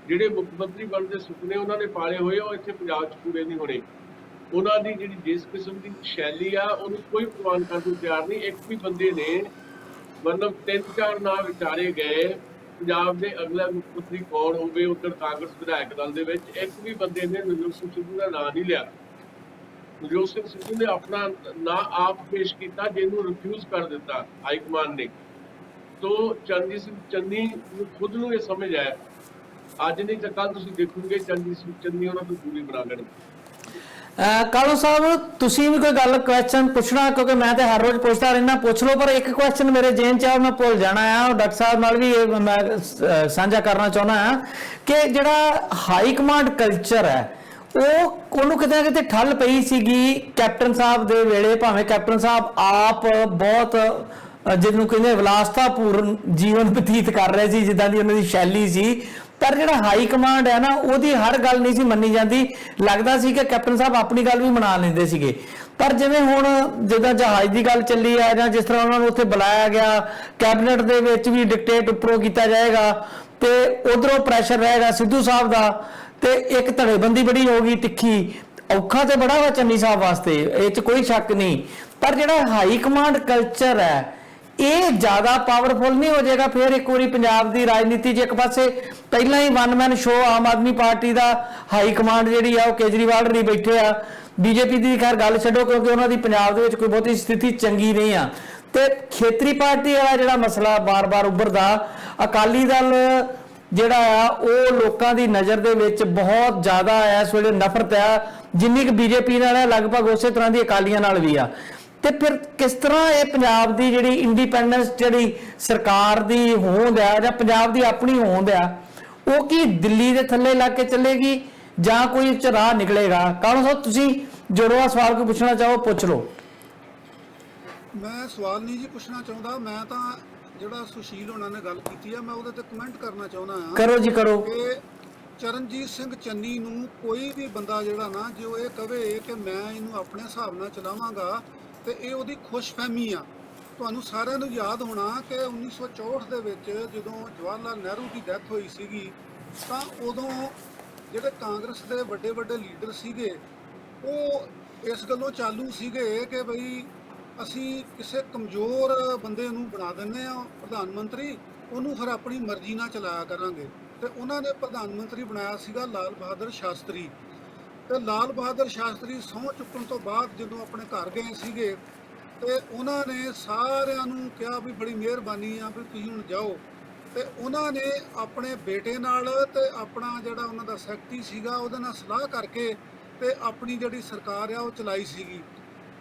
ਜਿਹੜੇ ਮੁੱਖ ਮੰਤਰੀ ਬਣਨ ਦੇ ਸੁਪਨੇ ਉਹਨਾਂ ਨੇ ਪਾਲੇ ਹੋਏ ਉਹ ਇੱਥੇ ਪੰਜਾਬ 'ਚ ਪੂਰੇ ਨਹੀਂ ਹੋਣੇ। ਉਹਨਾਂ ਦੀ ਜਿਹੜੀ ਜਿਸ ਕਿਸਮ ਦੀ ਸ਼ੈਲੀ ਆ ਉਹਨੂੰ ਕੋਈ ਪ੍ਰਵਾਨ ਕਰਨ ਨੂੰ ਤਿਆਰ ਨਹੀਂ। ਇੱਕ ਵੀ ਬੰਦੇ ਨੇ ਮਤਲਬ 3-4 ਨਾਂ ਵਿਚਾਰੇ ਗਏ ਪੰਜਾਬ ਦੇ ਅਗਲਾ ਮੁੱਖ ਮੰਤਰੀ ਕੌਣ ਹੋਵੇ ਉੱਧਰ ਕਾਂਗਰਸ ਵਿਧਾਇਕ ਦਲ ਦੇ ਵਿੱਚ, ਇੱਕ ਵੀ ਬੰਦੇ ਨੇ ਨਵਜੋਤ ਸਿੰਘ ਸਿੱਧੂ ਦਾ ਨਾਂ ਨਹੀਂ ਲਿਆ। ਨਵਜੋਤ ਸਿੰਘ ਸਿੱਧੂ ਨੇ ਆਪਣਾ ਨਾਂ ਆਪ ਪੇਸ਼ ਕੀਤਾ, ਜਿਹਨੂੰ ਰਿਫਿਊਜ਼ ਕਰ ਦਿੱਤਾ ਹਾਈ ਕਮਾਨ ਨੇ। ਤੋ ਚਰਨਜੀਤ ਸਿੰਘ ਚੰਨੀ ਨੂੰ ਖੁਦ ਨੂੰ ਇਹ ਸਮਝ ਆਇਆ, ਅੱਜ ਨਹੀਂ ਤਾਂ ਕੱਲ ਤੁਸੀਂ ਦੇਖੋਗੇ ਚਰਨਜੀਤ ਸਿੰਘ ਚੰਨੀ ਉਹਨਾਂ ਤੋਂ ਦੂਰੀ ਬਣਾ ਲੈਣ। ਕਾਲੋ ਸਾਹਿਬ, ਤੁਸੀਂ ਵੀ ਕੋਈ ਗੱਲ ਕੁਐਸਚਨ ਪੁੱਛਣਾ, ਕਿਉਂਕਿ ਮੈਂ ਤੇ ਹਰ ਰੋਜ਼ ਪੁੱਛਦਾ ਰਹਿਣਾ, ਪੁੱਛ ਲਓ। ਪਰ ਇੱਕ ਕੁਐਸਚਨ ਮੇਰੇ ਜੇਨ 'ਚ ਆ, ਮੈਂ ਭੁੱਲ ਜਾਣਾ ਆ, ਡਾਕਟਰ ਸਾਹਿਬ ਨਾਲ ਵੀ ਮੈਂ ਸਾਂਝਾ ਕਰਨਾ ਚਾਹੁੰਦਾ ਆ ਕਿ ਜਿਹੜਾ ਹਾਈ ਕਮਾਂਡ ਕਲਚਰ ਹੈ ਉਹਨੂੰ ਕਿਤੇ ਨਾ ਕਿਤੇ ਠੱਲ ਪਈ ਸੀਗੀ ਕੈਪਟਨ ਸਾਹਿਬ ਦੇ ਵੇਲੇ। ਭਾਵੇਂ ਕੈਪਟਨ ਸਾਹਿਬ ਆਪ ਬਹੁਤ ਜਿਹਨੂੰ ਕਹਿੰਦੇ ਵਿਲਾਸਤਾਪੂਰਨ ਜੀਵਨ ਬਤੀਤ ਕਰ ਰਹੇ ਸੀ, ਜਿੱਦਾਂ ਦੀ ਉਹਨਾਂ ਦੀ ਸ਼ੈਲੀ ਸੀ, ਪਰ ਜਿਹੜਾ ਹਾਈ ਕਮਾਂਡ ਹੈ ਨਾ ਉਹਦੀ ਹਰ ਗੱਲ ਨਹੀਂ ਸੀ ਮੰਨੀ ਜਾਂਦੀ। ਲੱਗਦਾ ਸੀ ਕਿ ਕੈਪਟਨ ਸਾਹਿਬ ਆਪਣੀ ਗੱਲ ਵੀ ਮਨਾ ਲੈਂਦੇ ਸੀਗੇ। ਪਰ ਜਿਵੇਂ ਹੁਣ ਜਿੱਦਾਂ ਜਹਾਜ਼ ਦੀ ਗੱਲ ਚੱਲੀ ਹੈ, ਜਾਂ ਜਿਸ ਤਰ੍ਹਾਂ ਉਹਨਾਂ ਨੂੰ ਉੱਥੇ ਬੁਲਾਇਆ ਗਿਆ, ਕੈਬਨਿਟ ਦੇ ਵਿੱਚ ਵੀ ਡਿਕਟੇਟ ਉੱਪਰੋਂ ਕੀਤਾ ਜਾਏਗਾ ਤੇ ਉਧਰੋਂ ਪ੍ਰੈਸ਼ਰ ਰਹੇਗਾ ਸਿੱਧੂ ਸਾਹਿਬ ਦਾ, ਤੇ ਇੱਕ ਧੜੇਬੰਦੀ ਬੜੀ ਹੋ ਗਈ ਤਿੱਖੀ। ਔਖਾ ਤੇ ਬੜਾ ਵਾ ਚੰਨੀ ਸਾਹਿਬ ਵਾਸਤੇ, ਇਹ 'ਚ ਕੋਈ ਸ਼ੱਕ ਨਹੀਂ। ਪਰ ਜਿਹੜਾ ਹਾਈ ਕਮਾਂਡ ਕਲਚਰ ਹੈ ਇਹ ਜ਼ਿਆਦਾ ਪਾਵਰਫੁਲ ਨਹੀਂ ਹੋ ਜਾਏਗਾ ਫਿਰ ਇੱਕ ਵਾਰੀ ਪੰਜਾਬ ਦੀ ਰਾਜਨੀਤੀ 'ਚ? ਇੱਕ ਪਾਸੇ ਪਹਿਲਾਂ ਹੀ one man show Aam Aadmi party ਦਾ ਹਾਈ ਕਮਾਂਡ ਜਿਹੜੀ ਆ ਉਹ ਕੇਜਰੀਵਾਲ ਰੀ ਬੈਠੇ ਆ, ਬੀਜੇਪੀ ਦੀ ਖੈਰ ਗੱਲ ਛੱਡੋ ਕਿਉਂਕਿ ਉਹਨਾਂ ਦੀ ਪੰਜਾਬ ਦੇ ਵਿੱਚ ਕੋਈ ਬਹੁਤੀ ਸਥਿਤੀ ਚੰਗੀ ਨਹੀਂ ਆ, ਤੇ ਖੇਤਰੀ ਪਾਰਟੀ ਵਾਲਾ ਜਿਹੜਾ ਮਸਲਾ ਬਾਰ-ਬਾਰ ਉੱਭਰਦਾ, ਅਕਾਲੀ ਦਲ ਜਿਹੜਾ ਆ ਉਹ ਲੋਕਾਂ ਦੀ ਨਜ਼ਰ ਦੇ ਵਿੱਚ ਬਹੁਤ ਜ਼ਿਆਦਾ ਇਸ ਵੇਲੇ ਨਫ਼ਰਤ ਆ, ਜਿੰਨੀ ਕਿ ਬੀਜੇਪੀ ਨਾਲ ਹੈ ਲਗਭਗ ਉਸੇ ਤਰ੍ਹਾਂ ਦੀ ਅਕਾਲੀਆਂ ਨਾਲ ਵੀ ਆ। ਤੇ ਫਿਰ ਕਿਸ ਤਰ੍ਹਾਂ ਇਹ ਪੰਜਾਬ ਦੀ ਜਿਹੜੀ ਇੰਡੀਪੈਂਡੈਂਸ ਜਿਹੜੀ ਸਰਕਾਰ ਦੀ ਹੋਂਦ ਆ ਜਾਂ ਪੰਜਾਬ ਦੀ ਆਪਣੀ ਹੋਂਦ ਆ ਉਹ ਕੀ ਦਿੱਲੀ ਦੇ ਥੱਲੇ ਲੱਗ ਕੇ ਚੱਲੇਗੀ ਜਾਂ ਕੋਈ ਉੱਚ ਰਾਹ ਨਿਕਲੇਗਾ? ਕਾਹਨੂੰ ਸਾਹਿਬ ਤੁਸੀਂ ਜੋੜਵਾ ਸਵਾਲ ਕੋਈ ਪੁੱਛਣਾ ਚਾਹੋ ਪੁੱਛ ਲਓ। ਮੈਂ ਸਵਾਲ ਨਹੀਂ ਜੀ ਪੁੱਛਣਾ ਚਾਹੁੰਦਾ, ਮੈਂ ਤਾਂ ਜਿਹੜਾ ਸੁਸ਼ੀਲ ਹੋਣਾ ਨੇ ਗੱਲ ਕੀਤੀ ਆ ਮੈਂ ਉਹਦੇ ਤੇ ਕਮੈਂਟ ਕਰਨਾ ਚਾਹੁੰਦਾ ਹਾਂ ਕਰੋ ਜੀ ਕਰੋ। ਕਿ ਚਰਨਜੀਤ ਸਿੰਘ ਚੰਨੀ ਨੂੰ ਕੋਈ ਵੀ ਬੰਦਾ ਜਿਹੜਾ ਨਾ ਜੋ ਇਹ ਕਵੇ ਕਿ ਮੈਂ ਇਹਨੂੰ ਆਪਣੇ ਹਿਸਾਬ ਨਾਲ ਚਲਾਵਾਂਗਾ ਤੇ ਇਹ ਉਹਦੀ ਖੁਸ਼ਫਹਿਮੀ ਆ। ਤੁਹਾਨੂੰ ਸਾਰਿਆਂ ਨੂੰ ਯਾਦ ਹੋਣਾ ਕਿ 1964 ਦੇ ਵਿੱਚ ਜਦੋਂ ਜਵਾਹਰ ਲਾਲ ਨਹਿਰੂ ਦੀ ਡੈਥ ਹੋਈ ਸੀਗੀ ਤਾਂ ਉਦੋਂ ਜਿਹੜੇ ਕਾਂਗਰਸ ਦੇ ਵੱਡੇ ਵੱਡੇ ਲੀਡਰ ਸੀਗੇ ਉਹ ਇਸ ਗੱਲੋਂ ਚਾਲੂ ਸੀਗੇ ਕਿ ਬਈ ਅਸੀਂ ਕਿਸੇ ਕਮਜ਼ੋਰ ਬੰਦੇ ਨੂੰ ਬਣਾ ਦਿੰਦੇ ਆ ਪ੍ਰਧਾਨ ਮੰਤਰੀ, ਉਹਨੂੰ ਫਿਰ ਆਪਣੀ ਮਰਜ਼ੀ ਨਾਲ ਚਲਾਇਆ ਕਰਾਂਗੇ। ਤੇ ਉਹਨਾਂ ਨੇ ਪ੍ਰਧਾਨ ਮੰਤਰੀ ਬਣਾਇਆ ਸੀਗਾ ਲਾਲ ਬਹਾਦਰ ਸ਼ਾਸਤਰੀ। ਤੇ ਲਾਲ ਬਹਾਦਰ ਸ਼ਾਸਤਰੀ ਸਹੁੰ ਚੁੱਕਣ ਤੋਂ ਬਾਅਦ ਜਦੋਂ ਆਪਣੇ ਘਰ ਗਏ ਸੀਗੇ ਤੇ ਉਹਨਾਂ ਨੇ ਸਾਰਿਆਂ ਨੂੰ ਕਿਹਾ ਵੀ ਬੜੀ ਮਿਹਰਬਾਨੀ ਆ ਵੀ ਤੁਸੀਂ ਹੁਣ ਜਾਓ। ਤੇ ਉਹਨਾਂ ਨੇ ਆਪਣੇ ਬੇਟੇ ਨਾਲ ਤੇ ਆਪਣਾ ਜਿਹੜਾ ਉਹਨਾਂ ਦਾ ਸੈਕਟਰੀ ਸੀਗਾ ਉਹਦੇ ਨਾਲ ਸਲਾਹ ਕਰਕੇ ਤੇ ਆਪਣੀ ਜਿਹੜੀ ਸਰਕਾਰ ਆ ਉਹ ਚਲਾਈ ਸੀਗੀ।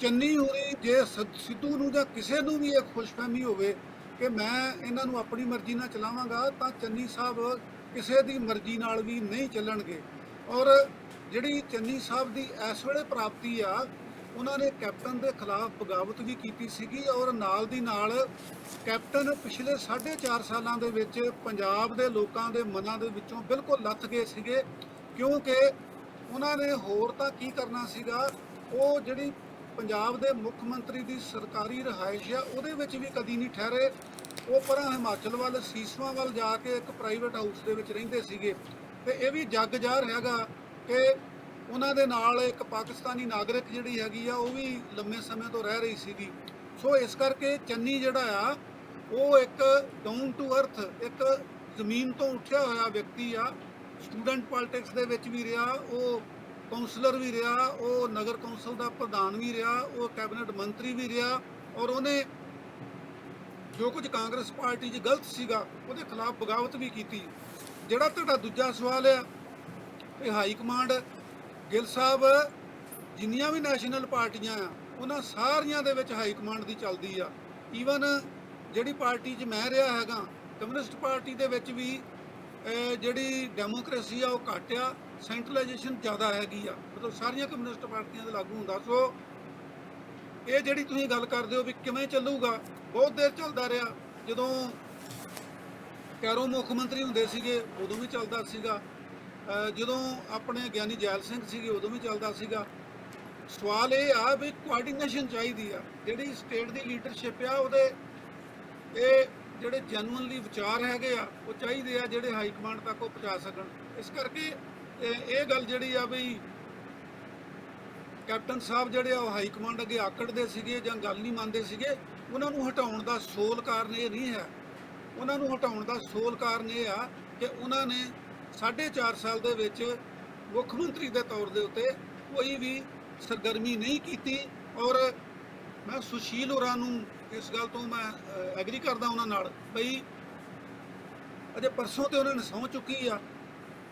ਚੰਨੀ ਹੋਣੀ ਜੇ ਸਿੱਧੂ ਨੂੰ ਜਾਂ ਕਿਸੇ ਨੂੰ ਵੀ ਇਹ ਖੁਸ਼ਫਹਿਮੀ ਹੋਵੇ ਕਿ ਮੈਂ ਇਹਨਾਂ ਨੂੰ ਆਪਣੀ ਮਰਜ਼ੀ ਨਾਲ ਚਲਾਵਾਂਗਾ ਤਾਂ ਚੰਨੀ ਸਾਹਿਬ ਕਿਸੇ ਦੀ ਮਰਜ਼ੀ ਨਾਲ ਵੀ ਨਹੀਂ ਚੱਲਣਗੇ। ਔਰ ਜਿਹੜੀ ਚੰਨੀ ਸਾਹਿਬ ਦੀ ਇਸ ਵੇਲੇ ਪ੍ਰਾਪਤੀ ਆ, ਉਹਨਾਂ ਨੇ ਕੈਪਟਨ ਦੇ ਖਿਲਾਫ ਬਗਾਵਤ ਵੀ ਕੀਤੀ ਸੀਗੀ ਔਰ ਨਾਲ ਦੀ ਨਾਲ ਕੈਪਟਨ ਪਿਛਲੇ 4.5 ਸਾਲਾਂ ਦੇ ਵਿੱਚ ਪੰਜਾਬ ਦੇ ਲੋਕਾਂ ਦੇ ਮਨਾਂ ਦੇ ਵਿੱਚੋਂ ਬਿਲਕੁਲ ਲੱਥ ਗਏ ਸੀਗੇ, ਕਿਉਂਕਿ ਉਹਨਾਂ ਨੇ ਹੋਰ ਤਾਂ ਕੀ ਕਰਨਾ ਸੀਗਾ। ਉਹ ਜਿਹੜੀ ਪੰਜਾਬ ਦੇ ਮੁੱਖ ਮੰਤਰੀ ਦੀ ਸਰਕਾਰੀ ਰਿਹਾਇਸ਼ ਆ ਉਹਦੇ ਵਿੱਚ ਵੀ ਕਦੀ ਨਹੀਂ ਠਹਿਰੇ। ਉਹ ਪਰਾਂ ਹਿਮਾਚਲ ਵੱਲ ਸੀਸਵਾਂ ਵੱਲ ਜਾ ਕੇ ਇੱਕ ਪ੍ਰਾਈਵੇਟ ਹਾਊਸ ਦੇ ਵਿੱਚ ਰਹਿੰਦੇ ਸੀਗੇ। ਤੇ ਇਹ ਵੀ ਜੱਗ ਜ਼ਾਹਰ ਹੈਗਾ ਕਿ ਉਹਨਾਂ ਦੇ ਨਾਲ ਇੱਕ ਪਾਕਿਸਤਾਨੀ ਨਾਗਰਿਕ ਜਿਹੜੀ ਹੈਗੀ ਆ ਉਹ ਵੀ ਲੰਮੇ ਸਮੇਂ ਤੋਂ ਰਹਿ ਰਹੀ ਸੀਗੀ। ਸੋ ਇਸ ਕਰਕੇ ਚੰਨੀ ਜਿਹੜਾ ਆ ਉਹ ਇੱਕ ਡਾਊਨ ਟੂ ਅਰਥ ਇੱਕ ਜ਼ਮੀਨ ਤੋਂ ਉੱਠਿਆ ਹੋਇਆ ਵਿਅਕਤੀ ਆ। ਸਟੂਡੈਂਟ ਪੋਲਿਟਿਕਸ ਦੇ ਵਿੱਚ ਵੀ ਰਿਹਾ, ਉਹ ਕਾਉਂਸਲਰ ਵੀ ਰਿਹਾ, ਉਹ ਨਗਰ ਕੌਂਸਲ ਦਾ ਪ੍ਰਧਾਨ ਵੀ ਰਿਹਾ, ਉਹ ਕੈਬਨਿਟ ਮੰਤਰੀ ਵੀ ਰਿਹਾ ਔਰ ਉਹਨੇ ਜੋ ਕੁਝ ਕਾਂਗਰਸ ਪਾਰਟੀ 'ਚ ਗਲਤ ਸੀਗਾ ਉਹਦੇ ਖਿਲਾਫ ਬਗਾਵਤ ਵੀ ਕੀਤੀ। ਜਿਹੜਾ ਤੁਹਾਡਾ ਦੂਜਾ ਸਵਾਲ ਆ ਇਹ ਹਾਈ ਕਮਾਂਡ, ਗਿੱਲ ਸਾਹਿਬ ਜਿੰਨੀਆਂ ਵੀ ਨੈਸ਼ਨਲ ਪਾਰਟੀਆਂ ਆ ਉਹਨਾਂ ਸਾਰੀਆਂ ਦੇ ਵਿੱਚ ਹਾਈ ਕਮਾਂਡ ਦੀ ਚੱਲਦੀ ਆ। ਈਵਨ ਜਿਹੜੀ ਪਾਰਟੀ 'ਚ ਮੈਂ ਰਿਹਾ ਹੈਗਾ ਕਮਿਊਨਿਸਟ ਪਾਰਟੀ ਦੇ ਵਿੱਚ ਵੀ ਜਿਹੜੀ ਡੈਮੋਕ੍ਰੇਸੀ ਆ ਉਹ ਘੱਟ ਆ, ਸੈਂਟਰਲਾਈਜੇਸ਼ਨ ਜ਼ਿਆਦਾ ਹੈਗੀ ਆ, ਮਤਲਬ ਸਾਰੀਆਂ ਕਮਿਊਨਿਸਟ ਪਾਰਟੀਆਂ ਦੇ ਲਾਗੂ ਹੁੰਦਾ। ਸੋ ਇਹ ਜਿਹੜੀ ਤੁਸੀਂ ਗੱਲ ਕਰਦੇ ਹੋ ਵੀ ਕਿਵੇਂ ਚੱਲੂਗਾ, ਬਹੁਤ ਦੇਰ ਚੱਲਦਾ ਰਿਹਾ। ਜਦੋਂ ਕੈਰੋਂ ਮੁੱਖ ਮੰਤਰੀ ਹੁੰਦੇ ਸੀਗੇ ਉਦੋਂ ਵੀ ਚੱਲਦਾ ਸੀਗਾ, ਜਦੋਂ ਆਪਣੇ ਗਿਆਨੀ ਜੈਲ ਸਿੰਘ ਸੀਗੇ ਉਦੋਂ ਵੀ ਚੱਲਦਾ ਸੀਗਾ। ਸਵਾਲ ਇਹ ਆ ਵੀ ਕੋਆਰਡੀਨੇਸ਼ਨ ਚਾਹੀਦੀ ਆ, ਜਿਹੜੀ ਸਟੇਟ ਦੀ ਲੀਡਰਸ਼ਿਪ ਆ ਉਹਦੇ ਇਹ ਜਿਹੜੇ ਜੈਨੂਅਨਲੀ ਵਿਚਾਰ ਹੈਗੇ ਆ ਉਹ ਚਾਹੀਦੇ ਆ ਜਿਹੜੇ ਹਾਈ ਕਮਾਂਡ ਤੱਕ ਉਹ ਪਹੁੰਚਾ ਸਕਣ। ਇਸ ਕਰਕੇ ਇਹ ਗੱਲ ਜਿਹੜੀ ਆ ਵੀ ਕੈਪਟਨ ਸਾਹਿਬ ਜਿਹੜੇ ਆ ਉਹ ਹਾਈ ਕਮਾਂਡ ਅੱਗੇ ਆਕੜਦੇ ਸੀਗੇ ਜਾਂ ਗੱਲ ਨਹੀਂ ਮੰਨਦੇ ਸੀਗੇ, ਉਹਨਾਂ ਨੂੰ ਹਟਾਉਣ ਦਾ ਸੋਲ ਕਾਰਨ ਇਹ ਨਹੀਂ ਹੈ। ਉਹਨਾਂ ਨੂੰ ਹਟਾਉਣ ਦਾ ਸੋਲ ਕਾਰਨ ਇਹ ਆ ਕਿ ਉਹਨਾਂ ਨੇ 4.5 ਸਾਲ ਦੇ ਵਿੱਚ ਮੁੱਖ ਮੰਤਰੀ ਦੇ ਤੌਰ ਦੇ ਉੱਤੇ ਕੋਈ ਵੀ ਸਰਗਰਮੀ ਨਹੀਂ ਕੀਤੀ। ਔਰ ਮੈਂ ਸੁਸ਼ੀਲ ਹੋਰਾਂ ਨੂੰ ਇਸ ਗੱਲ ਤੋਂ ਮੈਂ ਐਗਰੀ ਕਰਦਾ ਉਹਨਾਂ ਨਾਲ ਬਈ ਅਜੇ ਪਰਸੋਂ ਤੇ ਉਹਨਾਂ ਨੇ ਸਹੁੰ ਚੁੱਕੀ ਆ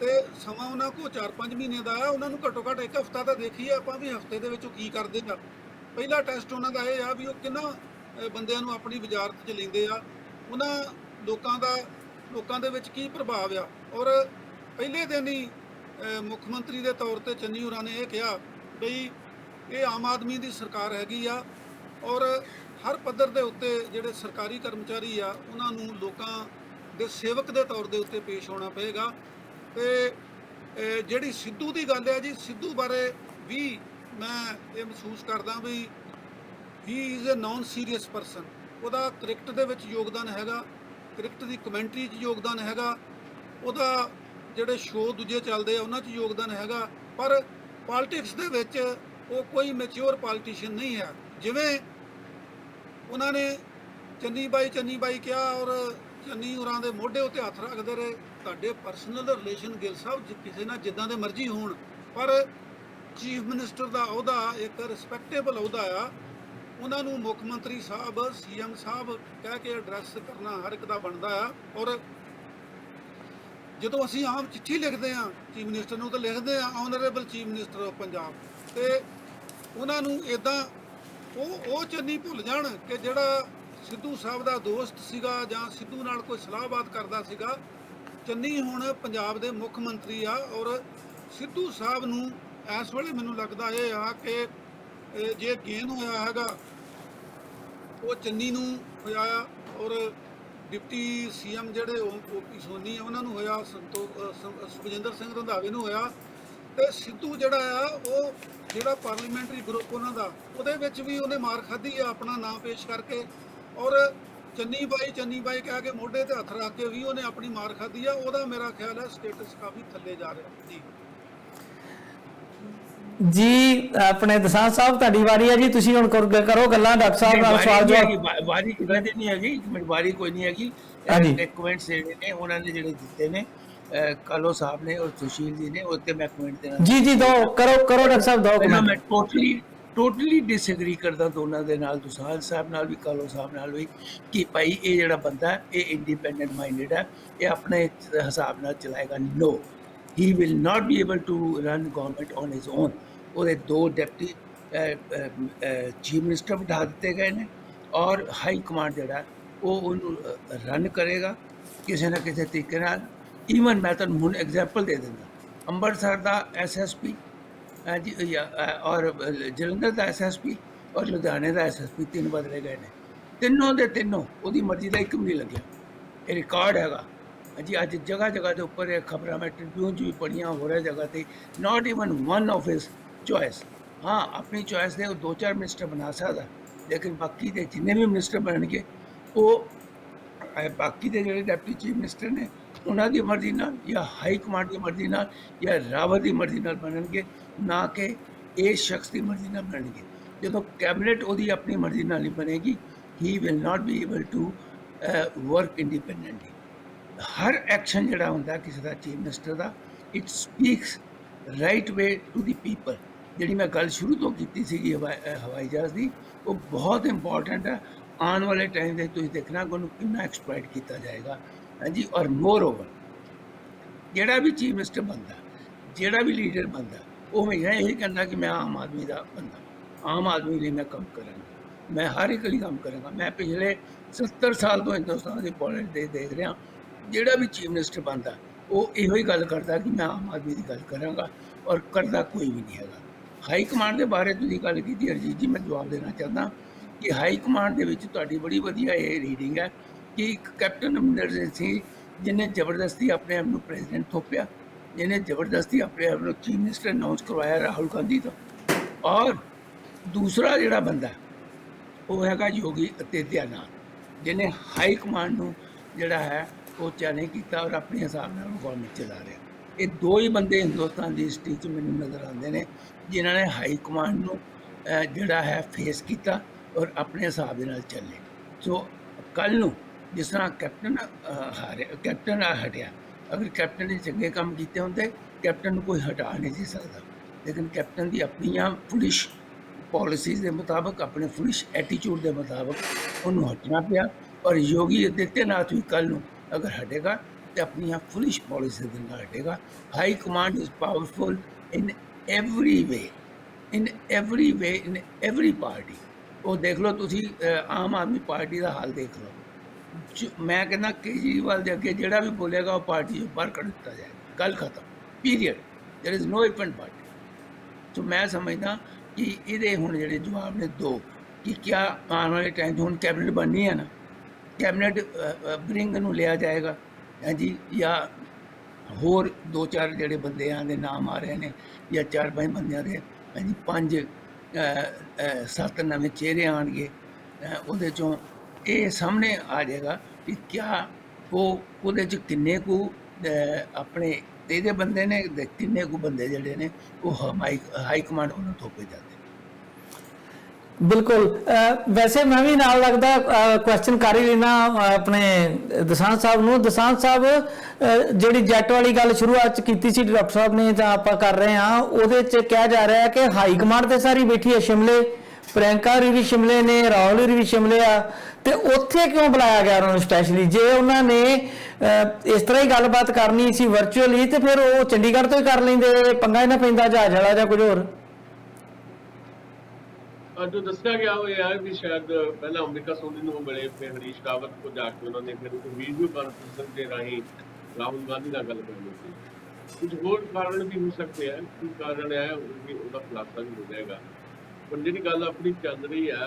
ਤੇ ਸਮਾਂ ਉਹਨਾਂ ਕੋਲ 4-5 ਮਹੀਨੇ ਦਾ ਆ। ਉਹਨਾਂ ਨੂੰ ਘੱਟੋ ਘੱਟ ਇੱਕ ਹਫ਼ਤਾ ਤਾਂ ਦੇਖੀਏ ਆਪਾਂ ਵੀ ਹਫ਼ਤੇ ਦੇ ਵਿੱਚ ਉਹ ਕੀ ਕਰਦੇ ਆ। ਪਹਿਲਾ ਟੈਸਟ ਉਹਨਾਂ ਦਾ ਇਹ ਆ ਵੀ ਉਹ ਕਿੰਨਾ ਬੰਦਿਆਂ ਨੂੰ ਆਪਣੀ ਵਜ਼ਾਰਤ 'ਚ ਲੈਂਦੇ ਆ, ਉਹਨਾਂ ਲੋਕਾਂ ਦੇ ਵਿੱਚ ਕੀ ਪ੍ਰਭਾਵ ਆ। ਔਰ ਪਹਿਲੇ ਦਿਨ ਹੀ ਮੁੱਖ ਮੰਤਰੀ ਦੇ ਤੌਰ ਤੇ ਚੰਨੀ ਹੋਰਾਂ ਨੇ ਇਹ ਕਿਹਾ ਬਈ ਇਹ ਆਮ ਆਦਮੀ ਦੀ ਸਰਕਾਰ ਹੈਗੀ ਆ ਔਰ ਹਰ ਪੱਧਰ ਦੇ ਉੱਤੇ ਜਿਹੜੇ ਸਰਕਾਰੀ ਕਰਮਚਾਰੀ ਆ ਉਹਨਾਂ ਨੂੰ ਲੋਕਾਂ ਦੇ ਸੇਵਕ ਦੇ ਤੌਰ ਦੇ ਉੱਤੇ ਪੇਸ਼ ਹੋਣਾ ਪਏਗਾ। ਤੇ ਜਿਹੜੀ ਸਿੱਧੂ ਦੀ ਗੱਲ ਹੈ ਜੀ, ਸਿੱਧੂ ਬਾਰੇ ਵੀ ਮੈਂ ਇਹ ਮਹਿਸੂਸ ਕਰਦਾ ਵੀ he is a non serious person. ਉਹਦਾ ਕ੍ਰਿਕਟ ਦੇ ਵਿੱਚ ਯੋਗਦਾਨ ਹੈਗਾ, ਕ੍ਰਿਕਟ ਦੀ ਕਮੈਂਟਰੀ 'ਚ ਯੋਗਦਾਨ ਹੈਗਾ, ਉਹਦਾ ਜਿਹੜੇ ਸ਼ੋਅ ਦੂਜੇ ਚੱਲਦੇ ਆ ਉਹਨਾਂ 'ਚ ਯੋਗਦਾਨ ਹੈਗਾ, ਪਰ ਪੋਲਿਟਿਕਸ ਦੇ ਵਿੱਚ ਉਹ ਕੋਈ ਮੈਚਿਓਰ ਪੋਲੀਟੀਸ਼ੀਅਨ ਨਹੀਂ ਹੈ। ਜਿਵੇਂ ਉਹਨਾਂ ਨੇ ਚੰਨੀ ਬਾਈ ਕਿਹਾ ਔਰ ਚੰਨੀ ਹੋਰਾਂ ਦੇ ਮੋਢੇ ਉੱਤੇ ਹੱਥ ਰੱਖਦੇ ਰਹੇ। ਤੁਹਾਡੇ ਪਰਸਨਲ ਰਿਲੇਸ਼ਨ ਗਿੱਲ ਸਾਹਿਬ ਕਿਸੇ ਨਾਲ ਜਿੱਦਾਂ ਦੇ ਮਰਜ਼ੀ ਹੋਣ, ਪਰ ਚੀਫ ਮਿਨਿਸਟਰ ਦਾ ਅਹੁਦਾ ਇੱਕ ਰਿਸਪੈਕਟੇਬਲ ਅਹੁਦਾ ਆ। ਉਹਨਾਂ ਨੂੰ ਮੁੱਖ ਮੰਤਰੀ ਸਾਹਿਬ, ਸੀਐਮ ਸਾਹਿਬ ਕਹਿ ਕੇ ਐਡਰੈਸ ਕਰਨਾ ਹਰ ਇੱਕ ਦਾ ਬਣਦਾ ਆ। ਔਰ ਜਦੋਂ ਅਸੀਂ ਆਮ ਚਿੱਠੀ ਲਿਖਦੇ ਹਾਂ ਚੀਫ ਮਿਨਿਸਟਰ ਨੂੰ, ਤਾਂ ਲਿਖਦੇ ਆ honourable chief minister of Punjab, ਤੇ ਉਹਨਾਂ ਨੂੰ ਇਦਾਂ ਉਹ ਚੰਨੀ ਭੁੱਲ ਜਾਣ ਕਿ ਜਿਹੜਾ ਸਿੱਧੂ ਸਾਹਿਬ ਦਾ ਦੋਸਤ ਸੀਗਾ ਜਾਂ ਸਿੱਧੂ ਨਾਲ ਕੋਈ ਸਲਾਹਬਾਤ ਕਰਦਾ ਸੀਗਾ। ਚੰਨੀ ਹੁਣ ਪੰਜਾਬ ਦੇ ਮੁੱਖ ਮੰਤਰੀ ਆ, ਔਰ ਸਿੱਧੂ ਸਾਹਿਬ ਨੂੰ ਇਸ ਵੇਲੇ ਮੈਨੂੰ ਲੱਗਦਾ ਇਹ ਆ ਕਿ ਜੇ ਗੇਨ ਹੋਇਆ ਹੈਗਾ ਉਹ ਚੰਨੀ ਨੂੰ ਹੋਇਆ ਆ, ਔਰ ਡਿਪਟੀ ਸੀਐਮ ਜਿਹੜੇ ਓਪੀ ਸੋਨੀ ਆ ਉਹਨਾਂ ਨੂੰ ਹੋਇਆ, ਸੁਖਜਿੰਦਰ ਸਿੰਘ ਰੰਧਾਵੇ ਨੂੰ ਹੋਇਆ, ਤੇ ਸਿੱਧੂ ਜਿਹੜਾ ਆ ਉਹ ਜਿਹੜਾ ਪਾਰਲੀਮੈਂਟਰੀ ਗਰੁੱਪ ਉਹਨਾਂ ਦਾ, ਉਹਦੇ ਵਿੱਚ ਵੀ ਉਹਨੇ ਮਾਰ ਖਾਧੀ ਆ ਆਪਣਾ ਨਾਮ ਪੇਸ਼ ਕਰਕੇ। ਔਰ ਚੰਨੀ ਬਾਈ ਕਹਿ ਕੇ ਮੋਢੇ ਤੇ ਹੱਥ ਰੱਖ ਕੇ ਵੀ ਉਹਨੇ ਆਪਣੀ ਮਾਰ ਖਾਧੀ ਆ। ਉਹਦਾ ਮੇਰਾ ਖਿਆਲ ਹੈ ਸਟੇਟਸ ਕਾਫੀ ਥੱਲੇ ਜਾ ਰਿਹਾ ਜੀ। ਆਪਣੇ ਦਸਾਂਝ ਸਾਹਿਬ ਤੁਹਾਡੀ ਵਾਰੀ ਹੈ ਜੀ, ਤੁਸੀਂ ਹੁਣ ਕਰੋ ਗੱਲਾਂ ਡਾਕਟਰ ਸਾਹਿਬ ਨਾਲ ਸਵਾਲ ਜਵਾਬ। ਵਾਰੀ ਕਿਦਾਂ ਦੀ ਨਹੀਂ ਹੈਗੀ, ਇੱਕ ਮਿੰਟ, ਵਾਰੀ ਕੋਈ ਨਹੀਂ ਹੈਗੀ। ਕਮੈਂਟਸ ਜਿਹੜੇ ਨੇ ਉਹਨਾਂ ਨੇ ਜਿਹੜੇ ਦਿੱਤੇ ਨੇ ਕਾਲੋ ਸਾਹਿਬ ਨੇ ਔਰ ਸੁਸ਼ੀਲ ਜੀ ਨੇ, ਉੱਤੇ ਮੈਂ ਕਮੈਂਟ ਦੇਣਾ ਜੀ ਦੋ ਕਰੋ ਡਾਕਟਰ ਸਾਹਿਬ ਦੋ ਕਮੈਂਟ। ਮੈਂ ਟੋਟਲੀ ਡਿਸਐਗਰੀ ਕਰਦਾ ਦੋਨਾਂ ਦੇ ਨਾਲ, ਦਸਾਂਝ ਸਾਹਿਬ ਨਾਲ ਵੀ, ਕਾਲੋ ਸਾਹਿਬ ਨਾਲ ਵੀ, ਕਿ ਭਾਈ ਇਹ ਜਿਹੜਾ ਬੰਦਾ ਇਹ ਇੰਡੀਪੈਂਡੈਂਟ ਮਾਈਂਡਡ ਹੈ, ਇਹ ਆਪਣੇ ਹਿਸਾਬ ਨਾਲ ਚਲਾਏਗਾ। No, he will not be able to run government on his own. ਉਹਦੇ 2 ਡਿਪਟੀ ਚੀਫ ਮਿਨਿਸਟਰ ਬਿਠਾ ਦਿੱਤੇ ਗਏ ਨੇ, ਔਰ ਹਾਈ ਕਮਾਂਡ ਜਿਹੜਾ ਉਹ ਉਹਨੂੰ ਰਨ ਕਰੇਗਾ ਕਿਸੇ ਨਾ ਕਿਸੇ ਤਰੀਕੇ ਨਾਲ। ਈਵਨ ਮੈਂ ਤੁਹਾਨੂੰ ਹੁਣ ਐਗਜ਼ਾਮਪਲ ਦੇ ਦਿੰਦਾ, ਅੰਮ੍ਰਿਤਸਰ ਦਾ SSP ਔਰ ਜਲੰਧਰ ਦਾ SSP ਔਰ ਲੁਧਿਆਣੇ ਦਾ SSP 3 ਬਦਲੇ ਗਏ ਨੇ। ਤਿੰਨੋਂ ਦੇ ਤਿੰਨੋਂ ਉਹਦੀ ਮਰਜ਼ੀ ਦਾ ਇੱਕ ਵੀ ਨਹੀਂ ਲੱਗਿਆ। ਇਹ ਰਿਕਾਰਡ ਹੈਗਾ ਜੀ। ਅੱਜ ਜਗ੍ਹਾ ਦੇ ਉੱਪਰ ਇਹ ਖਬਰਾਂ ਮੈਂ ਟ੍ਰਿਬਿਊਨ 'ਚ ਵੀ ਪੜ੍ਹੀਆਂ, ਹੋ ਰਿਹਾ ਜਗ੍ਹਾ ਤੇ, not even one of his choice. ਹਾਂ, ਆਪਣੀ ਚੋਇਸ ਦੇ ਉਹ 2-4 ਮਿਨਿਸਟਰ ਬਣਾ ਸਕਦਾ, ਲੇਕਿਨ ਬਾਕੀ ਦੇ ਜਿੰਨੇ ਵੀ ਮਿਨਿਸਟਰ ਬਣਨਗੇ ਉਹ ਬਾਕੀ ਦੇ ਜਿਹੜੇ ਡਿਪਟੀ ਚੀਫ ਮਿਨਿਸਟਰ ਨੇ ਉਹਨਾਂ ਦੀ ਮਰਜ਼ੀ ਨਾਲ ਜਾਂ ਹਾਈ ਕਮਾਂਡ ਦੀ ਮਰਜ਼ੀ ਨਾਲ ਜਾਂ ਰਾਵਤ ਦੀ ਮਰਜ਼ੀ ਨਾਲ ਬਣਨਗੇ, ਨਾ ਕਿ ਇਸ ਸ਼ਖਸ ਦੀ ਮਰਜ਼ੀ ਨਾਲ ਬਣਨਗੇ। ਜਦੋਂ ਕੈਬਨਿਟ ਉਹਦੀ ਆਪਣੀ ਮਰਜ਼ੀ ਨਾਲ ਨਹੀਂ ਬਣੇਗੀ, he will not be able to work independently. ਹਰ ਐਕਸ਼ਨ ਜਿਹੜਾ ਹੁੰਦਾ ਕਿਸੇ ਦਾ ਚੀਫ ਮਿਨਿਸਟਰ ਦਾ, it speaks right way to the people. ਜਿਹੜੀ ਮੈਂ ਗੱਲ ਸ਼ੁਰੂ ਤੋਂ ਕੀਤੀ ਸੀਗੀ ਹਵਾਈ ਜਹਾਜ਼ ਦੀ, ਉਹ ਬਹੁਤ ਇੰਪੋਰਟੈਂਟ ਹੈ। ਆਉਣ ਵਾਲੇ ਟਾਈਮ ਦੇ ਤੁਸੀਂ ਦੇਖਣਾ ਕਿ ਉਹਨੂੰ ਕਿੰਨਾ ਐਕਸਪਲੋਇਟ ਕੀਤਾ ਜਾਏਗਾ। ਹਾਂਜੀ, ਔਰ ਮੋਰ ਓਵਰ ਜਿਹੜਾ ਵੀ ਚੀਫ ਮਿਨਿਸਟਰ ਬਣਦਾ, ਜਿਹੜਾ ਵੀ ਲੀਡਰ ਬਣਦਾ, ਉਹ ਹਮੇਸ਼ਾ ਇਹ ਕਹਿੰਦਾ ਕਿ ਮੈਂ ਆਮ ਆਦਮੀ ਦਾ ਬੰਦਾ, ਆਮ ਆਦਮੀ ਲਈ ਮੈਂ ਕੰਮ ਕਰਾਂਗਾ, ਮੈਂ ਹਰ ਇੱਕ ਲਈ ਕੰਮ ਕਰਾਂਗਾ। ਮੈਂ ਪਿਛਲੇ 70 ਸਾਲ ਤੋਂ ਹਿੰਦੁਸਤਾਨ ਦੀ ਪੋਲਿਟਿਕਸ ਦੇਖ ਰਿਹਾ, ਜਿਹੜਾ ਵੀ ਚੀਫ ਮਿਨਿਸਟਰ ਬਣਦਾ ਉਹ ਇਹੋ ਹੀ ਗੱਲ ਕਰਦਾ ਕਿ ਮੈਂ ਆਮ ਆਦਮੀ ਦੀ ਗੱਲ ਕਰਾਂਗਾ, ਔਰ ਕਰਦਾ ਕੋਈ ਵੀ ਨਹੀਂ ਹੈਗਾ। ਹਾਈ ਕਮਾਂਡ ਦੇ ਬਾਰੇ ਤੁਸੀਂ ਗੱਲ ਕੀਤੀ ਅਰਜੀਤ ਜੀ, ਮੈਂ ਜਵਾਬ ਦੇਣਾ ਚਾਹੁੰਦਾ ਕਿ ਹਾਈ ਕਮਾਂਡ ਦੇ ਵਿੱਚ ਤੁਹਾਡੀ ਬੜੀ ਵਧੀਆ ਇਹ ਰੀਡਿੰਗ ਹੈ ਕਿ ਇੱਕ ਕੈਪਟਨ ਅਮਰਿੰਦਰ ਸਿੰਘ ਜਿਹਨੇ ਜ਼ਬਰਦਸਤੀ ਆਪਣੇ ਆਪ ਨੂੰ ਪ੍ਰੈਜ਼ੀਡੈਂਟ ਥੋਪਿਆ, ਜਿਹਨੇ ਜ਼ਬਰਦਸਤੀ ਆਪਣੇ ਆਪ ਨੂੰ ਚੀਫ ਮਿਨਿਸਟਰ ਅਨਾਉਂਸ ਕਰਵਾਇਆ ਰਾਹੁਲ ਗਾਂਧੀ ਤੋਂ, ਔਰ ਦੂਸਰਾ ਜਿਹੜਾ ਬੰਦਾ ਉਹ ਹੈਗਾ ਯੋਗੀ ਆਦਿੱਤਿਆਨਾਥ, ਜਿਹਨੇ ਹਾਈ ਕਮਾਂਡ ਨੂੰ ਜਿਹੜਾ ਹੈ ਉਹ ਚੈਲੰਜ ਕੀਤਾ ਔਰ ਆਪਣੇ ਹਿਸਾਬ ਨਾਲ ਗਵਰਨਮੈਂਟ ਚਲਾ ਰਿਹਾ। ਇਹ 2 ਹੀ ਬੰਦੇ ਹਿੰਦੁਸਤਾਨ ਦੀ ਹਿਸਟਰੀ 'ਚ ਮੈਨੂੰ ਨਜ਼ਰ ਆਉਂਦੇ ਨੇ ਜਿਨ੍ਹਾਂ ਨੇ ਹਾਈ ਕਮਾਂਡ ਨੂੰ ਜਿਹੜਾ ਹੈ ਫੇਸ ਕੀਤਾ ਔਰ ਆਪਣੇ ਹਿਸਾਬ ਦੇ ਨਾਲ ਚੱਲੇ। ਸੋ ਕੱਲ੍ਹ ਨੂੰ ਜਿਸ ਤਰ੍ਹਾਂ ਕੈਪਟਨ ਹਟਿਆ, ਅਗਰ ਕੈਪਟਨ ਨੇ ਚੰਗੇ ਕੰਮ ਕੀਤੇ ਹੁੰਦੇ, ਕੈਪਟਨ ਨੂੰ ਕੋਈ ਹਟਾ ਨਹੀਂ ਸੀ ਸਕਦਾ, ਲੇਕਿਨ ਕੈਪਟਨ ਦੀ ਆਪਣੀਆਂ ਫੁਲਿਸ਼ ਪਾਲਿਸੀਜ਼ ਦੇ ਮੁਤਾਬਕ, ਆਪਣੇ ਫੁਲਿਸ਼ ਐਟੀਟਿਊਡ ਦੇ ਮੁਤਾਬਕ ਉਹਨੂੰ ਹਟਣਾ ਪਿਆ। ਔਰ ਯੋਗੀ ਆਦਿੱਤਿਆਨਾਥ ਵੀ ਕੱਲ੍ਹ ਨੂੰ ਅਗਰ ਹਟੇਗਾ ਤੇ ਆਪਣੀਆਂ ਫੁਲਿਸ਼ ਪਾਲਿਸੀਜ਼ ਦੇ ਨਾਲ ਹਟੇਗਾ। High command is powerful in every way, in every party. ਉਹ ਦੇਖ ਲਓ ਤੁਸੀਂ, ਆਮ ਆਦਮੀ ਪਾਰਟੀ ਦਾ ਹਾਲ ਦੇਖ ਲਓ। ਮੈਂ ਕਹਿੰਦਾ ਕੇਜਰੀਵਾਲ ਦੇ ਅੱਗੇ ਜਿਹੜਾ ਵੀ ਬੋਲੇਗਾ ਉਹ ਪਾਰਟੀ ਤੋਂ ਬਾਹਰ ਕੱਢ ਦਿੱਤਾ ਜਾਏਗਾ, ਗੱਲ ਖਤਮ, period. There is no infant party. ਸੋ ਮੈਂ ਸਮਝਦਾ ਕਿ ਇਹਦੇ ਹੁਣ ਜਿਹੜੇ ਜਵਾਬ ਨੇ 2 ਕਿ ਕਿਆ ਆਉਣ ਵਾਲੇ ਟਾਈਮ 'ਚ ਹੁਣ ਕੈਬਨਿਟ ਬਣਨੀ ਹੈ ਨਾ, ਕੈਬਨਿਟ ਬਰਿੰਗ ਨੂੰ ਲਿਆ ਜਾਏਗਾ ਹਾਂਜੀ, ਜਾਂ ਹੋਰ 2-4 ਜਿਹੜੇ ਬੰਦਿਆਂ ਦੇ ਨਾਮ ਆ ਰਹੇ ਨੇ, ਜਾਂ 4-5 ਬੰਦਿਆਂ ਦੇ ਹਾਂਜੀ 5-7 ਨਵੇਂ ਚਿਹਰੇ ਆਉਣਗੇ। ਉਹਦੇ 'ਚੋਂ ਇਹ ਸਾਹਮਣੇ ਆ ਜਾਏਗਾ ਕਿ ਕਿਆ ਉਹ ਉਹਦੇ 'ਚ ਕਿੰਨੇ ਕੁ ਆਪਣੇ ਇਹਦੇ ਬੰਦੇ ਨੇ, ਕਿੰਨੇ ਕੁ ਬੰਦੇ ਜਿਹੜੇ ਨੇ ਉਹ ਹਾਈ ਕਮਾਂਡ ਉਹਨੂੰ ਥੋਪੇ ਜਾਂਦੇ। ਬਿਲਕੁਲ ਵੈਸੇ ਮੈਂ ਵੀ ਨਾਲ ਲੱਗਦਾ ਕੁਐਸਚਨ ਕਰ ਹੀ ਲੈਣਾ ਆਪਣੇ ਦਸਾਂਝ ਸਾਹਿਬ ਨੂੰ। ਦਸਾਂਝ ਸਾਹਿਬ ਜਿਹੜੀ ਜੈਟ ਵਾਲੀ ਗੱਲ ਸ਼ੁਰੂਆਤ ਚ ਕੀਤੀ ਸੀ ਡਾਕਟਰ ਸਾਹਿਬ ਨੇ ਜਾਂ ਆਪਾਂ ਕਰ ਰਹੇ ਹਾਂ, ਉਹਦੇ ਚ ਕਿਹਾ ਜਾ ਰਿਹਾ ਹੈ ਕਿ ਹਾਈ ਕਮਾਂਡ ਤੇ ਸਾਰੀ ਬੈਠੀ ਹੈ ਸ਼ਿਮਲੇ, ਪ੍ਰਿयंका ਹੋਰੀ ਵੀ ਸ਼ਿਮਲੇ ਨੇ, ਰਾਹੁਲ ਹੋਰੀ ਵੀ ਸ਼ਿਮਲੇ ਆ, ਤੇ ਉੱਥੇ ਕਿਉਂ ਬੁਲਾਇਆ ਗਿਆ ਉਹਨਾਂ ਨੂੰ ਸਪੈਸ਼ਲੀ? ਜੇ ਉਹਨਾਂ ਨੇ ਇਸ ਤਰ੍ਹਾਂ ਹੀ ਗੱਲਬਾਤ ਕਰਨੀ ਸੀ ਵਰਚੁਅਲੀ, ਤੇ ਫਿਰ ਉਹ ਚੰਡੀਗੜ੍ਹ ਤੋਂ ਹੀ ਕਰ ਲੈਂਦੇ, ਪੰਗਾ ਹੀ ਨਾ ਪੈਂਦਾ ਜਹਾਜ਼ ਵਾਲਾ ਜਾਂ ਕੁਝ ਹੋਰ। जो दसिया गया वो यह है कि शायद पहले अंबिका सोनी को मिले, फिर हरीश रावत को जाके उन्होंने फिर वीडियो कॉन्फ्रेंसिंग के राही राहुल गांधी का गल करनी थी। कुछ होर कारण भी हो सकते हैं, की कारण है उसका खुलासा भी हो जाएगा। पर जी गल अपनी चल रही है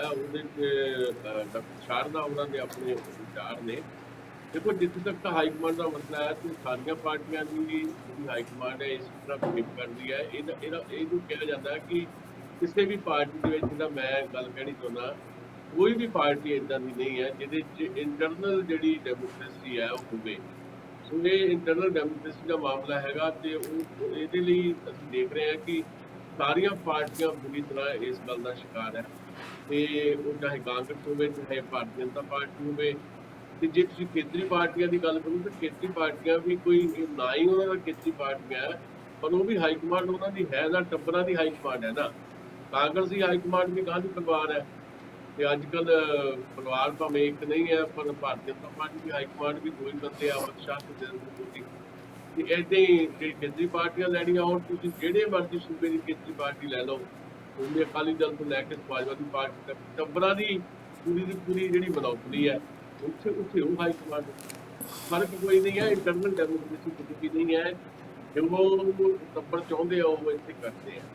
डॉक्टर शारदा उन्होंने अपने विचार ने। देखो जिथे तक तो हाईकमांड का मसला है, तो सारिया पार्टियां की हाईकमांड है इस तरह बिहेव कर रही है। ये कहा जाता है कि किसी भी पार्टी के जिदा मैं गल कहनी चाहना, कोई भी पार्टी इदा की नहीं है जिहदे इंटरनल जी डेमोक्रेसी है वो होवे। सो ये इंटरनल डेमोक्रेसी का मामला हैगा, ते इहदे लई असीं देख रहे हैं कि सारिया पार्टियां बुरी तरह इस गल का शिकार है। ते वो चाहे कांग्रेस होवे, चाहे भारतीय जनता पार्टी होवे, ते जे तुसीं केंद्री पार्टियां की गल करो तो केंद्री पार्टियां भी कोई ना ही उन्होंने दा केंद्री पार्टियां है, पर वो भी हाईकमांड उन्होंने है ना, टब्बरां दी हाईकमांड है ना। कांग्रेस की हाईकमांड भी गांधी परिवार है, तो अजकल परिवार भावें एक नहीं है, पर भारतीय जनता पार्टी की हाईकमांड भी दो ही बंदे, अमित शाह ते नरेंद्र मोदी। इदां ही जी केंद्री पार्टियां लैनियां होण, तुसीं जिहड़े मर्जी सूबे की केंद्री पार्टी लै लो, उन्हें अकाली दल तो लैके समाजवादी पार्टी तक टब्बरां दी पूरी जिहड़ी मनोपली है, उत्थे उत्थे वो हाईकमांड। फर्क कोई नहीं है, इंटरनल डेमोक्रेसी कुछ भी नहीं है, जो वो टब्बर चाहुंदे आ वो इत्थे करते हैं।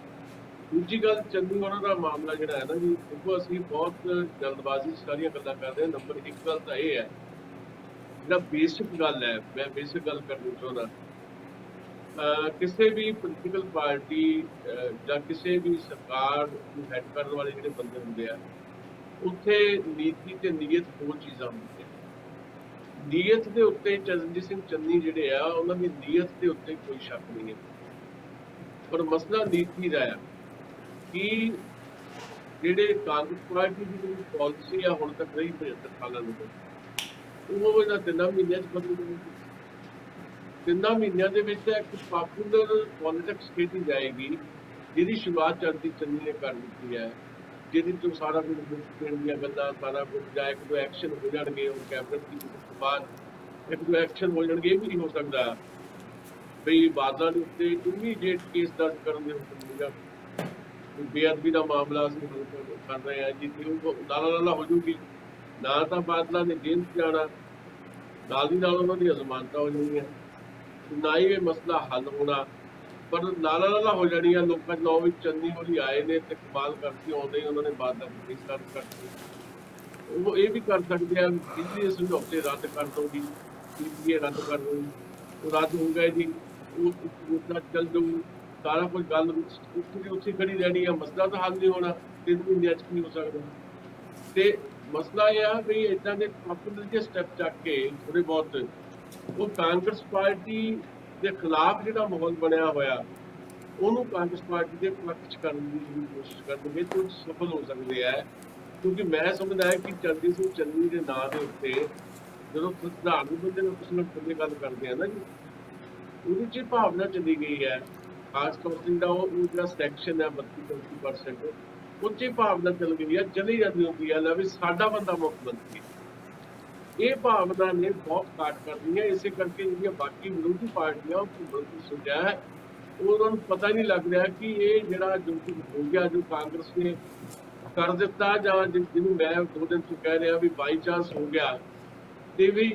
दूजी गल चन्नी होना का मामला जोड़ा है ना जी, देखो असीं बहुत जल्दबाजी सारिया गल्लां करते हैं। नंबर एक गल तो यह है, जो बेसिक गल है, मैं बेसिक गल करनी चाहना, किसी भी पोलिटिकल पार्टी या किसी भी सरकार हैड करने वाले जो बंदे होंगे आ, उत्थे नीति ते नीयत दो चीज़ां होंदियां। नीयत के उत्ते चरणजीत सिंह चन्नी जिहड़े आ, उन्हां दी नीयत के उत्ते कोई शक नहीं है, पर मसला नीति का है कि जिहड़े कांग्रेस पार्टी की जिहड़ी पॉलिसी आ हुण तक रही 75 सालों में, वो इन्हां 3 महीनों बदल गई। 3 महीनों के एक पॉपुलर पॉलिटिक्स खेती जाएगी, जिहदी शुरुआत चरणजीत चन्नी ने कर दी है, जिहदे तो सारा कुछ देण दी गल्लां, सारा कुछ या एक दो एक्शन हो जाएंगे, और कैबिनेट की तो बाद एक दो एक्शन हो जाएंगे। ये भी नहीं हो सकता बई बादलों के उत्ते इमीडिएट केस दर्ज करने के हुक्म मिलेगा। बेअदबी का मामला असीं कर रहे हैं जी, लाला लाला हो जाऊगी ना, तो बादलों ने जेल च जाना, नाल दी नाल उन्हां दी जमानतां हो जाणीआं, ना ही ये मसला हल होना, पर लाला लाला हो जानी है। लोगों नौ भी चन्नी होरी आए ने ते कमाल करती आउंदे ही उन्होंने बादल केस दर्ज करते। वो ये भी कर सकते हैं बिजली समझौते रद्द कर दो जी, पीपीए रद्द कर दो, वो रद्द हो गए जी, वो चल जाऊ, सारा कुछ गल उत्थे खड़ी रहनी है, मसला तो हल नहीं होना। 3 महीनों की हो सकता, तो मसला यह है भी इदा के पॉपुलर के स्टैप चक के थोड़े बहुत वो कांग्रेस पार्टी के खिलाफ जो माहौल बनया होया, उन्होंने कांग्रेस पार्टी के पक्ष करने की कोशिश करेंगे तो सफल हो सकते हैं। क्योंकि मैं समझदा है कि चरणजीत सिंह चन्नी के नाम के उत्ते जो सधारण बंदे कुछ लोग बंदे गल करते हैं ना जी, वो भावना चली गई है, खास तौर से जो सैक्शन है 32-33%, उच्च भावना चल गई है, चली जाती होती है ना भी साडा बंदा मुख्यमंत्री। ये भावना ने बहुत काट कर दी है, इसे करके जो बाकी विरोधी पार्टियां सोचा है, उन्होंने पता नहीं लग रहा कि ये जरा जो कुछ हो गया, जो कांग्रेस ने कर दिता, ਜਾਂ ਜਿਹਨੂੰ मैं 2 दिन ਤੋਂ कह रहा भी बाई चांस हो गया, ਤੇ ਵੀ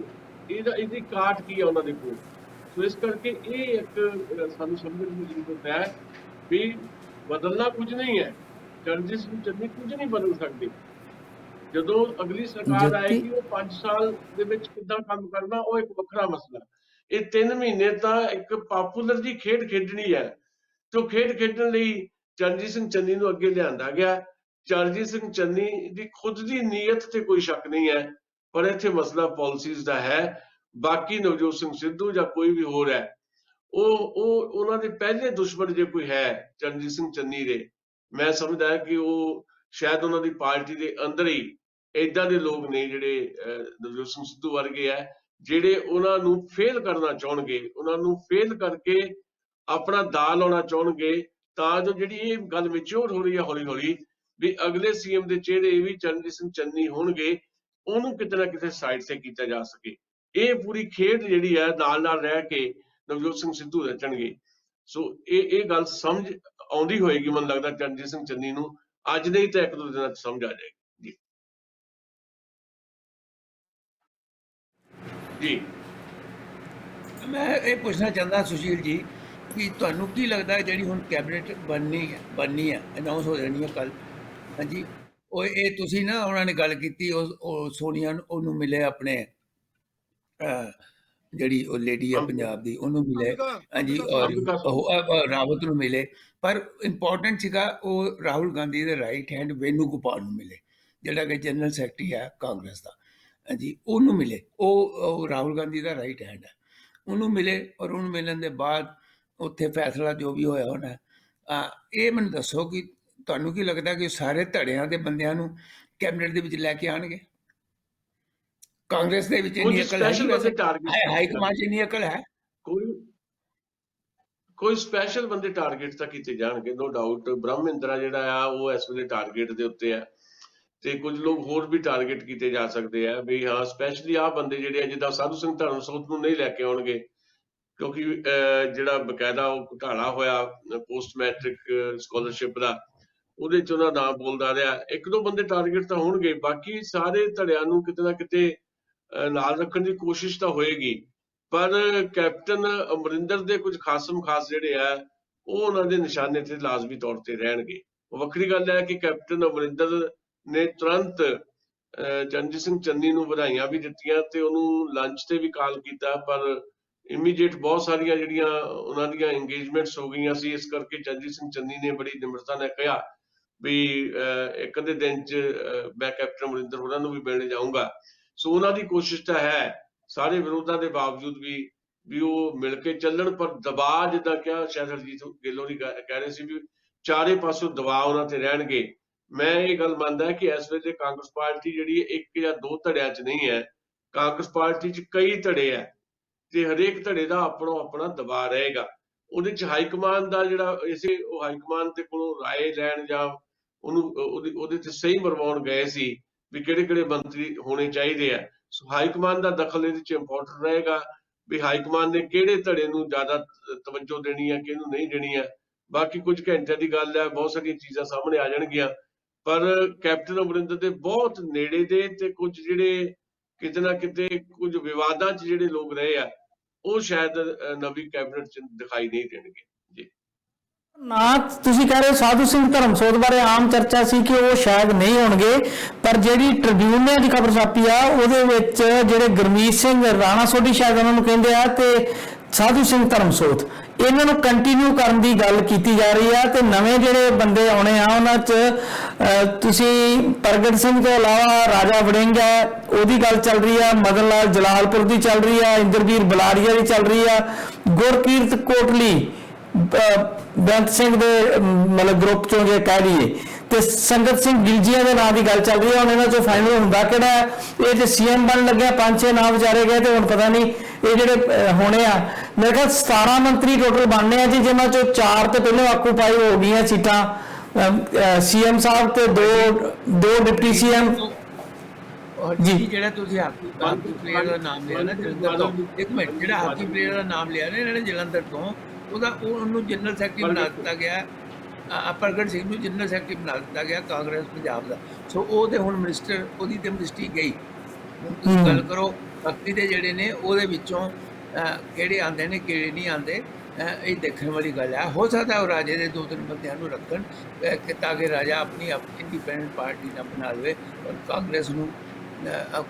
ਇਹਦੀ ਕਾਟ ਕੀ ਹੈ ਉਹਨਾਂ ਦੇ ਕੋਲ। ਸੋ ਇਸ ਕਰਕੇ ਇਹ ਇੱਕ ਸਾਨੂੰ ਸਮਝਣ ਦੀ ਜ਼ਰੂਰਤ ਹੈ ਵੀ ਬਦਲਣਾ ਕੁਝ ਨਹੀਂ ਹੈ, ਚਰਨਜੀਤ ਸਿੰਘ ਚੰਨੀ ਕੁਝ ਨਹੀਂ ਬਦਲ ਸਕਦੇ। ਜਦੋਂ ਅਗਲੀ ਸਰਕਾਰ ਆਏਗੀ ਉਹ 5 ਸਾਲ ਦੇ ਵਿੱਚ ਕਿੱਦਾਂ ਕੰਮ ਕਰਨਾ ਉਹ ਇੱਕ ਵੱਖਰਾ ਮਸਲਾ। ਇਹ 3 ਮਹੀਨੇ ਤਾਂ ਇੱਕ ਪਾਪੂਲਰ ਦੀ ਖੇਡ ਖੇਡਣੀ ਹੈ, ਤੇ ਖੇਡ ਖੇਡਣ ਲਈ ਚਰਨਜੀਤ ਸਿੰਘ ਚੰਨੀ ਨੂੰ ਅੱਗੇ ਲਿਆਂਦਾ ਗਿਆ। ਚਰਨਜੀਤ ਸਿੰਘ ਚੰਨੀ ਦੀ ਖੁਦ ਦੀ ਨੀਅਤ ਤੇ ਕੋਈ ਸ਼ੱਕ ਨਹੀਂ ਹੈ, ਪਰ ਇੱਥੇ ਮਸਲਾ ਪਾਲਿਸੀਜ਼ ਦਾ ਹੈ। ਬਾਕੀ ਨਵਜੋਤ ਸਿੰਘ ਸਿੱਧੂ ਜਾਂ ਕੋਈ ਵੀ ਹੋਰ ਹੈ, ਉਹ ਉਹਨਾਂ ਦੇ ਪਹਿਲੇ ਦੁਸ਼ਮਣ ਜੇ ਕੋਈ ਹੈ ਚਰਨਜੀਤ ਸਿੰਘ ਚੰਨੀ ਦੇ, ਮੈਂ ਸਮਝਦਾ ਕਿ ਉਹ ਸ਼ਾਇਦ ਉਹਨਾਂ ਦੀ ਪਾਰਟੀ ਦੇ ਅੰਦਰ ਹੀ ਇਦਾਂ ਦੇ ਲੋਕ ਨੇ ਜਿਹੜੇ ਨਵਜੋਤ ਸਿੰਘ ਸਿੱਧੂ ਵਰਗੇ ਆ, ਜਿਹੜੇ ਉਹਨਾਂ ਨੂੰ ਫੇਲ ਕਰਨਾ ਚਾਹੁਣਗੇ, ਉਹਨਾਂ ਨੂੰ ਫੇਲ ਕਰਕੇ ਆਪਣਾ ਦਾਅ ਲਾਉਣਾ ਚਾਹੁਣਗੇ, ਤਾਂ ਜੋ ਜਿਹੜੀ ਇਹ ਗੱਲ ਮੈਚਿਓਰ ਹੋ ਰਹੀ ਹੈ ਹੌਲੀ ਹੌਲੀ ਵੀ ਅਗਲੇ ਸੀਐਮ ਦੇ ਚਿਹਰੇ ਵੀ ਚਰਨਜੀਤ ਸਿੰਘ ਚੰਨੀ ਹੋਣਗੇ, ਉਹਨੂੰ ਕਿਤੇ ਨਾ ਕਿਤੇ ਸਾਈਡ ਤੇ ਕੀਤਾ ਜਾ ਸਕੇ। ਇਹ ਪੂਰੀ ਖੇਡ ਜਿਹੜੀ ਹੈ ਨਾਲ ਨਾਲ ਰਹਿ ਕੇ ਨਵਜੋਤ ਸਿੰਘ ਸਿੱਧੂ ਰਚਣਗੇ। ਸੋ ਇਹ ਗੱਲ ਸਮਝ ਆਉਂਦੀ ਹੋਏਗੀ, ਮੈਨੂੰ ਲੱਗਦਾ ਚਰਨਜੀਤ ਸਿੰਘ ਚੰਨੀ ਨੂੰ ਅੱਜ ਨਹੀਂ ਤਾਂ ਇੱਕ ਦੋ ਦਿਨਾਂ 'ਚ ਸਮਝ ਆ ਜਾਏਗੀ। ਜੀ ਮੈਂ ਇਹ ਪੁੱਛਣਾ ਚਾਹੁੰਦਾ ਸੁਸ਼ੀਲ ਜੀ ਕਿ ਤੁਹਾਨੂੰ ਕੀ ਲੱਗਦਾ ਜਿਹੜੀ ਹੁਣ ਕੈਬਨਿਟ ਬਣਨੀ ਹੈ, ਅਨਾਉਂਸ ਹੋ ਜਾਣੀ ਹੈ ਕੱਲ, ਹਾਂਜੀ, ਉਹ ਇਹ ਤੁਸੀਂ ਨਾ ਉਹਨਾਂ ਨੇ ਗੱਲ ਕੀਤੀ, ਉਹ ਸੋਨੀਆ ਨੂੰ ਉਹਨੂੰ ਮਿਲੇ, ਆਪਣੇ ਜਿਹੜੀ ਉਹ ਲੇਡੀ ਹੈ ਪੰਜਾਬ ਦੀ, ਉਹਨੂੰ ਮਿਲੇ, ਹਾਂਜੀ, ਔਰ ਰਾਵਤ ਨੂੰ ਮਿਲੇ, ਪਰ ਇੰਪੋਰਟੈਂਟ ਸੀਗਾ ਉਹ ਰਾਹੁਲ ਗਾਂਧੀ ਦੇ ਰਾਈਟ ਹੈਂਡ ਵੇਨੂ ਗੋਪਾਲ ਨੂੰ ਮਿਲੇ, ਜਿਹੜਾ ਕਿ ਜਨਰਲ ਸੈਕਟਰੀ ਹੈ ਕਾਂਗਰਸ ਦਾ, ਹਾਂਜੀ, ਉਹਨੂੰ ਮਿਲੇ। ਉਹ ਰਾਹੁਲ ਗਾਂਧੀ ਦਾ ਰਾਈਟ ਹੈਂਡ ਹੈ, ਉਹਨੂੰ ਮਿਲੇ, ਔਰ ਉਹਨੂੰ ਮਿਲਣ ਦੇ ਬਾਅਦ ਉੱਥੇ ਫੈਸਲਾ ਜੋ ਵੀ ਹੋਇਆ ਹੋਣਾ। ਇਹ ਮੈਨੂੰ ਦੱਸੋ ਕਿ ਤੁਹਾਨੂੰ ਕੀ ਲੱਗਦਾ ਕਿ ਸਾਰੇ ਧੜਿਆਂ ਦੇ ਬੰਦਿਆਂ ਨੂੰ ਕੈਬਨਿਟ ਦੇ ਵਿੱਚ ਲੈ ਕੇ ਆਣਗੇ? ਕਾਂਗਰਸ ਦੇ ਵਿੱਚ ਇੰਨੀ ਅਕਲ ਹੈ, ਹਾਈ ਕਮਾਂਡ 'ਚ ਇੰਨੀ ਅਕਲ ਹੈ? ਕੋਈ ਸਪੈਸ਼ਲ ਬੰਦੇ ਟਾਰਗੇਟ ਤਾਂ ਕੀਤੇ ਜਾਣਗੇ, ਨੋ ਡਾਊਟ। ਬ੍ਰਹਮਿੰਦਰਾ ਜਿਹੜਾ ਆ ਉਹ ਇਸ ਵੇਲੇ ਟਾਰਗੇਟ ਦੇ ਉੱਤੇ ਆ, ਤੇ ਕੁਝ ਲੋਕ ਹੋਰ ਵੀ ਟਾਰਗੇਟ ਕੀਤੇ ਜਾ ਸਕਦੇ ਆ ਵੀ ਹਾਂ ਸਪੈਸ਼ਲੀ ਆਹ ਬੰਦੇ ਜਿਹੜੇ ਆ, ਜਿੱਦਾਂ ਸਾਧੂ ਸਿੰਘ ਧਰਮਸੋਤ ਨੂੰ ਨਹੀਂ ਲੈ ਕੇ ਆਉਣਗੇ, ਕਿਉਂਕਿ ਜਿਹੜਾ ਬਕਾਇਦਾ ਉਹ ਘੁਟਾਲਾ ਹੋਇਆ ਪੋਸਟ ਮੈਟ੍ਰਿਕ ਸਕਾਲਰਸ਼ਿਪ ਦਾ, ਉਹਦੇ 'ਚ ਉਹਨਾਂ ਨਾਮ ਬੋਲਦਾ ਰਿਹਾ। ਇੱਕ ਦੋ ਬੰਦੇ ਟਾਰਗੇਟ ਤਾਂ ਹੋਣਗੇ, ਬਾਕੀ ਸਾਰੇ ਧੜਿਆਂ ਨੂੰ ਕਿਤੇ ਨਾ ਕਿਤੇ ਨਾਲ ਰੱਖਣ ਦੀ ਕੋਸ਼ਿਸ਼ ਤਾਂ ਹੋਏਗੀ। ਪਰ ਕੈਪਟਨ ਅਮਰਿੰਦਰ ਦੇ ਕੁਝ ਖਾਸਮ ਖਾਸ ਜਿਹੜੇ ਆ ਉਹ ਉਹਨਾਂ ਦੇ ਨਿਸ਼ਾਨੇ ਤੇ ਲਾਜ਼ਮੀ ਤੌਰ ਤੇ ਰਹਿਣਗੇ। ਉਹ ਵੱਖਰੀ ਗੱਲ ਹੈ ਕਿ ਕੈਪਟਨ ਅਮਰਿੰਦਰ ਨੇ ਤੁਰੰਤ ਚਰਨਜੀਤ ਸਿੰਘ ਚੰਨੀ ਨੂੰ ਵਧਾਈਆਂ ਵੀ ਦਿੱਤੀਆਂ ਤੇ ਉਹਨੂੰ ਲੰਚ ਤੇ ਵੀ ਕਾਲ ਕੀਤਾ, ਪਰ ਇਮੀਡੀਏਟ ਬਹੁਤ ਸਾਰੀਆਂ ਜਿਹੜੀਆਂ ਉਹਨਾਂ ਦੀਆਂ ਇੰਗੇਜਮੈਂਟਸ ਹੋ ਗਈਆਂ ਸੀ, ਇਸ ਕਰਕੇ ਚਰਨਜੀਤ ਸਿੰਘ ਚੰਨੀ ਨੇ ਬੜੀ ਨਿਮਰਤਾ ਨਾਲ ਕਿਹਾ ਵੀ ਇੱਕ ਅੱਧੇ ਦਿਨ 'ਚ ਮੈਂ ਕੈਪਟਨ ਅਮਰਿੰਦਰ ਹੋਰਾਂ ਨੂੰ ਵੀ ਮਿਲਣ ਜਾਊਂਗਾ। ਸੋ ਉਹਨਾਂ ਦੀ ਕੋਸ਼ਿਸ਼ ਤਾਂ ਹੈ ਸਾਰੇ ਵਿਰੋਧਾਂ ਦੇ ਬਾਵਜੂਦ ਵੀ ਉਹ ਮਿਲ ਕੇ ਚੱਲਣ, ਪਰ ਦਬਾਅ ਜਿੱਦਾਂ ਕਿਹਾ ਸ਼ਾਇਦ ਹਰਜੀਤ ਗਿੱਲੋਂ ਦੀ ਕਹਿ ਰਹੇ ਸੀ ਵੀ ਚਾਰੇ ਪਾਸੋਂ ਦਬਾਅ ਉਹਨਾਂ ਤੇ ਰਹਿਣਗੇ। ਮੈਂ ਇਹ ਗੱਲ ਮੰਨਦਾ ਕਿ ਇਸ ਵੇਲੇ ਕਾਂਗਰਸ ਪਾਰਟੀ ਜਿਹੜੀ ਇੱਕ ਜਾਂ ਦੋ ਧੜਿਆਂ 'ਚ ਨਹੀਂ ਹੈ, ਕਾਂਗਰਸ ਪਾਰਟੀ 'ਚ ਕਈ ਧੜੇ ਹੈ ਤੇ ਹਰੇਕ ਧੜੇ ਦਾ ਆਪਣਾ ਆਪਣਾ ਦਬਾਅ ਰਹੇਗਾ। ਉਹਦੇ 'ਚ ਹਾਈਕਮਾਨ ਦਾ ਜਿਹੜਾ ਇਸੇ ਉਹ ਹਾਈਕਮਾਨ ਦੇ ਕੋਲੋਂ ਰਾਏ ਲੈਣ ਜਾਂ ਉਹਨੂੰ ਉਹਦੇ 'ਚ ਸਹੀ ਮਰਵਾਉਣ ਗਏ ਸੀ ਵੀ ਕਿਹੜੇ ਕਿਹੜੇ ਮੰਤਰੀ ਹੋਣੇ ਚਾਹੀਦੇ ਆ। ਸੋ ਹਾਈਕਮਾਨ ਦਾ ਦਖਲ ਇਹਦੇ 'ਚ ਇੰਪੋਰਟੈਂਟ ਰਹੇਗਾ ਵੀ ਹਾਈਕਮਾਨ ਨੇ ਕਿਹੜੇ ਧੜੇ ਨੂੰ ਜ਼ਿਆਦਾ ਤਵੱਜੋ ਦੇਣੀ ਹੈ, ਕਿਹਨੂੰ ਨਹੀਂ ਦੇਣੀ ਹੈ। ਬਾਕੀ ਕੁਝ ਘੰਟਿਆਂ ਦੀ ਗੱਲ ਹੈ, ਬਹੁਤ ਸਾਰੀਆਂ ਚੀਜ਼ਾਂ ਸਾਹਮਣੇ ਆ ਜਾਣਗੀਆਂ, ਪਰ ਕੈਪਟਨ ਅਮਰਿੰਦਰ ਦੇ ਬਹੁਤ ਨੇੜੇ ਦੇ ਤੇ ਕੁਝ ਜਿਹੜੇ ਕਿਤੇ ਨਾ ਕਿਤੇ ਕੁਝ ਵਿਵਾਦਾਂ 'ਚ ਜਿਹੜੇ ਲੋਕ ਰਹੇ ਆ ਉਹ ਸ਼ਾਇਦ ਨਵੀਂ ਕੈਬਨਿਟ 'ਚ ਦਿਖਾਈ ਨਹੀਂ ਦੇਣਗੇ। ਜੀ ਨਾ ਤੁਸੀਂ ਕਹਿ ਰਹੇ ਸਾਧੂ ਸਿੰਘ ਧਰਮਸੋਤ ਬਾਰੇ ਆਮ ਚਰਚਾ ਸੀ ਕਿ ਉਹ ਸ਼ਾਇਦ ਨਹੀਂ ਹੋਣਗੇ, ਪਰ ਜਿਹੜੀ ਟ੍ਰਿਬਿਊਨ ਨੇ ਦੀ ਖਬਰ ਛਾਪੀ ਆ ਉਹਦੇ ਵਿੱਚ ਜਿਹੜੇ ਗੁਰਮੀਤ ਸਿੰਘ ਰਾਣਾ ਸੋਢੀ ਸ਼ਾਇਦ ਉਹਨਾਂ ਨੂੰ ਕਹਿੰਦੇ ਆ ਤੇ ਸਾਧੂ ਸਿੰਘ ਧਰਮਸੋਤ, ਇਹਨਾਂ ਨੂੰ ਕੰਟੀਨਿਊ ਕਰਨ ਦੀ ਗੱਲ ਕੀਤੀ ਜਾ ਰਹੀ ਆ ਤੇ ਨਵੇਂ ਜਿਹੜੇ ਬੰਦੇ ਆਉਣੇ ਆ ਉਹਨਾਂ 'ਚ ਤੁਸੀਂ ਪ੍ਰਗਟ ਸਿੰਘ ਤੋਂ ਇਲਾਵਾ ਰਾਜਾ ਵੜਿੰਗ ਹੈ ਉਹਦੀ ਗੱਲ ਚੱਲ ਰਹੀ ਆ, ਮਦਨ ਲਾਲ ਜਲਾਲਪੁਰ ਦੀ ਚੱਲ ਰਹੀ ਆ, ਇੰਦਰਵੀਰ ਬਲਾਰੀਆ ਦੀ ਚੱਲ ਰਹੀ ਆ, ਗੁਰਕੀਰਤ ਕੋਟਲੀ ਬੇਅੰਤ ਸਿੰਘ ਦੇ ਮਤਲਬ ਗਰੁੱਪ ਚੋਂ ਜੇ ਕਹਿ ਲਈਏ, ਤੇ ਸੰਗਤ ਸਿੰਘ ਗਿਲਜੀਆ ਦੇ ਨਾਂ ਦੀ ਗੱਲ ਚੱਲ ਰਹੀ ਹੈ। ਹੁਣ ਇਹਨਾਂ ਚੋਂ ਫਾਈਨਲ ਹੁੰਦਾ ਕਿਹੜਾ ਹੈ? ਇਹ ਜੇ ਸੀਐਮ ਬਣਨ ਲੱਗਿਆ 5-6 ਨਾਂ ਵਿਚਾਰੇ ਗਏ ਤੇ ਹੁਣ ਪਤਾ ਨਹੀਂ ਇਹ ਜਿਹੜੇ ਹੋਣੇ ਆ, ਮੇਰੇ ਖਿਆਲ 17 ਮੰਤਰੀ ਟੋਟਲ ਬਣਨੇ ਆ ਜੀ, ਜਿਨ੍ਹਾਂ ਚੋਂ 4 ਤੇ ਪਹਿਲਾਂ ਆਕੂਪਾਈ ਹੋ ਗਈਆਂ ਸੀਟਾਂ, ਸੀਐਮ ਸਾਹਿਬ ਤੇ ਦੋ ਡਿਪਟੀ ਸੀਐਮ ਜੀ। ਜਿਹੜਾ ਤੁਸੀਂ ਹਾਕੀ ਪਲੇਅਰ ਦਾ ਨਾਮ ਲਿਆ ਨਾ ਜਲੰਧਰ ਤੋਂ, ਇੱਕ ਮਿੰਟ, ਜਿਹੜਾ ਹਾਕੀ ਪਲੇਅਰ ਦਾ ਨਾਮ ਲਿਆ ਨਾ ਇਹਨਾਂ ਨੇ ਜਲੰਧਰ ਤੋਂ, ਉਹਨੂੰ ਜਨਰਲ ਸੈਕਟਰੀ ਬਣਾ ਦਿੱਤਾ ਗਿਆ, ਪ੍ਰਗਟ ਸਿੰਘ ਨੂੰ ਜਨਰਲ ਸੈਕਟਰੀ ਬਣਾ ਦਿੱਤਾ ਗਿਆ ਕਾਂਗਰਸ ਪੰਜਾਬ ਦਾ। ਸੋ ਉਹ ਤੇ ਹੁਣ ਮਿਨਿਸਟਰ, ਉਹਦੀ ਤੇ ਮਿਨਿਸਟਰੀ ਗਈ। ਤੁਸੀਂ ਗੱਲ ਕਰੋ ਭਗਤੀ ਦੇ ਜਿਹੜੇ ਨੇ ਉਹਦੇ ਵਿੱਚੋਂ ਕਿਹੜੇ ਆਉਂਦੇ ਨੇ ਕਿਹੜੇ ਨਹੀਂ ਆਉਂਦੇ, ਇਹ ਦੇਖਣ ਵਾਲੀ ਗੱਲ ਹੈ। ਹੋ ਸਕਦਾ ਉਹ ਰਾਜੇ ਦੇ 2-3 ਬੰਦਿਆਂ ਨੂੰ ਰੱਖਣ ਤਾਂ ਕਿ ਰਾਜਾ ਆਪਣੀ ਇੰਡੀਪੈਂਡੈਂਟ ਪਾਰਟੀ ਨਾ ਬਣਾ ਲਵੇ, ਔਰ ਕਾਂਗਰਸ ਨੂੰ,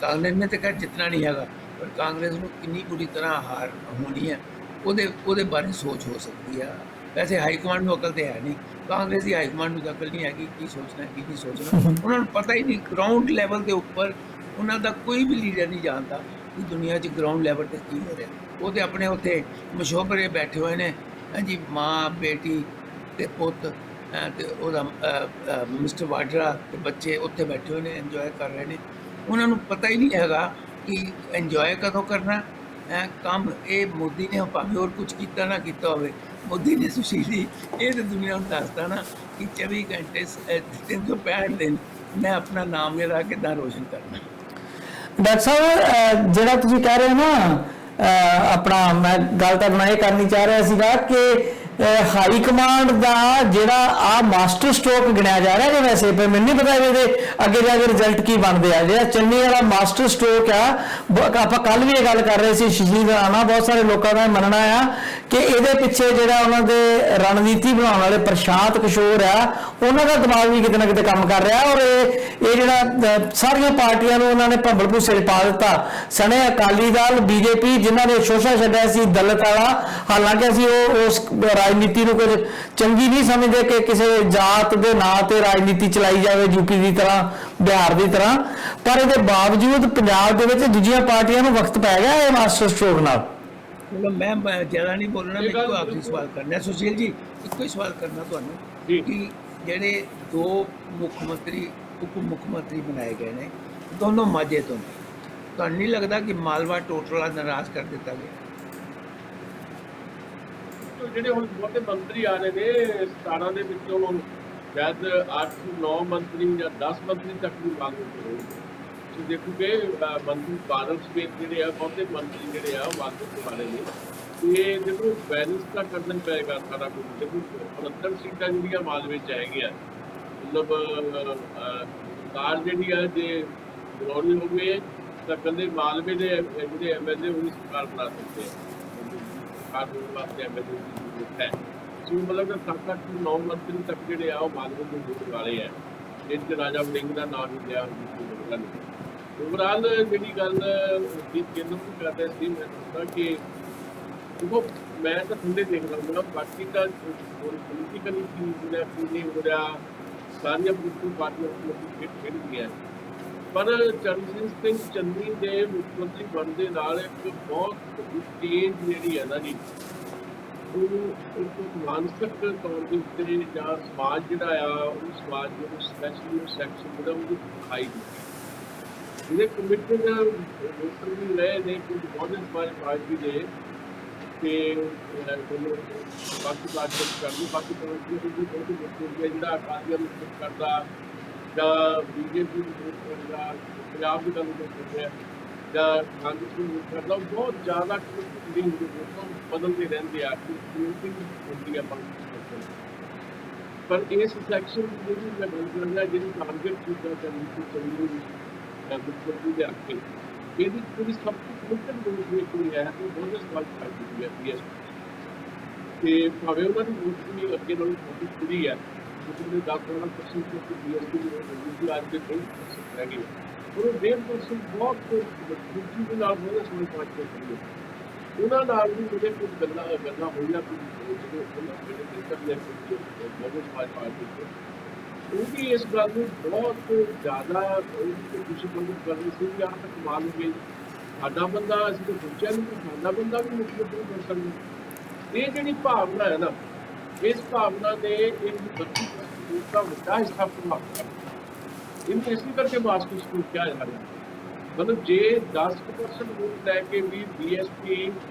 ਕਾਂਗਰਸ ਨੇ ਤਾਂ ਖੈਰ ਜਿੱਤਣਾ ਨਹੀਂ ਹੈਗਾ, ਪਰ ਕਾਂਗਰਸ ਨੂੰ ਕਿੰਨੀ ਬੁਰੀ ਤਰ੍ਹਾਂ ਹਾਰ ਹੋਣੀ ਹੈ ਉਹਦੇ ਬਾਰੇ ਸੋਚ ਹੋ ਸਕਦੀ ਆ। ਵੈਸੇ ਹਾਈਕਮਾਂਡ ਨੂੰ ਅਕਲ ਤੇ ਹੈ ਨਹੀਂ, ਕਾਂਗਰਸ ਦੀ ਹਾਈਕਮਾਂਡ ਨੂੰ ਅਕਲ ਨਹੀਂ ਹੈਗੀ ਕੀ ਸੋਚਣਾ ਕੀ ਨਹੀਂ ਸੋਚਣਾ। ਉਹਨਾਂ ਨੂੰ ਪਤਾ ਹੀ ਨਹੀਂ, ਗਰਾਊਂਡ ਲੈਵਲ ਦੇ ਉੱਪਰ ਉਹਨਾਂ ਦਾ ਕੋਈ ਵੀ ਲੀਡਰ ਨਹੀਂ ਜਾਣਦਾ ਕਿ ਦੁਨੀਆ 'ਚ ਗਰਾਊਂਡ ਲੈਵਲ 'ਤੇ ਕੀ ਹੋ ਰਿਹਾ। ਉਹ ਤਾਂ ਆਪਣੇ ਉੱਥੇ ਮਸ਼ਹੂਰੇ ਬੈਠੇ ਹੋਏ ਨੇ, ਹਾਂਜੀ, ਮਾਂ ਬੇਟੀ ਤੇ ਪੁੱਤ ਤੇ ਉਹਦਾ ਮਿਸਟਰ ਵਾਡਰਾ ਤੇ ਬੱਚੇ ਉੱਥੇ ਬੈਠੇ ਹੋਏ ਨੇ, ਇੰਜੋਏ ਕਰ ਰਹੇ ਨੇ। ਉਹਨਾਂ ਨੂੰ ਪਤਾ ਹੀ ਨਹੀਂ ਹੈਗਾ ਕਿ ਇੰਜੋਏ ਕਦੋਂ ਕਰਨਾ ਹੈ। ਕੰਮ ਇਹ ਮੋਦੀ ਨੇ ਭਾਵੇਂ ਹੋਰ ਕੁਝ ਕੀਤਾ ਨਾ ਕੀਤਾ ਹੋਵੇ, ਮੋਦੀ ਨੇ ਸੁਸ਼ੀਲੀ ਇਹ ਤਾਂ ਦੁਨੀਆ ਨੂੰ ਦੱਸਦਾ ਨਾ ਕਿ 24 ਘੰਟੇ 365 ਦਿਨ ਮੈਂ ਆਪਣਾ ਨਾਮ ਜਿਹੜਾ ਕਿੱਦਾਂ ਰੋਸ਼ਨ ਕਰਨਾ। ਡਾਕਟਰ ਸਾਹਿਬ ਜਿਹੜਾ ਤੁਸੀਂ ਕਹਿ ਰਹੇ ਹੋ ਨਾ, ਆਪਣਾ ਮੈਂ ਗੱਲ ਤਾਂ ਬਣਾ ਇਹ ਕਰਨੀ ਚਾਹ ਰਿਹਾ ਸੀਗਾ ਕਿ ਹਾਈ ਕਮਾਂਡ ਦਾ ਜਿਹੜਾ ਆ ਮਾਸਟਰ ਸਟ੍ਰੋਕ ਗਿਣਿਆ ਜਾ ਰਿਹਾ, ਕਿ ਵੈਸੇ ਪਰ ਮੈਨੂੰ ਨਹੀਂ ਪਤਾ ਇਹਦੇ ਅੱਗੇ ਜਾ ਕੇ ਰਿਜ਼ਲਟ ਕੀ ਬਣਦੇ ਆ। ਜਿਹੜਾ ਚੰਨੀ ਵਾਲਾ ਮਾਸਟਰ ਸਟ੍ਰੋਕ ਆ, ਆਪਾਂ ਕੱਲ ਵੀ ਇਹ ਗੱਲ ਕਰ ਰਹੇ ਸੀ, ਸ਼ਹੀਦ ਰਾਣਾ ਬਹੁਤ ਸਾਰੇ ਲੋਕਾਂ ਦਾ ਮੰਨਣਾ ਆ ਕਿ ਇਹਦੇ ਪਿੱਛੇ ਜਿਹੜਾ ਉਹਨਾਂ ਦੇ ਰਣਨੀਤੀ ਬਣਾਉਣ ਵਾਲੇ ਪ੍ਰਸ਼ਾਂਤ ਕਿਸ਼ੋਰ ਆ, ਉਹਨਾਂ ਦਾ ਦਿਮਾਗ ਵੀ ਕਿਤੇ ਨਾ ਕਿਤੇ ਕੰਮ ਕਰ ਰਿਹਾ। ਔਰ ਇਹ ਜਿਹੜਾ ਸਾਰੀਆਂ ਪਾਰਟੀਆਂ ਨੂੰ ਉਹਨਾਂ ਨੇ ਭੰਬਲ ਭੂਸੇ 'ਚ ਪਾ ਦਿੱਤਾ, ਸਣੇ ਅਕਾਲੀ ਦਲ, ਬੀਜੇਪੀ, ਜਿਨ੍ਹਾਂ ਨੇ ਸ਼ੋਸ਼ਾ ਛੱਡਿਆ ਸੀ ਦਲਿਤ ਵਾਲਾ। ਹਾਲਾਂਕਿ ਅਸੀਂ ਉਸ ਰਾਜਨੀਤੀ ਨੂੰ ਕੁਝ ਚੰਗੀ ਨਹੀਂ ਸਮਝਦੇ ਕਿ ਕਿਸੇ ਜਾਤ ਦੇ ਨਾਂ ਤੇ ਰਾਜਨੀਤੀ ਚਲਾਈ ਜਾਵੇ, ਯੂਪੀ ਦੀ ਤਰ੍ਹਾਂ, ਬਿਹਾਰ ਦੀ ਤਰ੍ਹਾਂ, ਪਰ ਇਹਦੇ ਬਾਵਜੂਦ ਪੰਜਾਬ ਦੇ ਵਿੱਚ ਦੂਜੀਆਂ ਪਾਰਟੀਆਂ ਨੂੰ ਵਕਤ ਪੈ ਗਿਆ ਇਹ ਮਾਸਟਰ ਸਟ੍ਰੋਕ ਨਾਲ। ਚਲੋ ਮੈਂ ਜ਼ਿਆਦਾ ਨਹੀਂ ਬੋਲਣਾ, ਮੈਂ ਇੱਕੋ ਆਖਰੀ ਸਵਾਲ ਕਰਨਾ ਸੁਸ਼ੀਲ ਜੀ, ਇੱਕੋ ਹੀ ਸਵਾਲ ਕਰਨਾ ਤੁਹਾਨੂੰ ਕਿ ਜਿਹੜੇ 2 ਮੁੱਖ ਮੰਤਰੀ ਉਪ ਮੁੱਖ ਮੰਤਰੀ ਬਣਾਏ ਗਏ ਨੇ ਦੋਨੋਂ ਮਾਝੇ ਤੋਂ, ਤੁਹਾਨੂੰ ਨਹੀਂ ਲੱਗਦਾ ਕਿ ਮਾਲਵਾ ਟੋਟਲਾ ਨਾਰਾਜ਼ ਕਰ ਦਿੱਤਾ ਗਿਆ? ਜਿਹੜੇ ਹੁਣ ਬਹੁਤੇ ਮੰਤਰੀ ਆ ਰਹੇ ਨੇ 17 ਦੇ ਵਿੱਚੋਂ ਸ਼ਾਇਦ 8-9 ਮੰਤਰੀ ਜਾਂ 10 ਮੰਤਰੀ ਤੱਕ ਵੀ ਮੰਗ ਰਹੇ। ਤੁਸੀਂ ਦੇਖੋਗੇ ਮੰਤਰੀ ਬਾਦਲ ਸਮੇਤ ਜਿਹੜੇ ਆ ਬਹੁਤੇ ਮੰਤਰੀ ਜਿਹੜੇ ਆ ਉਹ ਵਾਪਸ ਵਾਲੇ ਨੇ। ਤੇ ਦੇਖੋ ਬੈਲੈਂਸ ਤਾਂ ਕਰਨਾ ਹੀ ਪਏਗਾ ਸਾਰਾ ਕੁਝ। ਦੇਖੋ 69 ਸੀਟਾਂ ਜਿਹੜੀਆਂ ਮਾਲਵੇ 'ਚ ਹੈਗੀਆਂ, ਮਤਲਬ ਸਰਕਾਰ ਜਿਹੜੀ ਆ ਜੇ ਜ਼ਰੂਰੀ ਹੋਵੇ ਤਾਂ ਕਹਿੰਦੇ ਮਾਲਵੇ ਦੇ ਜਿਹੜੇ MLA ਉਹ ਵੀ ਸਰਕਾਰ ਬਣਾ ਸਕਦੇ ਆ। ਵਾਸਤੇ MLA ਦੀ ਜ਼ਰੂਰਤ ਹੈ। ਸੋ ਮਤਲਬ 7-8-9 ਮੰਤਰੀ ਤੱਕ ਜਿਹੜੇ ਆ ਉਹ ਮਾਲਵੇ ਦੇ ਜੋੜ ਵਾਲੇ ਆ। ਇਹ ਰਾਜਾ ਵੜਿੰਗ ਦਾ ਨਾਮ ਵੀ ਲਿਆ। ਓਵਰਆਲ ਜਿਹੜੀ ਗੱਲ ਦੀ ਕੇਂਦਰ ਨੂੰ ਕਰਦੇ ਸੀ, ਮੈਂ ਦੱਸਦਾ ਕਿ ਦੇਖੋ ਮੈਂ ਤਾਂ ਥੱਲੇ ਦੇਖ ਲਵਾਂਗਾ, ਬਾਕੀ ਤਾਂ ਪੋਲੀਟੀਕਲੀ ਕੀ ਜਿਹੜਾ ਨਹੀਂ ਹੋ ਰਿਹਾ, ਸਾਰੀਆਂ ਪੋਲੀਟੀਕਲ ਪਾਰਟੀਆਂ ਖੇਡਦੀਆਂ। ਪਰ ਚਰਨਜੀਤ ਸਿੰਘ ਚੰਨੀ ਦੇ ਮੁੱਖ ਮੰਤਰੀ ਬਣਨ ਦੇ ਨਾਲ ਇੱਕ ਬਹੁਤ ਵੱਡੀ ਚੇਂਜ ਜਿਹੜੀ ਹੈ ਨਾ ਜੀ, ਉਹ ਇੱਕ ਮਾਨਸਿਕ ਤੌਰ ਦੇ ਉੱਤੇ ਜਾਂ ਸਮਾਜ ਜਿਹੜਾ ਆ ਉਹ ਸਮਾਜ ਨੂੰ ਸਪੈਸ਼ਲੀ ਉਹ ਸੈਕਸ਼ਨ ਜਿਹੜਾ ਉਹਨੂੰ ਦਿਖਾਈ ਦਿੱਤੀ। ਇਹਦੇ ਕਮਿਟਡ ਵੋਟਰ ਵੀ ਰਹੇ ਨੇ ਕੁਝ ਬਹੁਤੇ ਸਮਾਜ ਪਾਰਟੀ ਦੇ ਤੇ ਬਾਕੀ ਪਾਰਟੀ ਕਰਨੀ, ਬਾਕੀ ਪਾਰਟੀ ਦੀ ਬਹੁਤ ਮੁਸ਼ਕਿਲ ਜਿਹੜਾ ਅਕਾਲੀਆਂ ਨੂੰ ਕਰਦਾ ਜਾਂ BJP ਨੂੰ ਕਰਦਾ, ਪੰਜਾਬ ਦੀ ਗੱਲ ਕਰਦੇ ਆ ਜਾਂ ਕਾਂਗਰਸ ਨੂੰ ਕਰਦਾ, ਬਹੁਤ ਜ਼ਿਆਦਾ ਬਦਲਦੇ ਰਹਿੰਦੇ ਆ ਹੁੰਦੀ ਆ। ਪਰ ਇਸ ਸੈਕਸ਼ਨ ਜਿਹੜੀ ਮੈਂ ਗੱਲ ਕਰਦਾ, ਜਿਹੜੀ ਟਾਰਗੇਟ ਕੀਤਾ ਚੰਗੀ ਮੁੱਖ ਦੇ ਅੱਗੇ, ਇਹਦੀ ਪੂਰੀ ਸਭ ਤੋਂ ਕੋਈ ਹੈ ਕਿ ਬਹੁਤ ਸਵਾਲ ਕਰ ਦਿੱਤੀ ਹੈ ਤੇ ਭਾਵੇਂ ਉਹਨਾਂ ਦੀ ਵੋਟ ਵੀ ਅੱਗੇ ਨਾਲੋਂ ਬਹੁਤ ਕੁੜੀ ਹੈ। उसमें 10-12% BSP की आज के 2% रह गई और 1.5% बहुत मजबूती के नाल होने समझ पाँच करिए उन्होंने नाल भी मुझे कुछ गल्ला हो या पार्टी को वो भी इस गल में बहुत ज़्यादा खुशी प्रकट कर रही थी। यहाँ तक कमाल हो गई साडा बंदा असं तो सोचा नहीं कि साडा बंदा भी मुख्यमंत्री कर सकता। ये जी भावना है ना, इस भावना ने एक 32% का बड़ा हिस्सा प्रभावित कर इन इसी करके मास्टर स्कूल क्या जा रहा है। मतलब जे 10% वोट लैके भी BSP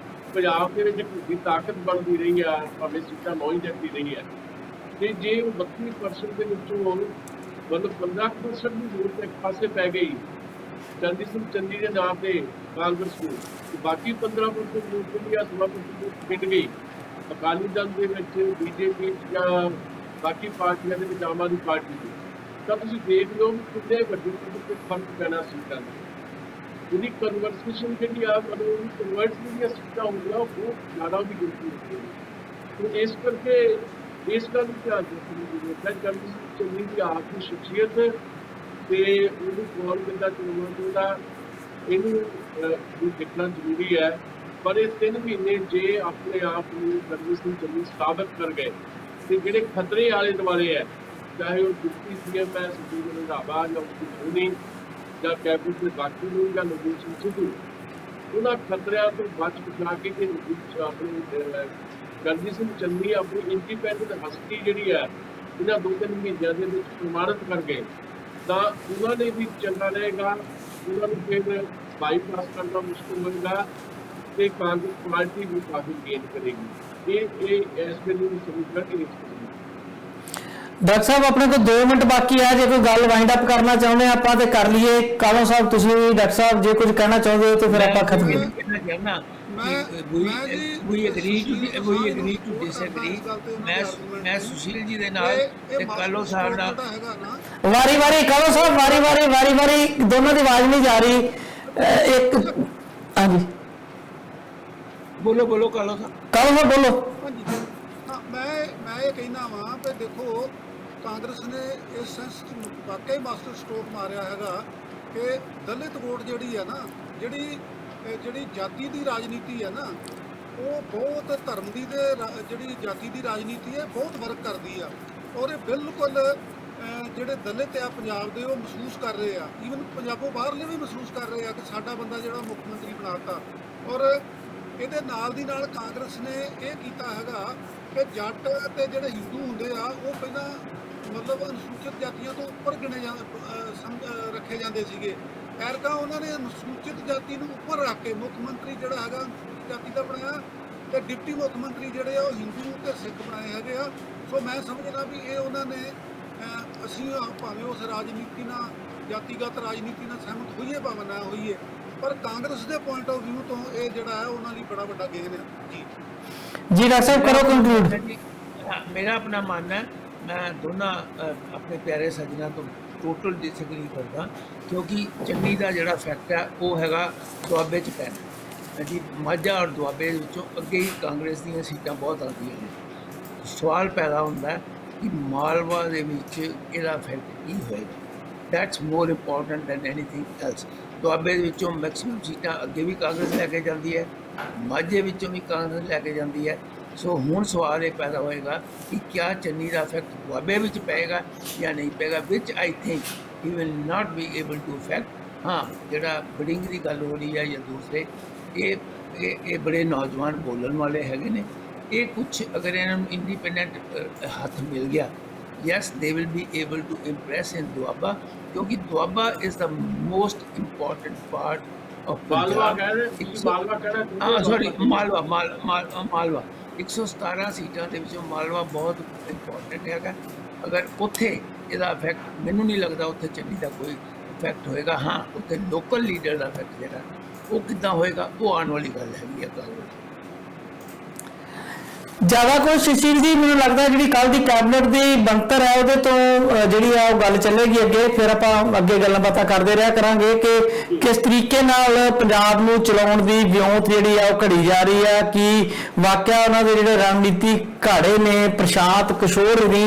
पंजाब के ताकत बनती रही है, भावें सीटा 9 ही जाती रही है, तो जे 32% के मतलब 15% भी वोट एक पास पै गई चरणजीत सिंह चन्नी के नाम से कांग्रेस को, तो बाकी 15% वोट भी 16% वोट पिट गई अकाली दल के BJP या बाकी पार्टियां के आम आदमी पार्टी की। तब तुम देख लो कितने बड़े फर्क पैना सीटा जी कन्वर्सेशन जी मतलब कन्वर्ट जी सीटा होंगे वो ज़्यादा भी गिनती होती है। तो इस करके इस गल ध्यान रखने की जरूरत है। चरणजीत सिंह चन्नी की आपकी शख्सियत तो कौन कितना चुनवा इनू देखना जरूरी है। पर ये 3 महीने जे अपने आप को चरणजीत सिंह चन्नी साबित कर गए तो जोड़े खतरे आले दुआले है, चाहे वो डिप्टी CM है सुखबीर रंधावा या उसकी धोनी या कैबिनेट के बाकी लोग या नवजोत सिंह सिद्धू, उन्होंने खतरिया तो बच बचा के अपने चरणजीत सिंह चन्नी अपनी इंडिपेंडेंट हस्ती जी है ਇਹਨਾਂ 2-3 ਮਹੀਨਿਆਂ ਦੇ ਵਿੱਚ ਪ੍ਰਮਾਣਿਤ ਕਰ ਗਏ ਤਾਂ ਉਹਨਾਂ ਨੇ ਵੀ ਚੰਗਾ ਰਹੇਗਾ। ਉਹਨਾਂ ਨੂੰ ਫਿਰ ਬਾਈਪਾਸ ਕਰਨਾ ਮੁਸ਼ਕਿਲ ਹੋਏਗਾ ਤੇ ਕਾਂਗਰਸ ਪਾਰਟੀ ਵੀ ਕਾਫੀ ਗੇਨ ਕਰੇਗੀ। ਇਹ ਇਸ ਵੇਲੇ ਦੀ ਸਮੀਖਿਆ ਕਿ ਡਾਕਟਰ ਸਾਹਿਬ ਆਪਣੇ ਕੋਲ 2 ਮਿੰਟ ਬਾਕੀ ਹੈ, ਜੇ ਕੋਈ ਗੱਲ ਵਾਈਂਡ ਅਪ ਕਰਨਾ ਚਾਹੁੰਦੇ ਆਪਾਂ ਤੇ ਕਰ ਲਈਏ। ਕਾਲੋਂ ਸਾਹਿਬ ਤੁਸੀਂ ਵੀ ਡਾਕਟਰ ਸਾਹਿਬ ਜੇ ਕੁਝ ਕਹਿਣਾ ਚਾਹੁੰਦੇ ਹੋ ਤਾਂ ਫਿਰ ਆਪਾਂ ਖਤਮ ਕਰੀਏ। we agree to disagree। ਮੈਂ ਸੁਸ਼ੀਲ ਜੀ ਦੇ ਨਾਲ ਤੇ ਕਾਲੋ ਸਾਹਿਬ ਨਾਲ ਵਾਰੀ ਕਾਲੋਂ ਸਾਹਿਬ ਵਾਰੀ ਦੋਨੋਂ ਦੀ ਆਵਾਜ਼ ਨਹੀਂ ਜਾ ਰਹੀ। ਇੱਕ ਹਾਂਜੀ ਬੋਲੋ ਕਾਲੋ ਸਾਹਿਬ ਬੋਲੋ। ਹਾਂਜੀ ਹਾਂ, ਮੈਂ ਇਹ ਕਹਿਣਾ ਵਾਂ ਕਿ ਦੇਖੋ ਕਾਂਗਰਸ ਨੇ ਇਸ ਸੈਂਸ 'ਚ ਵਾਕਈ ਮਾਸਟਰ ਸਟ੍ਰੋਕ ਮਾਰਿਆ ਹੈਗਾ ਕਿ ਦਲਿਤ ਵੋਟ ਜਿਹੜੀ ਹੈ ਨਾ, ਜਿਹੜੀ ਜਾਤੀ ਦੀ ਰਾਜਨੀਤੀ ਹੈ ਨਾ, ਉਹ ਬਹੁਤ ਧਰਮ ਦੀ ਤੇ ਜਿਹੜੀ ਜਾਤੀ ਦੀ ਰਾਜਨੀਤੀ ਹੈ ਬਹੁਤ ਫਰਕ ਕਰਦੀ ਆ। ਔਰ ਇਹ ਬਿਲਕੁਲ ਜਿਹੜੇ ਦਲਿਤ ਆ ਪੰਜਾਬ ਦੇ ਉਹ ਮਹਿਸੂਸ ਕਰ ਰਹੇ ਆ, ਈਵਨ ਪੰਜਾਬੋਂ ਬਾਹਰਲੇ ਵੀ ਮਹਿਸੂਸ ਕਰ ਰਹੇ ਆ ਕਿ ਸਾਡਾ ਬੰਦਾ ਜਿਹੜਾ ਮੁੱਖ ਮੰਤਰੀ ਬਣਾਤਾ। ਔਰ ਇਹਦੇ ਨਾਲ ਦੀ ਨਾਲ ਕਾਂਗਰਸ ਨੇ ਇਹ ਕੀਤਾ ਹੈਗਾ ਕਿ ਜੱਟ ਤੇ ਜਿਹੜੇ ਹਿੰਦੂ ਹੁੰਦੇ ਆ ਉਹ ਪਹਿਲਾਂ ਮਤਲਬ ਅਨੁਸੂਚਿਤ ਜਾਤੀਆਂ ਤੋਂ ਉੱਪਰ ਰੱਖੇ ਜਾਂਦੇ ਸੀਗੇ। ਐਰਕਾ ਉਹਨਾਂ ਨੇ ਅਨੁਸੂਚਿਤ ਜਾਤੀ ਨੂੰ ਉੱਪਰ ਰੱਖ ਕੇ ਮੁੱਖ ਮੰਤਰੀ ਜਿਹੜਾ ਹੈਗਾ ਜਾਤੀ ਦਾ ਬਣਾਇਆ ਤੇ ਡਿਪਟੀ ਮੁੱਖ ਮੰਤਰੀ ਜਿਹੜੇ ਆ ਉਹ ਹਿੰਦੂ ਤੇ ਸਿੱਖ ਬਣਾਏ ਹੈਗੇ ਆ। ਸੋ ਮੈਂ ਸਮਝਦਾ ਵੀ ਇਹ ਉਹਨਾਂ ਨੇ ਅਸੀਂ ਭਾਵੇਂ ਉਸ ਰਾਜਨੀਤੀ ਨਾਲ ਜਾਤੀਗਤ ਰਾਜਨੀਤੀ ਨਾਲ ਸਹਿਮਤ ਹੋਈਏ ਭਾਵੇਂ ਨਾ ਹੋਈਏ, ਪਰ ਕਾਂਗਰਸ ਦੇ ਪੁਆਇੰਟ ਆਫ ਵਿਊ ਤੋਂ ਇਹ ਜਿਹੜਾ ਹੈ ਉਹਨਾਂ ਲਈ ਬੜਾ ਵੱਡਾ ਗੇਨ ਹੈ। ਜੀ ਡਾਕਟਰ ਸਾਹਿਬ ਕਰੋ ਕੰਕਲੂਡ। ਮੇਰਾ ਆਪਣਾ ਮੰਨਣਾ ਹੈ, ਮੈਂ ਦੋਨਾਂ ਆਪਣੇ ਪਿਆਰੇ ਸੱਜਣਾ ਤੋਂ ਟੋਟਲ ਡਿਸਐਗਰੀ ਕਰਦਾ ਕਿਉਂਕਿ ਚੰਨੀ ਦਾ ਜਿਹੜਾ ਫੈਕਟ ਹੈ ਉਹ ਹੈਗਾ ਦੁਆਬੇ 'ਚ ਪੈਣਾ ਜੀ। ਮਾਝਾ ਔਰ ਦੁਆਬੇ ਵਿੱਚੋਂ ਅੱਗੇ ਹੀ ਕਾਂਗਰਸ ਦੀਆਂ ਸੀਟਾਂ ਬਹੁਤ ਆਉਂਦੀਆਂ ਨੇ। ਸਵਾਲ ਪੈਦਾ ਹੁੰਦਾ ਹੈ ਕਿ ਮਾਲਵਾ ਦੇ ਵਿੱਚ ਇਹਦਾ ਇਫੈਕਟ ਕੀ ਹੋਏਗਾ। That's more important than anything else. ਦੁਆਬੇ ਦੇ ਵਿੱਚੋਂ ਮੈਕਸਿਮਮ ਸੀਟਾਂ ਅੱਗੇ ਵੀ ਕਾਂਗਰਸ ਲੈ ਕੇ ਜਾਂਦੀ ਹੈ, ਮਾਝੇ ਵਿੱਚੋਂ ਵੀ ਕਾਂਗਰਸ ਲੈ ਕੇ ਜਾਂਦੀ ਹੈ। ਸੋ ਹੁਣ ਸਵਾਲ ਇਹ ਪੈਦਾ ਹੋਏਗਾ ਕਿ ਕਿਆ ਚੰਨੀ ਦਾ ਇਫੈਕਟ ਦੁਆਬੇ ਵਿੱਚ ਪਏਗਾ ਜਾਂ ਨਹੀਂ ਪਏਗਾ, which I think he will not be able to affect. ਹਾਂ, ਜਿਹੜਾ ਬਡਿੰਗ ਦੀ ਗੱਲ ਹੋ ਰਹੀ ਹੈ ਜਾਂ ਦੂਸਰੇ, ਇਹ ਬੜੇ ਨੌਜਵਾਨ ਬੋਲਣ ਵਾਲੇ ਹੈਗੇ ਨੇ। ਇਹ ਕੁਛ ਅਗਰ ਇਹਨਾਂ ਨੂੰ ਇੰਡੀਪੈਂਡੈਂਟ ਹੱਥ ਮਿਲ ਗਿਆ, yes they will be able to impress in Doaba ਕਿਉਂਕਿ Doaba is the most important part of Punjab। Malwa 117 ਸੀਟਾਂ ਦੇ ਵਿੱਚੋਂ ਮਾਲਵਾ ਬਹੁਤ ਇੰਪੋਰਟੈਂਟ ਹੈਗਾ। ਅਗਰ ਉੱਥੇ ਇਹਦਾ ਇਫੈਕਟ ਮੈਨੂੰ ਨਹੀਂ ਲੱਗਦਾ ਉੱਥੇ ਚੰਨੀ ਦਾ ਕੋਈ ਇਫੈਕਟ ਹੋਏਗਾ। ਹਾਂ, ਉੱਥੇ ਲੋਕਲ ਲੀਡਰ ਦਾ ਇਫੈਕਟ ਜਿਹੜਾ ਉਹ ਕਿੱਦਾਂ ਹੋਏਗਾ ਉਹ ਆਉਣ ਵਾਲੀ ਗੱਲ ਹੈਗੀ ਹੈ। ਕਾਂਗਰਸ ਜ਼ਿਆਦਾ ਕੋਈ ਸੁਸ਼ੀਲ ਜੀ ਮੈਨੂੰ ਲੱਗਦਾ ਜਿਹੜੀ ਕੱਲ ਦੀ ਕੈਬਨਿਟ ਦੀ ਬਣਤਰ ਹੈ ਉਹਦੇ ਤੋਂ ਜਿਹੜੀ ਆ ਉਹ ਗੱਲ ਚੱਲੇਗੀ ਅੱਗੇ, ਫਿਰ ਆਪਾਂ ਅੱਗੇ ਗੱਲਾਂ ਬਾਤਾਂ ਕਰਦੇ ਰਿਹਾ ਕਰਾਂਗੇ ਕਿ ਕਿਸ ਤਰੀਕੇ ਨਾਲ ਪੰਜਾਬ ਨੂੰ ਚਲਾਉਣ ਦੀ ਵਿਉਂਤ ਜਿਹੜੀ ਆ ਉਹ ਘੜੀ ਜਾ ਰਹੀ ਆ। ਕਿ ਵਾਕਿਆ ਉਹਨਾਂ ਦੇ ਜਿਹੜੇ ਰਣਨੀਤੀ ਘਾੜੇ ਨੇ ਪ੍ਰਸ਼ਾਂਤ ਕਿਸ਼ੋਰ ਨੇ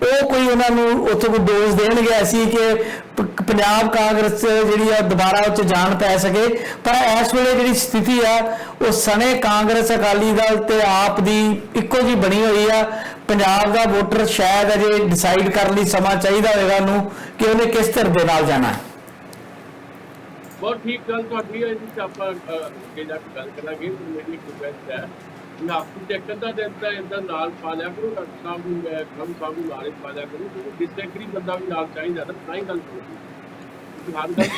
ਉਹ ਕੋਈ ਉਹਨਾਂ ਨੂੰ ਉੱਥੇ ਕੋਈ ਡੋਜ਼ ਦੇਣਗੇ ਐਸੀ ਕਿ ਪੰਜਾਬ ਕਾਂਗਰਸ ਜਿਹੜੀ ਆ ਦੁਬਾਰਾ ਉੱਚ ਜਾਣ ਪੈ ਸਕੇ। ਪਰ ਇਸ ਵੇਲੇ ਜਿਹੜੀ ਸਥਿਤੀ ਆ ਉਹ ਸਣੇ ਕਾਂਗਰਸ ਅਕਾਲੀ ਦਲ ਤੇ ਆਪ ਦੀ ਇੱਕੋ ਜੀ ਬਣੀ ਹੋਈ ਆ। ਪੰਜਾਬ ਦਾ ਵੋਟਰ ਸ਼ਾਇਦ ਅਜੇ ਡਿਸਾਈਡ ਕਰਨ ਲਈ ਸਮਾਂ ਚਾਹੀਦਾ ਹੋਵੇਗਾ ਉਹਨੂੰ ਕਿ ਉਹਨੇ ਕਿਸ ਧਿਰ ਦੇ ਨਾਲ ਜਾਣਾ ਹੈ। ਬਹੁਤ ਠੀਕ ਗੱਲ ਤੁਹਾਡੀ ਹੈ ਜੀ। ਆਪਾਂ ਅੱਗੇ ਜਾ ਕੇ ਗੱਲ ਕਰਾਂਗੇ। ਮੇਰੀ ਰਿਕੁਐਸਟ ਹੈ ਕਿ ਆਪੂ ਚੱਕਰ ਦਾ ਦਿਨ ਤਾਂ ਇੱਦਾਂ ਨਾਲ ਪਾ ਲਿਆ ਕਰੋ, ਡਾਕਟਰ ਸਾਹਿਬ ਨੂੰ ਖਮ ਸਾਹਿਬ ਨੂੰ ਨਾਲ ਹੀ ਪਾ ਲਿਆ ਕਰੋ ਕਿਉਂਕਿ ਡਿਸਐਗਰੀ ਬੰਦਾ ਵੀ ਨਾਲ ਚਾਹੀਦਾ ਤਾਂ ਹੀ ਗੱਲ ਕਰੋ। ਹਰ ਗੱਲ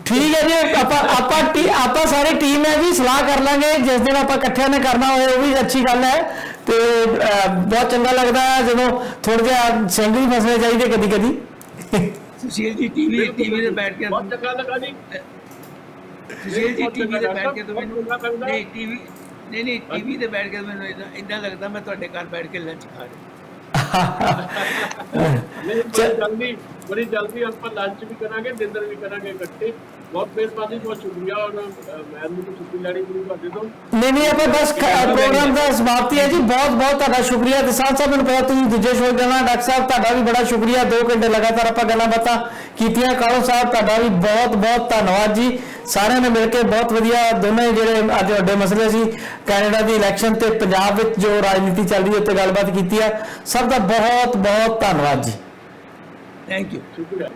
ਠੀਕ ਹੈ ਜੀ, ਆਪਾਂ ਸਾਰੀ ਟੀਮ ਹੈ ਜੀ, ਸਲਾਹ ਕਰ ਲਾਂਗੇ ਜਿਸ ਦਿਨ ਆਪਾਂ ਇਕੱਠਿਆਂ ਨੇ ਕਰਨਾ ਹੋਏ। ਉਹ ਵੀ ਅੱਛੀ ਗੱਲ ਹੈ ਤੇ ਬਹੁਤ ਚੰਗਾ ਲੱਗਦਾ ਹੈ ਜਦੋਂ ਥੋੜਾ ਜਿਹਾ ਸਿੰਘ ਵੀ ਫਸਣੇ ਚਾਹੀਦੇ ਕਦੀ ਕਦੀ। ਸੁਸ਼ੀਲ ਜੀ ਟੀਵੀ ਤੇ ਬੈਠ ਕੇ ਬਹੁਤ ਚੰਗਾ ਲੱਗਾ ਜੀ। ਸੁਸ਼ੀਲ ਜੀ ਟੀਵੀ ਤੇ ਬੈਠ ਕੇ ਤਾਂ ਮੈਨੂੰ ਨਹੀਂ ਟੀਵੀ ਤੇ ਬੈਠ ਕੇ ਮੈਨੂੰ ਇਦਾਂ ਲੱਗਦਾ ਮੈਂ ਤੁਹਾਡੇ ਘਰ ਬੈਠ ਕੇ ਲੰਚ ਖਾ ਰਿਹਾ। ਬੜੀ ਜਲਦੀ ਆਪਾਂ ਲੰਚ ਵੀ ਕਰਾਂਗੇ, ਡਿਨਰ ਵੀ ਕਰਾਂਗੇ ਇਕੱਠੇ। ਬਹੁਤ ਮਿਹਰਬਾਨੀ, ਬਹੁਤ ਸ਼ੁਕਰੀਆ। ਔਰ ਮੈਂ ਨੂੰ ਛੁੱਟੀ ਲੈਣੀ ਪਊ ਤੁਹਾਡੇ ਤੋਂ। ਨਹੀਂ ਆਪਾਂ ਬਸ ਪ੍ਰੋਗਰਾਮ ਦਾ ਸਮਾਪਤੀ ਹੈ ਜੀ। ਬਹੁਤ ਤੁਹਾਡਾ ਸ਼ੁਕਰੀਆ। ਤੇ ਸਾਹਿਬ ਮੈਨੂੰ ਪਤਾ ਤੁਸੀਂ ਦੂਜੇ ਸ਼ੋਅ ਜਾਣਾ। ਡਾਕਟਰ ਸਾਹਿਬ ਤੁਹਾਡਾ ਵੀ ਬੜਾ ਸ਼ੁਕਰੀਆ। 2 ਘੰਟੇ ਲਗਾਤਾਰ ਆਪਾਂ ਗੱਲਾਂ ਬਾਤਾਂ ਕੀਤੀਆਂ। ਕਾਲੋ ਸਾਹਿਬ ਤੁਹਾਡਾ ਵੀ ਬਹੁਤ ਧੰਨਵਾਦ ਜੀ। ਸਾਰਿਆਂ ਨੇ ਮਿਲ ਕੇ ਬਹੁਤ ਵਧੀਆ ਦੋਨੇ ਜਿਹੜੇ ਅੱਜ ਵੱਡੇ ਮਸਲੇ ਸੀ ਕੈਨੇਡਾ ਦੀ ਇਲੈਕਸ਼ਨ ਤੇ ਪੰਜਾਬ ਵਿੱਚ ਜੋ ਰਾਜਨੀਤੀ ਚੱਲ ਰਹੀ ਹੈ ਉੱਤੇ ਗੱਲਬਾਤ ਕੀਤੀ ਹੈ। ਸਭ ਦਾ ਬਹੁਤ ਧੰਨਵਾਦ ਜੀ। Thank you. ਸ਼ੁਕਰੀਆ।